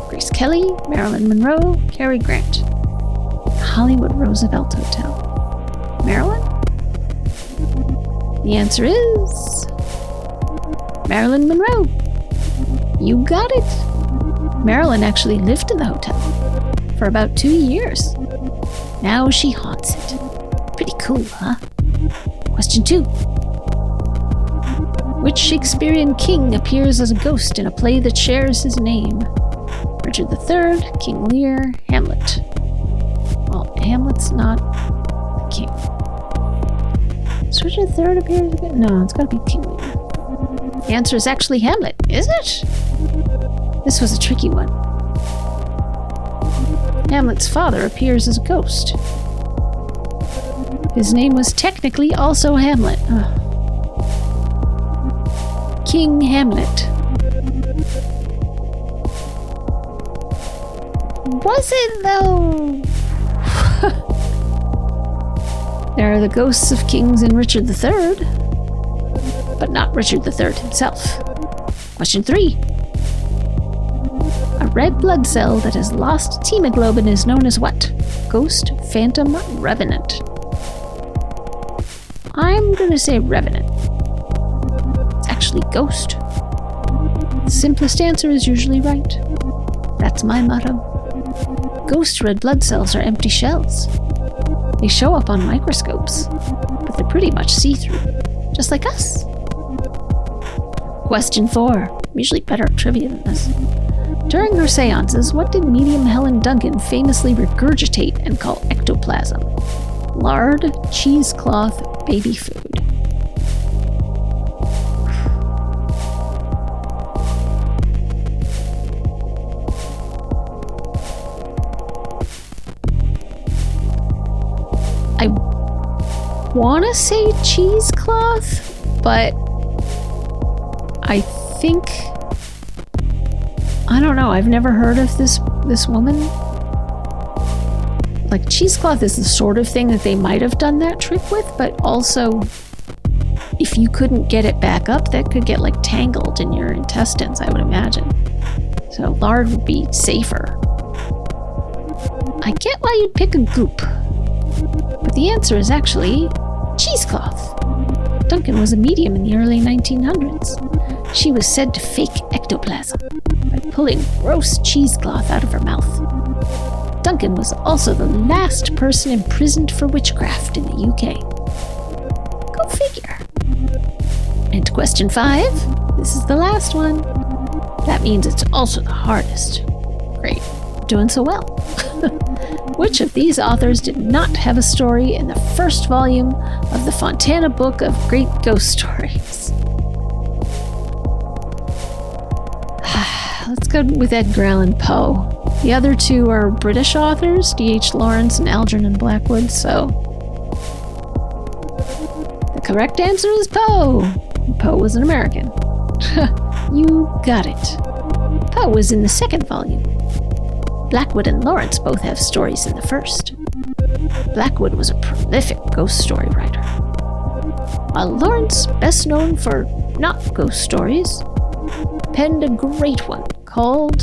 Grace Kelly, Marilyn Monroe, Cary Grant. Hollywood Roosevelt Hotel. Marilyn? The answer is Marilyn Monroe. You got it. Marilyn actually lived in the hotel for about 2 years. Now she haunts it. Pretty cool, huh? Question 2. Which Shakespearean king appears as a ghost in a play that shares his name? Richard III, King Lear, Hamlet. Well, Hamlet's not the king. Does Richard III appear as a ghost? No, it's gotta be King Lear. The answer is actually Hamlet, is it? This was a tricky one. Hamlet's father appears as a ghost. His name was technically also Hamlet. King Hamlet. Was it, though? There are the ghosts of kings in Richard III, but not Richard III himself. Question 3. A red blood cell that has lost its hemoglobin is known as what? Ghost, phantom, revenant. I'm gonna say revenant. It's actually ghost. The simplest answer is usually right. That's my motto. Ghost red blood cells are empty shells. They show up on microscopes, but they're pretty much see-through, just like us. Question 4. I'm usually better at trivia than this. During her seances, what did medium Helen Duncan famously regurgitate and call ectoplasm? Lard, cheesecloth, baby food. I want to say cheesecloth, but I think, I don't know, I've never heard of this woman. Like, cheesecloth is the sort of thing that they might have done that trick with, but also, if you couldn't get it back up, that could get, like, tangled in your intestines, I would imagine. So lard would be safer. I get why you'd pick a goop, but the answer is actually cheesecloth. Duncan was a medium in the early 1900s. She was said to fake ectoplasm by pulling gross cheesecloth out of her mouth. Duncan was also the last person imprisoned for witchcraft in the UK. Go figure. And to question 5, this is the last one. That means it's also the hardest. Great, doing so well. Which of these authors did not have a story in the first volume of the Fontana Book of Great Ghost Stories? Let's go with Edgar Allan Poe. The other two are British authors, D.H. Lawrence and Algernon Blackwood, so... The correct answer is Poe. Poe was an American. You got it. Poe was in the second volume. Blackwood and Lawrence both have stories in the first. Blackwood was a prolific ghost story writer, while Lawrence, best known for not ghost stories, penned a great one called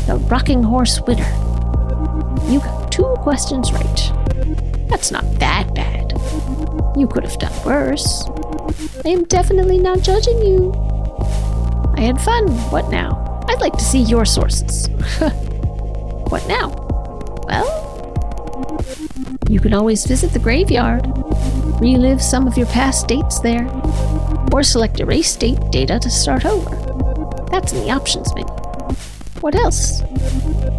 The Rocking Horse Winner. You got 2 questions right. That's not that bad. You could have done worse. I am definitely not judging you. I had fun. What now? I'd like to see your sources. What now? Well, you can always visit the graveyard, relive some of your past dates there, or select erase date data to start over. That's in the options menu. What else?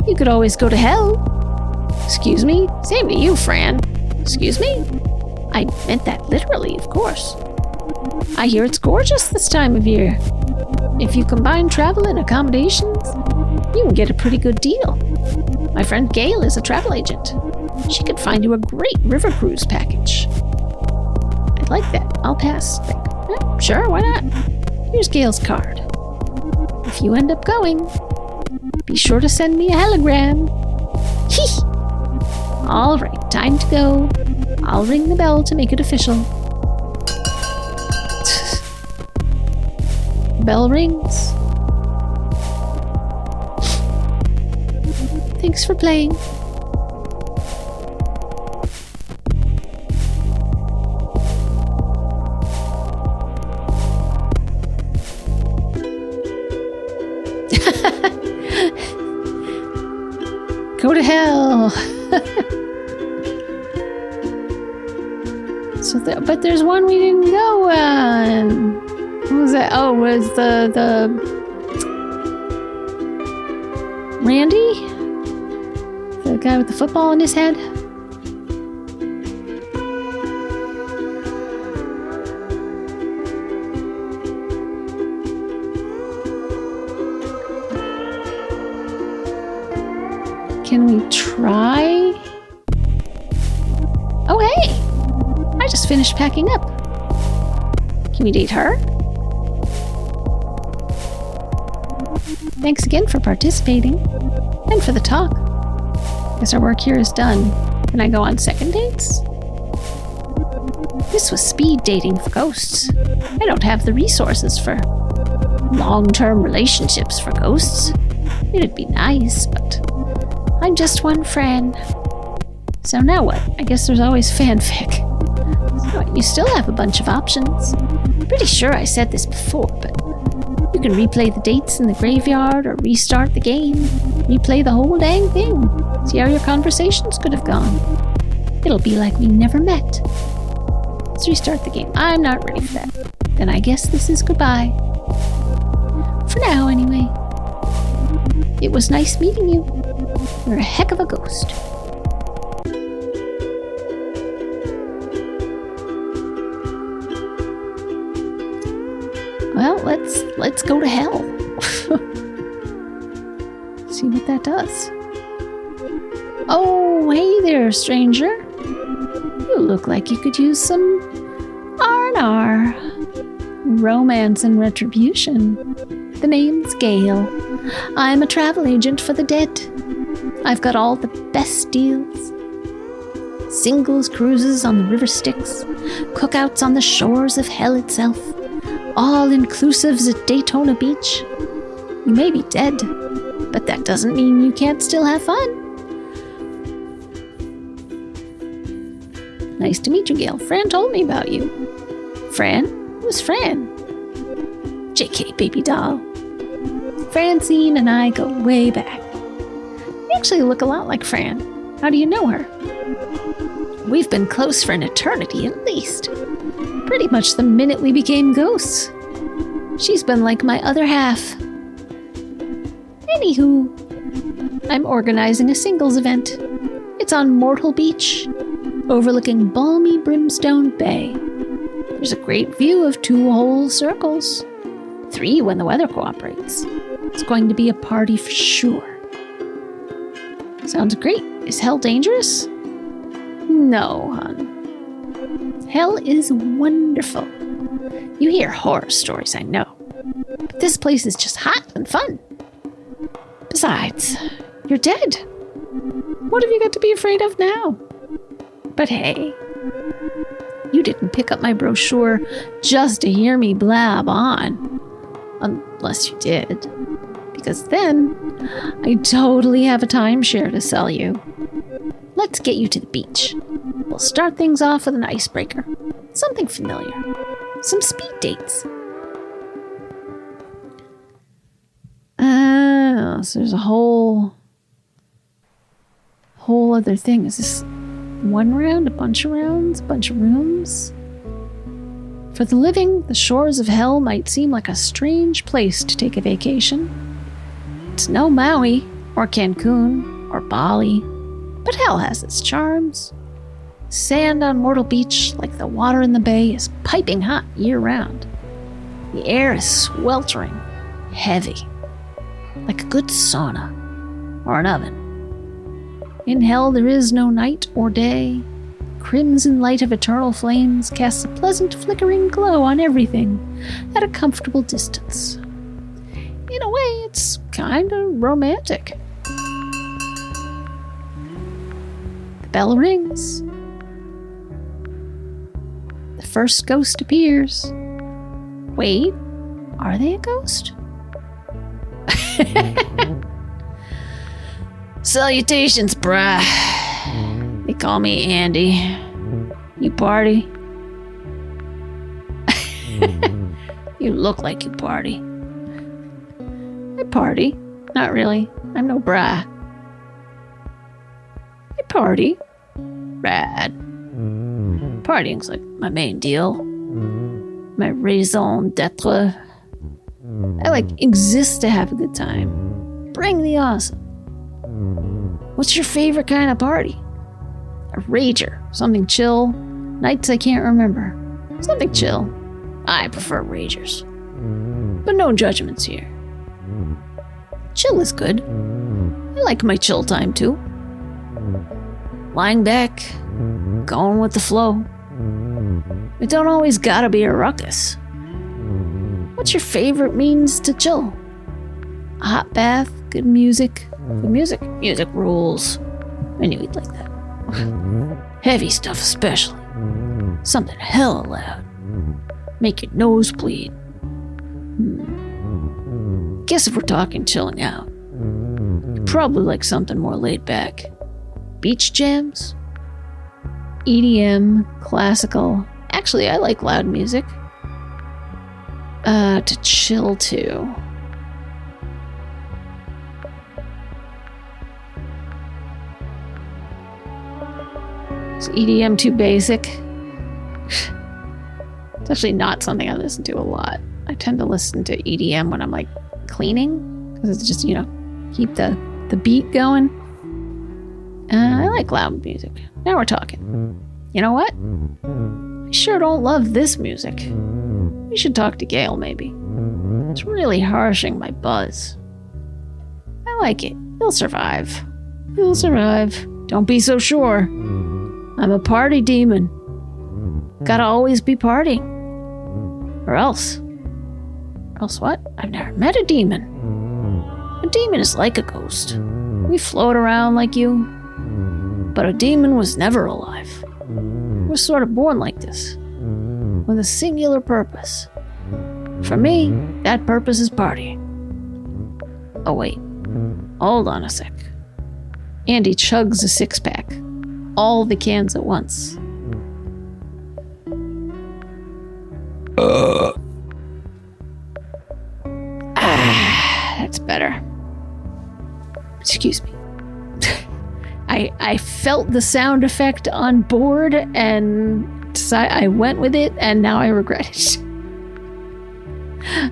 You could always go to hell. Excuse me? Same to you, Fran. Excuse me? I meant that literally, of course. I hear it's gorgeous this time of year. If you combine travel and accommodations, you can get a pretty good deal. My friend Gail is a travel agent. She could find you a great river cruise package. I'd like that. I'll pass. Sure, why not? Here's Gail's card. If you end up going, be sure to send me a hologram. Hee! All right, time to go. I'll ring the bell to make it official. Bell rings. Thanks for playing. Go to hell. But there's one we didn't go on. What was that? Oh, was the Randy? The guy with the football in his head? Can we try? Oh, hey! I just finished packing up. Can we date her? Thanks again for participating. And for the talk. Guess our work here is done. Can I go on second dates? This was speed dating for ghosts. I don't have the resources for long-term relationships for ghosts. It'd be nice, but I'm just one Fran. So now what? I guess there's always fanfic. So you still have a bunch of options. Pretty sure I said this before, but you can replay the dates in the graveyard or restart the game. Replay the whole dang thing. See how your conversations could have gone. It'll be like we never met. Let's restart the game. I'm not ready for that. Then I guess this is goodbye. For now, anyway. It was nice meeting you. You're a heck of a ghost. Well, let's go to hell. See what that does. Oh, hey there, stranger. You look like you could use some R&R. Romance and retribution. The name's Gail. I'm a travel agent for the dead. I've got all the best deals. Singles cruises on the river Styx, cookouts on the shores of hell itself, all-inclusives at Daytona Beach. You may be dead, but that doesn't mean you can't still have fun. Nice to meet you, Gail. Fran told me about you. Fran? Who's Fran? JK, baby doll. Francine and I go way back. You actually look a lot like Fran. How do you know her? We've been close for an eternity at least. Pretty much the minute we became ghosts. She's been like my other half. Anywho, I'm organizing a singles event. It's on Mortal Beach, overlooking balmy Brimstone Bay. There's a great view of 2 whole circles. 3 when the weather cooperates. It's going to be a party for sure. Sounds great. Is hell dangerous? No, hon. Hell is wonderful. You hear horror stories, I know. But this place is just hot and fun. Besides, you're dead. What have you got to be afraid of now? But hey, you didn't pick up my brochure just to hear me blab on. Unless you did. Because then, I totally have a timeshare to sell you. Let's get you to the beach. We'll start things off with an icebreaker. Something familiar. Some speed dates. So there's a whole other thing. Is this one round, a bunch of rounds, a bunch of rooms? For the living, the shores of hell might seem like a strange place to take a vacation. It's no Maui, or Cancun, or Bali, but hell has its charms. Sand on Myrtle Beach, like the water in the bay, is piping hot year-round. The air is sweltering, heavy, like a good sauna, or an oven. In hell there is no night or day. Crimson light of eternal flames casts a pleasant flickering glow on everything at a comfortable distance. In a way, it's kind of romantic. The bell rings. The first ghost appears. Wait, are they a ghost? Salutations, brah. They call me Andy. You party? You look like you party. I party. Not really. I'm no brah. I party. Rad. Partying's like my main deal. My raison d'etre. I exist to have a good time. Bring the awesome. What's your favorite kind of party? A rager. Something chill. Nights I can't remember. Something chill. I prefer ragers. But no judgments here. Chill is good. I like my chill time too. Lying back. Going with the flow. It don't always gotta be a ruckus. What's your favorite means to chill? A hot bath, good music. Good music? Music rules. I knew he'd like that. Heavy stuff especially. Something hella loud. Make your nose bleed. Guess if we're talking chilling out, you'd probably like something more laid back. Beach jams? EDM, classical. Actually, I like loud music. To chill to. Is EDM too basic? It's actually not something I listen to a lot. I tend to listen to EDM when I'm cleaning, because it's just, keep the beat going. I like loud music. Now we're talking. You know what? I sure don't love this music. We should talk to Gail, maybe. It's really harshing my buzz. I like it. He'll survive. He'll survive. Don't be so sure. I'm a party demon. Gotta always be partying. Or else. Or else what? I've never met a demon. A demon is like a ghost. We float around like you. But a demon was never alive. We're sort of born like this. With a singular purpose. For me, that purpose is partying. Oh wait. Hold on a sec. Andy chugs a six-pack. All the cans at once. That's better. Excuse me. I felt the sound effect on board and I went with it, and now I regret it.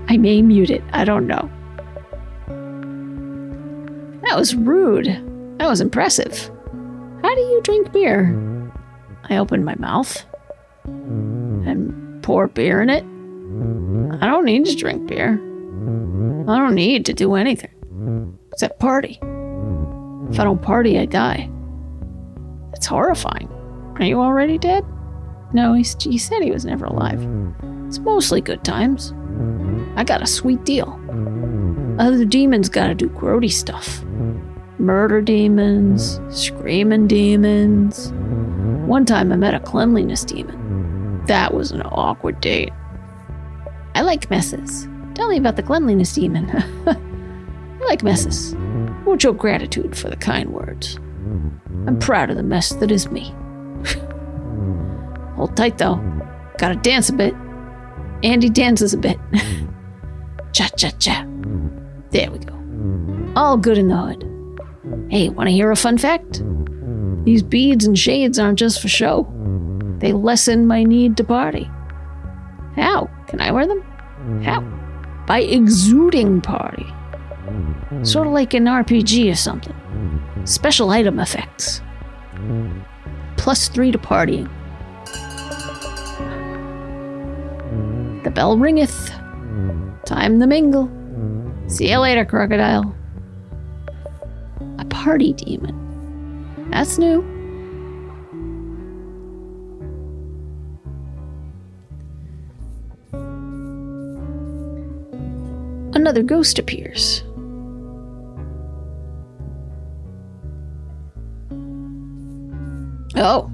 I may mute it. I don't know. That was rude. That was impressive. How do you drink beer? I opened my mouth and pour beer in it. I don't need to drink beer. I don't need to do anything except party. If I don't party, I die. That's horrifying. Are you already dead? No, he said he was never alive. It's mostly good times. I got a sweet deal. Other demons gotta do grody stuff. Murder demons, screaming demons. One time I met a cleanliness demon. That was an awkward date. I like messes. Tell me about the cleanliness demon. I like messes. Mucho gratitude for the kind words. I'm proud of the mess that is me. Hold tight though. Gotta dance a bit. Andy dances a bit. Cha-cha-cha. There we go. All good in the hood. Hey, wanna hear a fun fact? These beads and shades aren't just for show. They lessen my need to party. How? Can I wear them? How? By exuding party. Sort of like an RPG or something. Special item effects. +3 to partying. The bell ringeth. Time to mingle. See you later, crocodile. A party demon. That's new. Another ghost appears. Oh.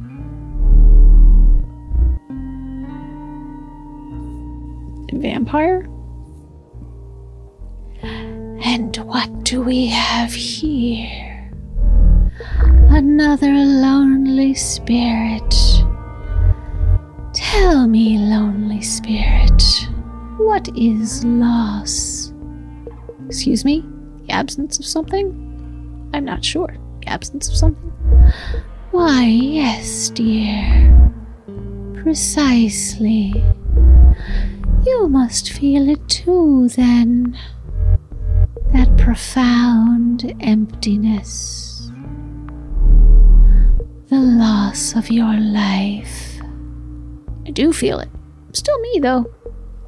Vampire? And what do we have here? Another lonely spirit. Tell me, lonely spirit, what is loss? Excuse me? The absence of something? I'm not sure. The absence of something? Why, yes, dear. Precisely. You must feel it too, then. That profound emptiness. The loss of your life. I do feel it. I'm still me, though.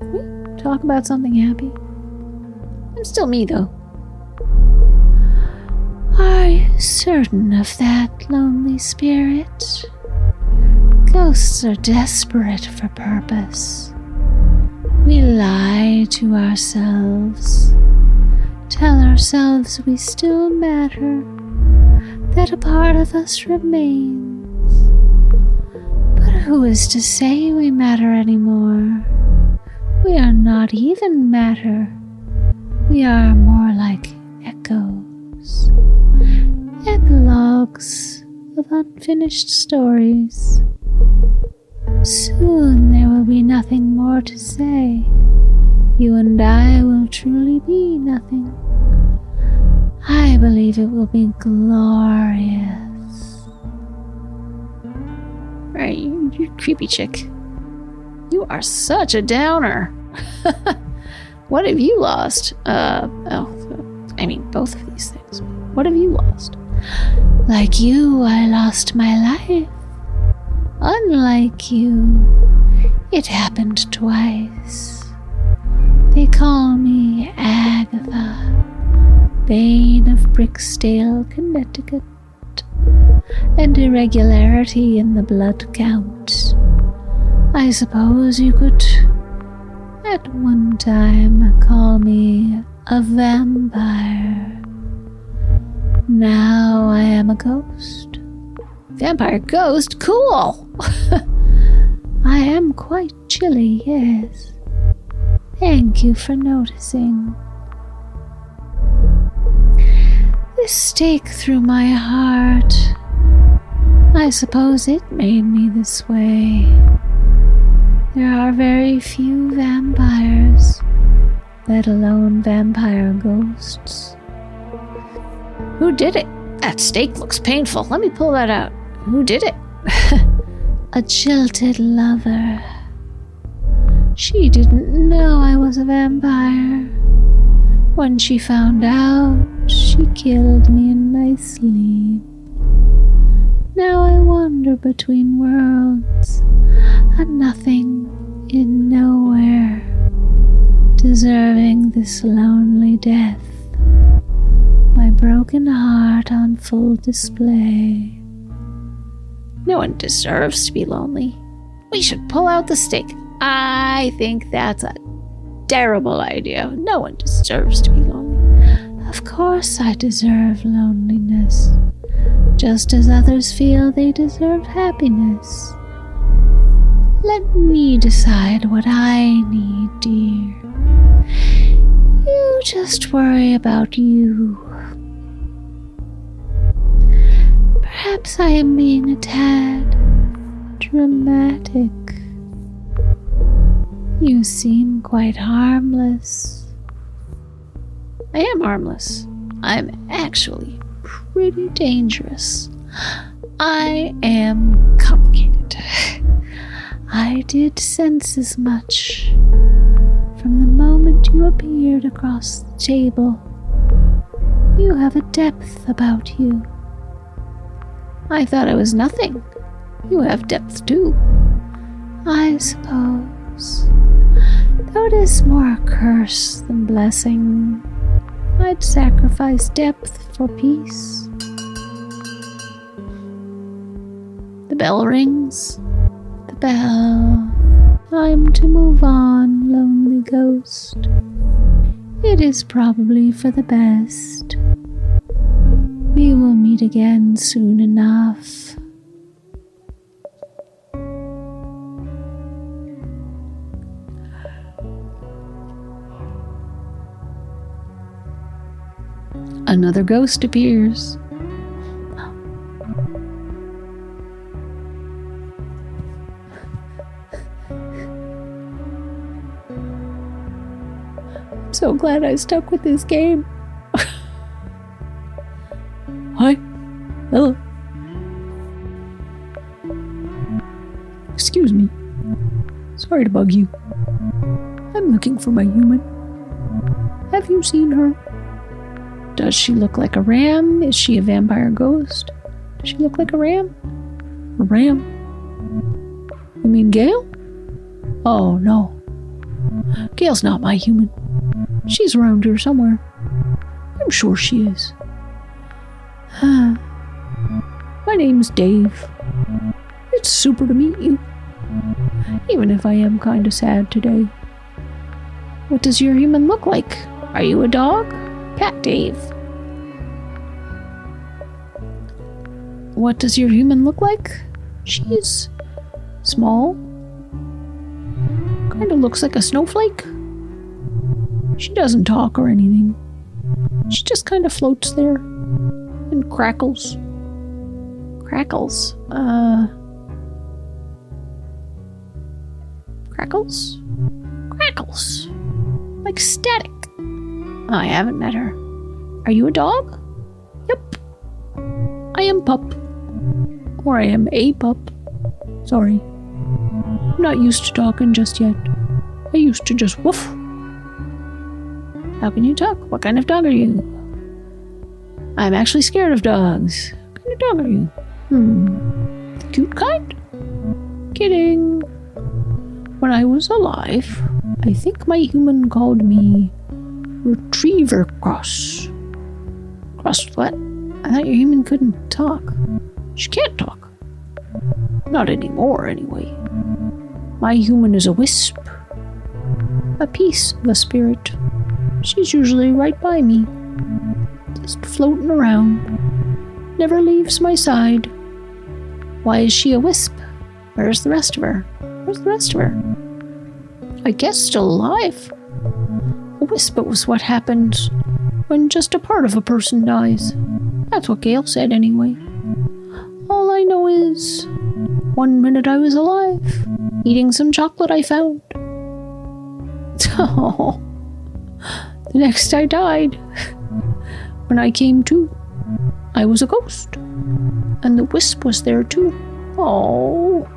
Can we talk about something happy? I'm still me, though. Are you certain of that, lonely spirit? Ghosts are desperate for purpose. We lie to ourselves, tell ourselves we still matter, that a part of us remains. But who is to say we matter anymore? We are not even matter. We are more like echoes, epilogues of unfinished stories. Soon there will be nothing more to say. You and I will truly be nothing. I believe it will be glorious. Right, you creepy chick. You are such a downer. What have you lost? Both of these things. What have you lost? Like you, I lost my life. Unlike you, it happened twice. They call me Agatha, Bane of Bricksdale, Connecticut, and irregularity in the blood count. I suppose you could, at one time, call me a vampire. Now I am a ghost. Vampire ghost? Cool! I am quite chilly, yes. Thank you for noticing. This stake through my heart. I suppose it made me this way. There are very few vampires, let alone vampire ghosts. Who did it? That stake looks painful. Let me pull that out. Who did it? A jilted lover. She didn't know I was a vampire. When she found out, she killed me in my sleep. Now I wander between worlds, a nothing in nowhere, deserving this lonely death. My broken heart on full display.
No one deserves to be lonely. We should pull out the stick. I think that's a terrible idea. No one deserves to be lonely.
Of course I deserve loneliness, just as others feel they deserve happiness. Let me decide what I need, dear. You just worry about you. Perhaps I am being a tad dramatic. You seem quite harmless.
I am harmless. I'm actually pretty dangerous. I am complicated.
I did sense as much from the moment you appeared across the table. You have a depth about you.
I thought I was nothing. You have depth too.
I suppose. Though it is more a curse than blessing, I'd sacrifice depth for peace.
The bell rings.
The bell. Time to move on, lonely ghost. It is probably for the best. We will meet again soon enough.
Another ghost appears.
I'm so glad I stuck with this game. Hi. Hello. Excuse me. Sorry to bug you. I'm looking for my human. Have you seen her?
Does she look like a ram? Is she a vampire ghost? Does she look like a ram?
A ram? You mean Gail? Oh, no. Gail's not my human. She's around here somewhere. I'm sure she is. My name's Dave. It's super to meet you. Even if I am kind of sad today.
What does your human look like? Are you a dog? Cat Dave.
What does your human look like? She's small. Kind of looks like a snowflake. She doesn't talk or anything. She just kind of floats there and crackles.
Crackles? Crackles? Crackles. Like static. Oh, I haven't met her. Are you a dog?
Yep. I am pup. Or I am a pup. Sorry. I'm not used to talking just yet. I used to just woof.
How can you talk? What kind of dog are you? I'm actually scared of dogs. What kind of dog are you?
The cute kind? Kidding. When I was alive, I think my human called me Retriever Cross.
Cross what? I thought your human couldn't talk.
She can't talk. Not anymore, anyway. My human is a wisp. A piece of a spirit. She's usually right by me. Just floating around. Never leaves my side. Why is she a wisp?
Where's the rest of her? Where's the rest of her?
I guess still alive. A wisp was what happens when just a part of a person dies. That's what Gail said anyway. All I know is, one minute I was alive, eating some chocolate I found. Oh, the next I died. When I came to, I was a ghost. And the wisp was there too. Oh.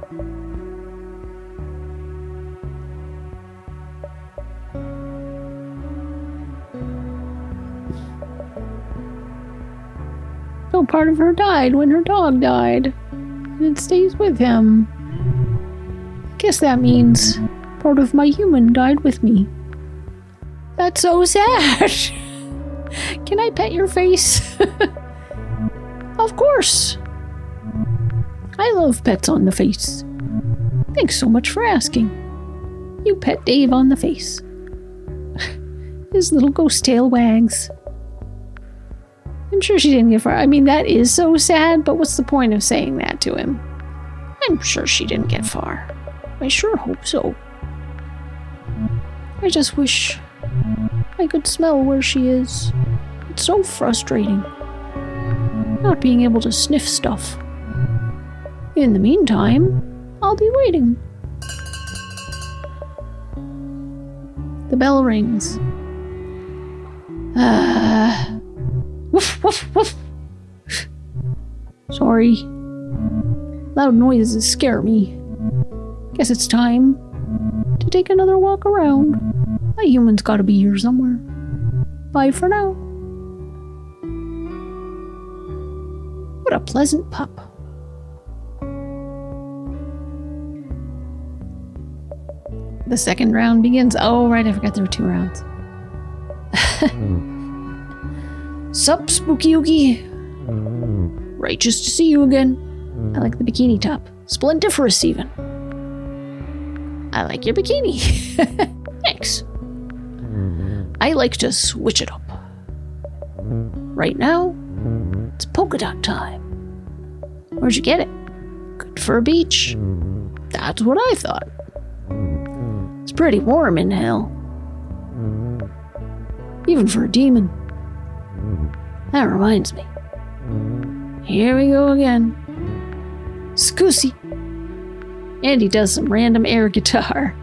No part of her died when her dog died. And it stays with him. I guess that means part of my human died with me. That's so sad. Can I pet your face? Of course. I love pets on the face. Thanks so much for asking. You pet Dave on the face. His little ghost tail wags. I'm sure she didn't get far. I mean, that is so sad, but what's the point of saying that to him? I'm sure she didn't get far. I sure hope so. I just wish I could smell where she is. It's so frustrating. Not being able to sniff stuff. In the meantime, I'll be waiting. The bell rings. Woof, woof, woof. Sorry. Loud noises scare me. Guess it's time to take another walk around. My human's gotta be here somewhere. Bye for now. What a pleasant pup. The second round begins. Oh, right, I forgot there were 2 rounds. Sup, Spooky Oogie? Righteous to see you again. I like the bikini top. Splendiferous, even. I like your bikini. Thanks. I like to switch it up. Right now, it's polka dot time. Where'd you get it? Good for a beach. That's what I thought. It's pretty warm in hell. Even for a demon. That reminds me. Here we go again. Scusi. And he does some random air guitar.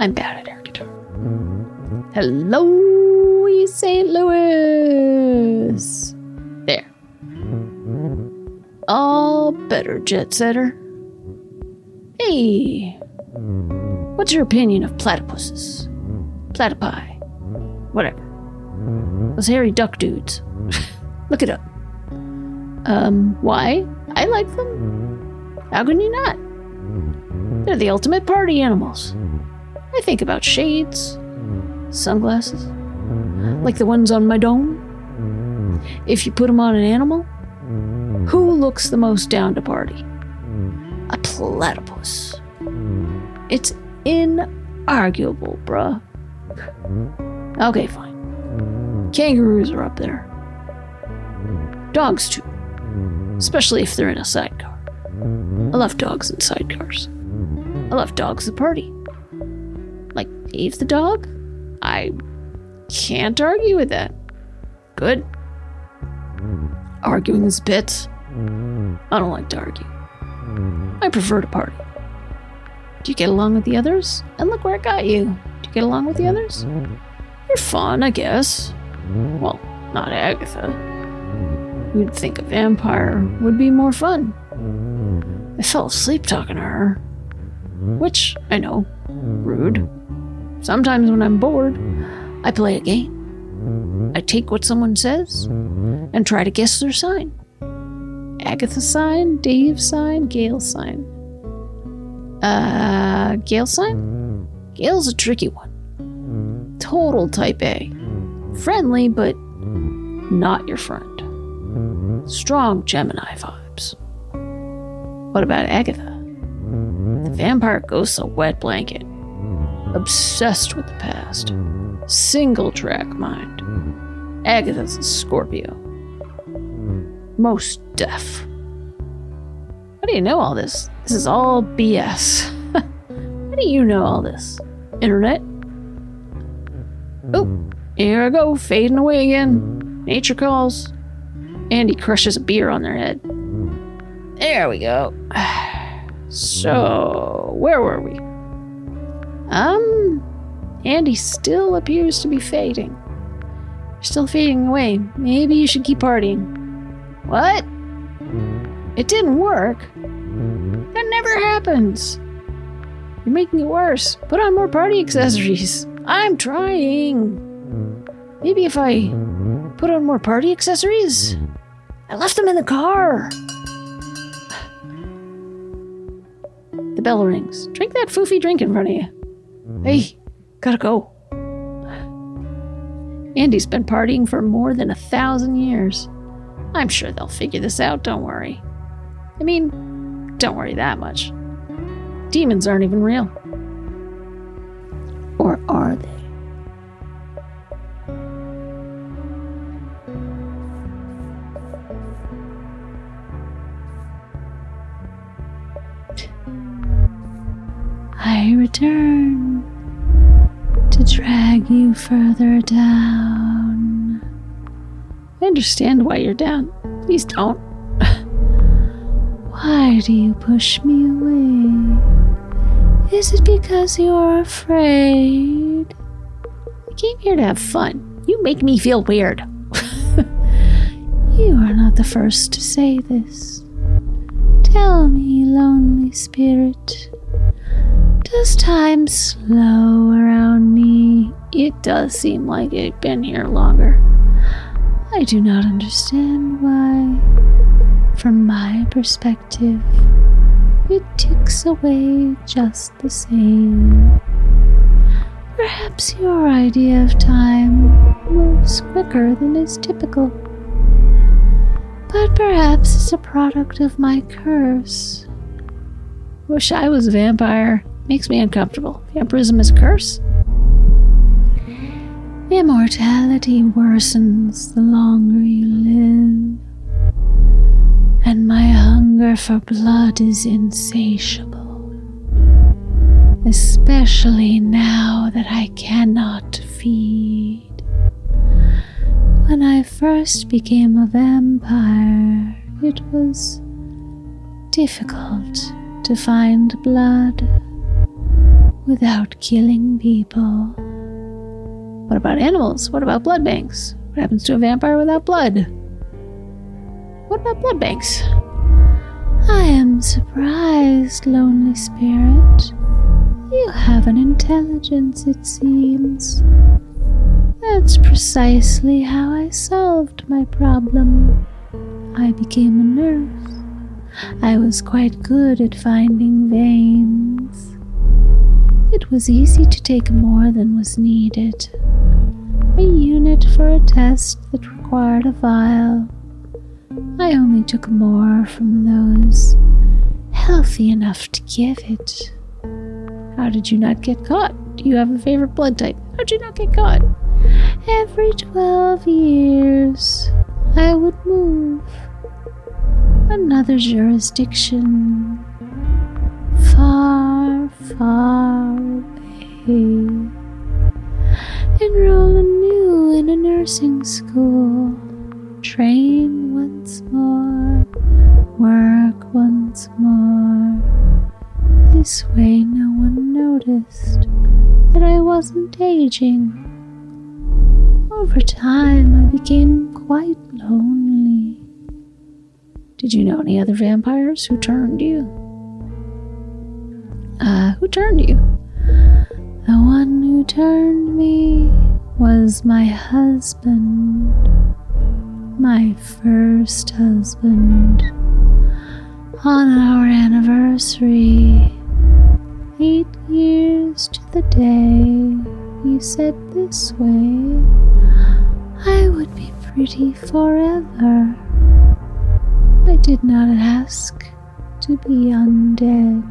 I'm bad at air guitar. Hello, East St. Louis. There. All better, jet setter. Hey. What's your opinion of platypuses? Platypi. Whatever. Those hairy duck dudes. Look it up. Why? I like them. How can you not? They're the ultimate party animals. I think about shades, sunglasses, like the ones on my dome. If you put them on an animal, who looks the most down to party? A platypus. It's inarguable, bruh. Okay, fine. Kangaroos are up there. Dogs, too. Especially if they're in a sidecar. I love dogs in sidecars. I love dogs that party. Like Dave the dog? I can't argue with that. Good. Arguing is bits. I don't like to argue. I prefer to party. Do you get along with the others? And look where it got you. Do you get along with the others? You're fun, I guess. Well, not Agatha. You'd think a vampire would be more fun. I fell asleep talking to her. Which, I know, rude. Sometimes when I'm bored, I play a game. I take what someone says and try to guess their sign. Agatha's sign, Dave's sign, Gail's sign. Gail's sign? Gail's a tricky one. Total type A. Friendly, but not your friend. Strong Gemini vibes. What about Agatha? The vampire ghost's a wet blanket. Obsessed with the past. Single track mind. Agatha's a Scorpio. Most deaf. How do you know all this? This is all BS. How do you know all this? Internet? Oh, here I go, fading away again. Nature calls. Andy crushes a beer on their head. There we go. So, where were we? Andy still appears to be fading. You're still fading away. Maybe you should keep partying. What? It didn't work. That never happens. You're making it worse. Put on more party accessories. I'm trying. Maybe if I put on more party accessories? I left them in the car. The bell rings. Drink that foofy drink in front of you. Hey, Gotta go. Andy's been partying for more than 1,000 years. I'm sure they'll figure this out, don't worry. I mean, don't worry that much. Demons aren't even real. Or are they? I return to drag you further down. I understand why you're down. Please don't. Why do you push me away? Is it because you're afraid? I came here to have fun. You make me feel weird. You are not the first to say this. Tell me, lonely spirit, does time slow around me? It does seem like it's been here longer. I do not understand why. From my perspective, it ticks away just the same. Perhaps your idea of time moves quicker than is typical. But perhaps it's a product of my curse. Wish I was a vampire. Makes me uncomfortable. Vampirism is a curse. Immortality worsens the longer you live, and my hunger for blood is insatiable, especially now that I cannot feed. When I first became a vampire, it was difficult to find blood without killing people. What about animals? What about blood banks? What happens to a vampire without blood? What about blood banks? I am surprised, lonely spirit. You have an intelligence, it seems. That's precisely how I solved my problem. I became a nurse. I was quite good at finding veins. It was easy to take more than was needed. A unit for a test that required a vial. I only took more from those healthy enough to give it. How did you not get caught? Do you have a favorite blood type? How'd you not get caught? Every 12 years, I would move. Another jurisdiction. Far, far away. Enroll anew in a nursing school. Train once more. Work once more. This way no one noticed that I wasn't aging. Over time, I became quite lonely. Did you know any other vampires who turned you? Who turned you? The one who turned me was my husband. My first husband. On our anniversary, 8 years to the day, he said this way, I would be pretty forever. I did not ask to be undead.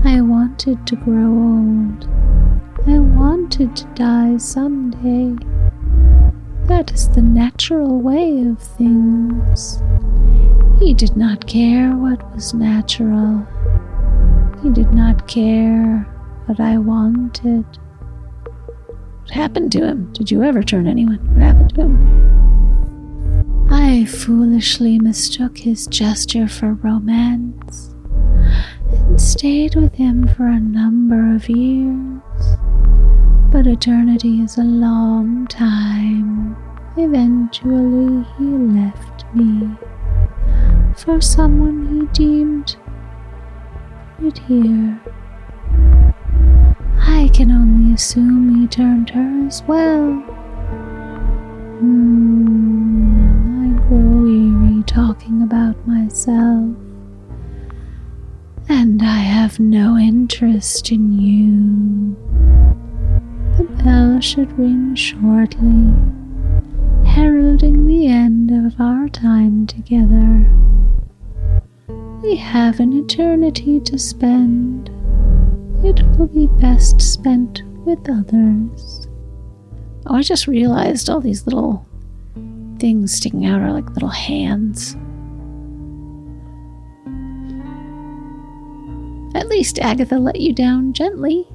I wanted to grow old. I wanted to die someday. That is the natural way of things. He did not care what was natural. He did not care what I wanted. What happened to him? Did you ever turn anyone? What happened to him? I foolishly mistook his gesture for romance and stayed with him for a number of years. But eternity is a long time. Eventually he left me for someone he deemed prettier. I can only assume he turned her as well. I grow weary talking about myself, and I have no interest in you. bell should ring shortly, heralding the end of our time together. We have an eternity to spend. It will be best spent with others. Oh, I just realized all these little things sticking out are like little hands. At least Agatha let you down gently.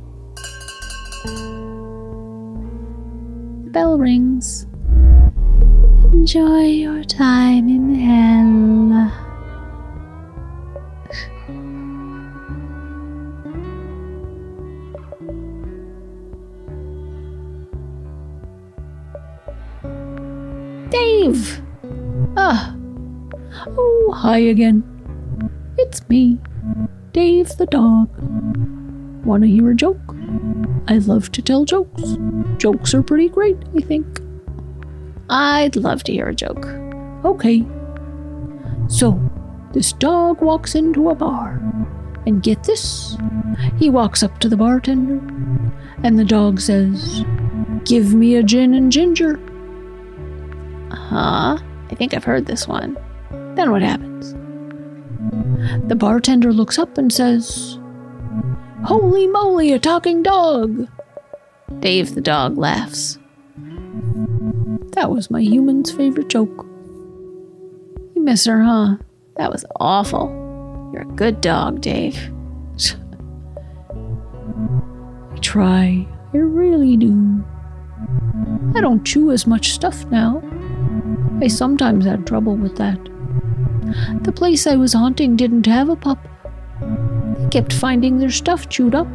The bell rings. Enjoy your time in hell. Dave! Oh, hi again. It's me, Dave the dog. Want to hear a joke? I love to tell jokes. Jokes are pretty great, I think. I'd love to hear a joke. Okay. So, this dog walks into a bar. And get this, he walks up to the bartender. And the dog says, "Give me a gin and ginger." I think I've heard this one. Then what happens? The bartender looks up and says, "Holy moly, a talking dog!" Dave the dog laughs. That was my human's favorite joke. You miss her, huh? That was awful. You're a good dog, Dave. I try. I really do. I don't chew as much stuff now. I sometimes had trouble with that. The place I was haunting didn't have a pup. They kept finding their stuff chewed up.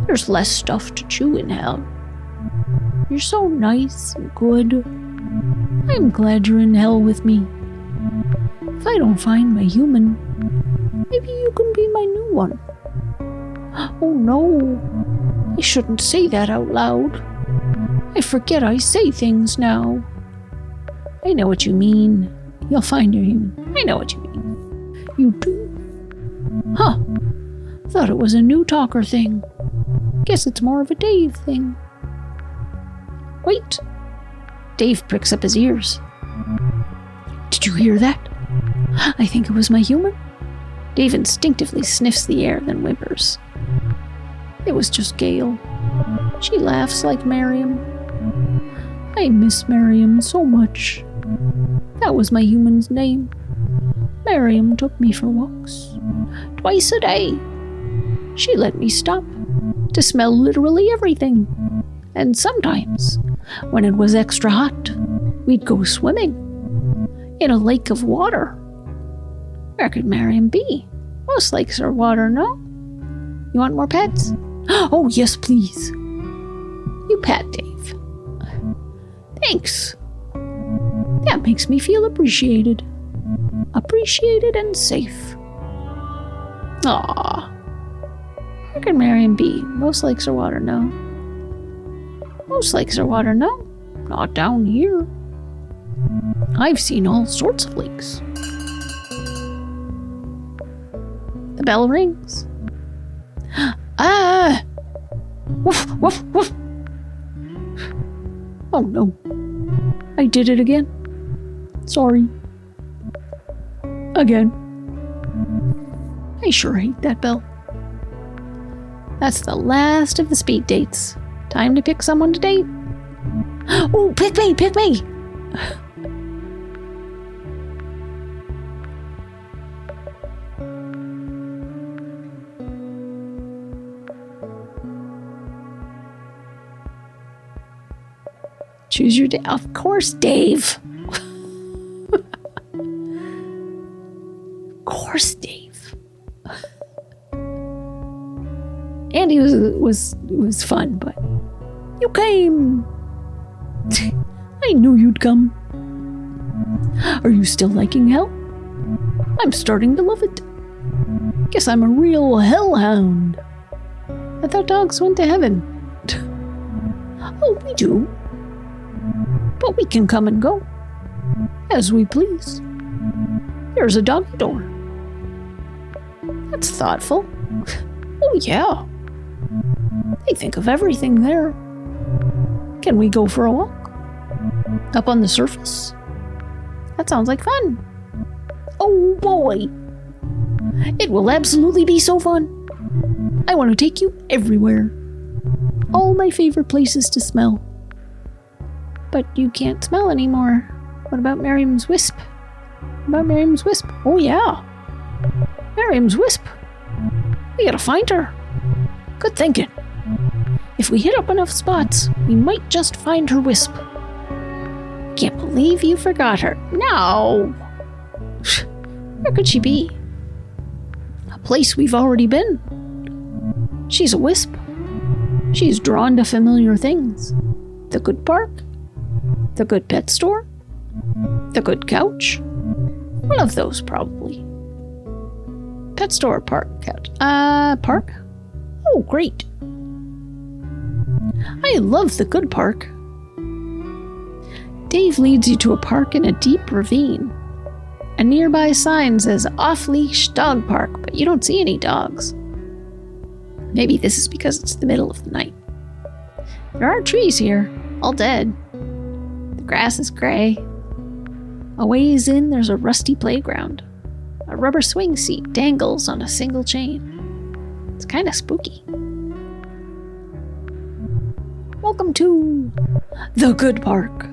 There's less stuff to chew in hell. You're so nice and good. I'm glad you're in hell with me. If I don't find my human, maybe you can be my new one. Oh no, I shouldn't say that out loud. I forget I say things now. I know what you mean. You'll find your human. I know what you mean. You do? Huh. Thought it was a new talker thing. Guess it's more of a Dave thing. Wait. Dave pricks up his ears. Did you hear that? I think it was my human. Dave instinctively sniffs the air, then whimpers. It was just Gail. She laughs like Miriam. I miss Miriam so much. That was my human's name. Miriam took me for walks. Twice a day. She let me stop to smell literally everything. And sometimes, when it was extra hot, we'd go swimming in a lake of water. Where could Miriam be? Most lakes are water, no? You want more pets? Oh, yes, please. You pat Dave. Thanks. That makes me feel appreciated. Appreciated and safe. Aww. Where can Miriam be? Most lakes are water, no? Most lakes are water, no? Not down here. I've seen all sorts of lakes. The bell rings. Ah! Woof, woof, woof. Oh no. I did it again. Sorry. Again. I sure hate that bell. That's the last of the speed dates. Time to pick someone to date. Oh, pick me, pick me! Choose your date. Of course, Dave. Of course, Dave. Andy was fun, but you came. I knew you'd come. Are you still liking hell? I'm starting to love it. Guess I'm a real hellhound. I thought dogs went to heaven. Oh, we do. But we can come and go as we please. There's a doggy door. That's thoughtful. Oh, yeah. They think of everything there. Can we go for a walk? Up on the surface? That sounds like fun. Oh boy! It will absolutely be so fun. I want to take you everywhere. All my favorite places to smell. But you can't smell anymore. What about Miriam's wisp? Oh yeah. Miriam's wisp. We gotta find her. Good thinking. If we hit up enough spots, we might just find her wisp. Can't believe you forgot her. No! Where could she be? A place we've already been. She's a wisp. She's drawn to familiar things. The good park. The good pet store. The good couch. One of those, probably. Pet store, park, couch. Park? Oh, great. I love the good park. Dave leads you to a park in a deep ravine. A nearby sign says off-leash dog park, but you don't see any dogs. Maybe this is because it's the middle of the night. There are trees here, all dead. The grass is gray. A ways in, there's a rusty playground. A rubber swing seat dangles on a single chain. It's kind of spooky. Welcome to the good park.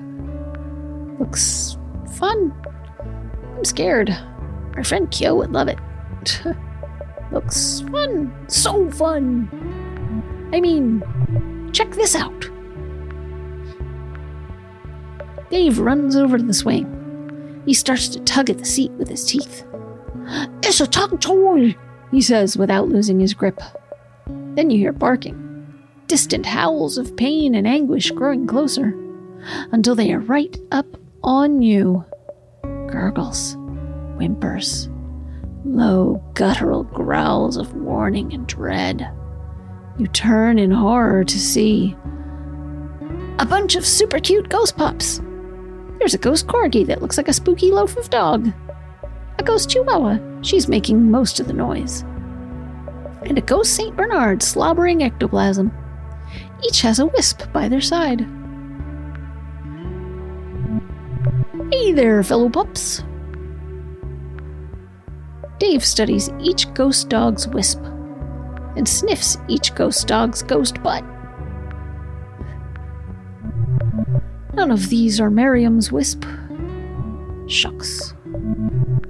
Looks fun. I'm scared. My friend Kyo would love it. Looks fun. So fun. I mean, check this out. Dave runs over to the swing. He starts to tug at the seat with his teeth. It's a tug toy, he says without losing his grip. Then you hear barking. Distant howls of pain and anguish growing closer until they are right up on you. Gurgles, whimpers, low guttural growls of warning and dread. You turn in horror to see a bunch of super cute ghost pups. There's a ghost corgi that looks like a spooky loaf of dog. A ghost chihuahua, she's making most of the noise. And a ghost St. Bernard slobbering ectoplasm. Each has a wisp by their side. Hey there, fellow pups. Dave studies each ghost dog's wisp and sniffs each ghost dog's ghost butt. None of these are Miriam's wisp. Shucks.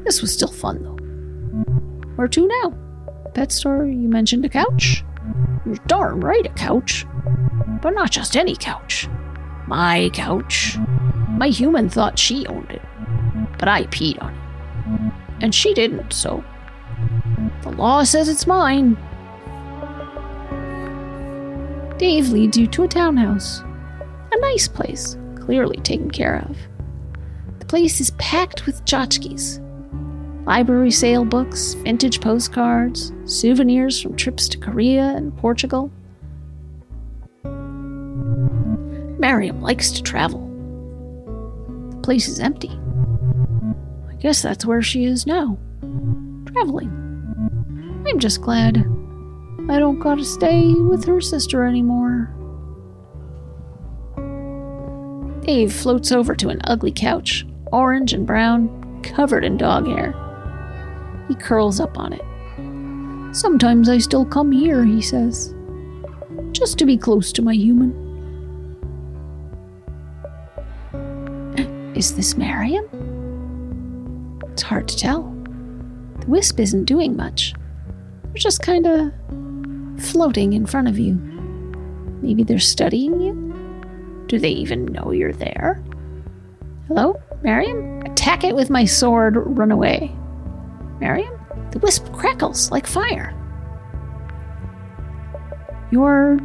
This was still fun, though. Where to now? Pet store, you mentioned a couch? You're darn right, a couch. But not just any couch. My couch. My human thought she owned it. But I peed on it. And she didn't, so the law says it's mine. Dave leads you to a townhouse. A nice place, clearly taken care of. The place is packed with tchotchkes. Library sale books, vintage postcards, souvenirs from trips to Korea and Portugal. Miriam likes to travel. The place is empty. I guess that's where she is now. Traveling. I'm just glad I don't gotta stay with her sister anymore. Dave floats over to an ugly couch, orange and brown, covered in dog hair. He curls up on it. Sometimes I still come here, he says, just to be close to my human. Is this Miriam? It's hard to tell. The wisp isn't doing much. They're just kinda floating in front of you. Maybe they're studying you? Do they even know you're there? Hello, Miriam? Attack it with my sword, run away. Miriam? The wisp crackles like fire. You're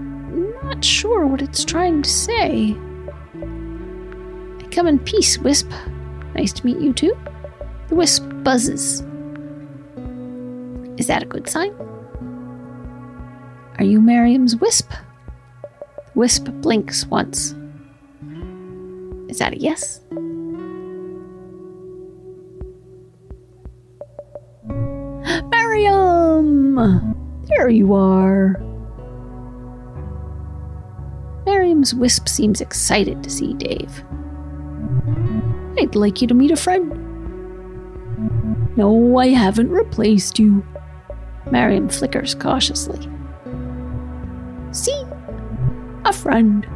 not sure what it's trying to say. I come in peace, Wisp. Nice to meet you too. The wisp buzzes. Is that a good sign? Are you Miriam's wisp? The wisp blinks once. Is that a yes? Miriam! There you are. Miriam Miriam's wisp seems excited to see Dave. I'd like you to meet a friend. No, I haven't replaced you. Miriam flickers cautiously. See? A friend.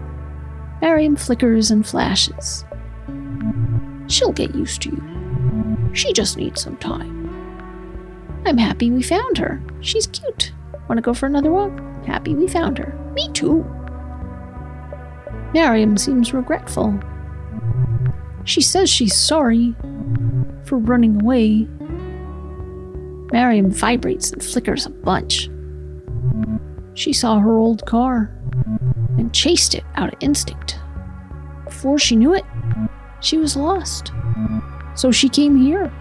Miriam flickers and flashes. She'll get used to you. She just needs some time. I'm happy we found her. She's cute. Want to go for another walk? Happy we found her. Me too. Miriam seems regretful. She says she's sorry for running away. Miriam vibrates and flickers a bunch. She saw her old car and chased it out of instinct. Before she knew it, she was lost. So she came here.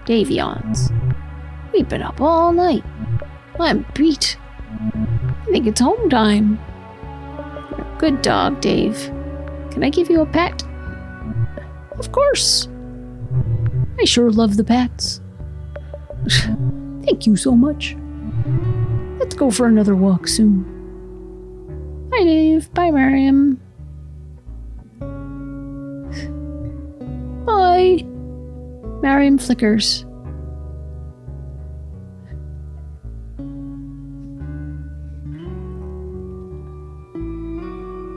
Dave yawns. We've been up all night. I'm beat. I think it's home time. You're a good dog, Dave. Can I give you a pet? Of course. I sure love the pets. Thank you so much. Let's go for another walk soon. Bye, Dave. Bye, Miriam. Bye. Miriam flickers.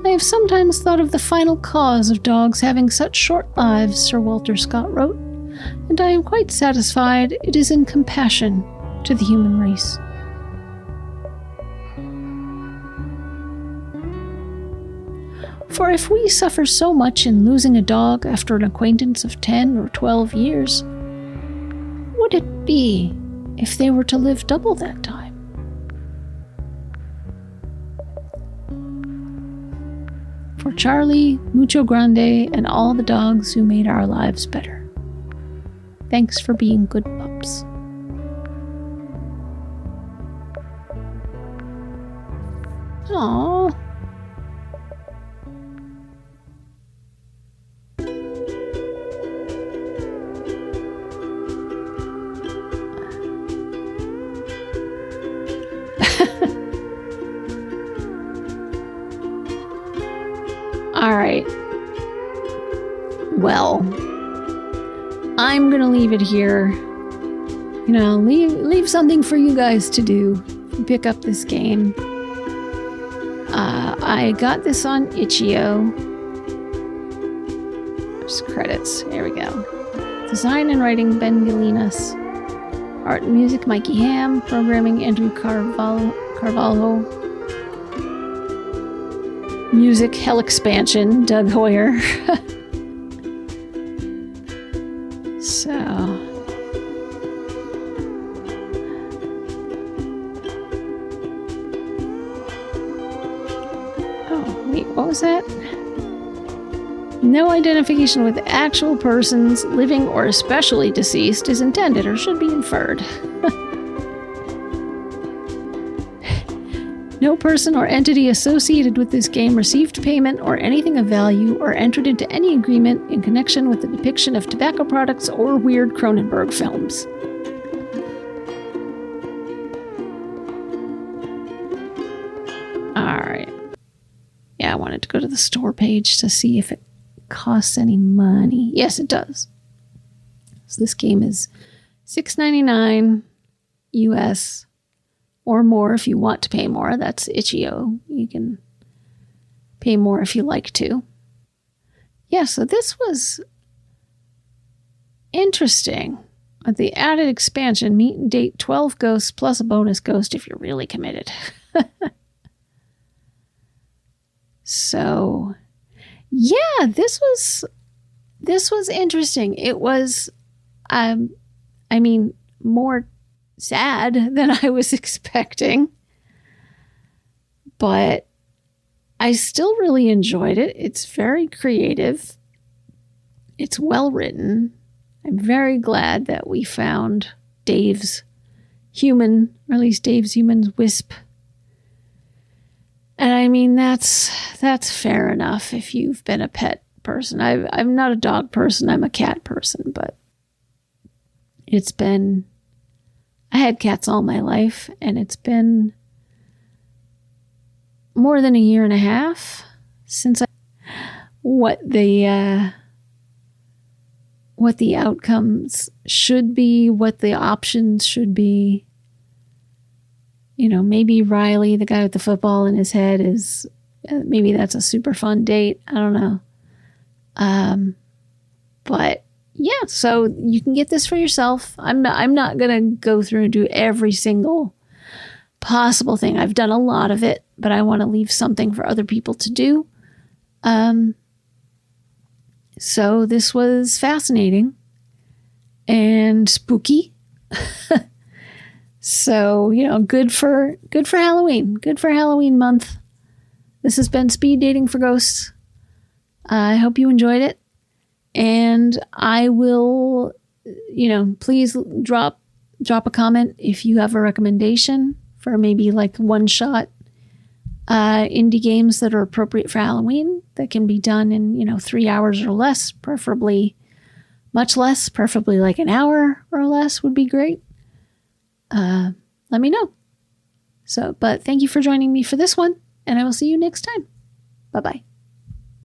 I have sometimes thought of the final cause of dogs having such short lives, Sir Walter Scott wrote, and I am quite satisfied it is in compassion to the human race. For if we suffer so much in losing a dog after an acquaintance of 10 or 12 years, what would it be if they were to live double that time? For Charlie, Mucho Grande, and all the dogs who made our lives better. Thanks for being good pups. Aww. All right. Well, I'm gonna leave it here. You know, leave something for you guys to do. Pick up this game. I got this on itch.io. There's credits. There we go. Design and writing Ben Galinas. Art and music Mikey Ham. Programming Andrew Carvalho. Music Hell Expansion, Doug Hoyer. So. Oh, wait, what was that? No identification with actual persons, living or especially deceased, is intended or should be inferred. No person or entity associated with this game received payment or anything of value or entered into any agreement in connection with the depiction of tobacco products or weird Cronenberg films. Alright. Yeah, I wanted to go to the store page to see if it costs any money. Yes, it does. So this game is $6.99 US. Or more if you want to pay more. That's itch.io. You can pay more if you like to. Yeah, so this was interesting. With the added expansion, meet and date 12 ghosts plus a bonus ghost if you're really committed. So, yeah, this was interesting. It was, more sad than I was expecting, but I still really enjoyed it. It's very creative. It's well written. I'm very glad that we found Dave's human, or at least Dave's human wisp. And I mean, that's fair enough if you've been a pet person. I'm not a dog person. I'm a cat person, but I had cats all my life, and it's been more than a year and a half since what the outcomes should be, what the options should be. You know, maybe Riley, the guy with the football in his head, is maybe that's a super fun date. I don't know. But yeah, so you can get this for yourself. I'm not gonna go through and do every single possible thing. I've done a lot of it, but I want to leave something for other people to do. So this was fascinating and spooky. So, you know, good for Halloween. Good for Halloween month. This has been Speed Dating for Ghosts. I hope you enjoyed it. And I will, you know, please drop a comment if you have a recommendation for maybe like one-shot indie games that are appropriate for Halloween that can be done in, you know, 3 hours or less, preferably much less, preferably like an hour or less would be great. Let me know. So, but thank you for joining me for this one, and I will see you next time. Bye-bye.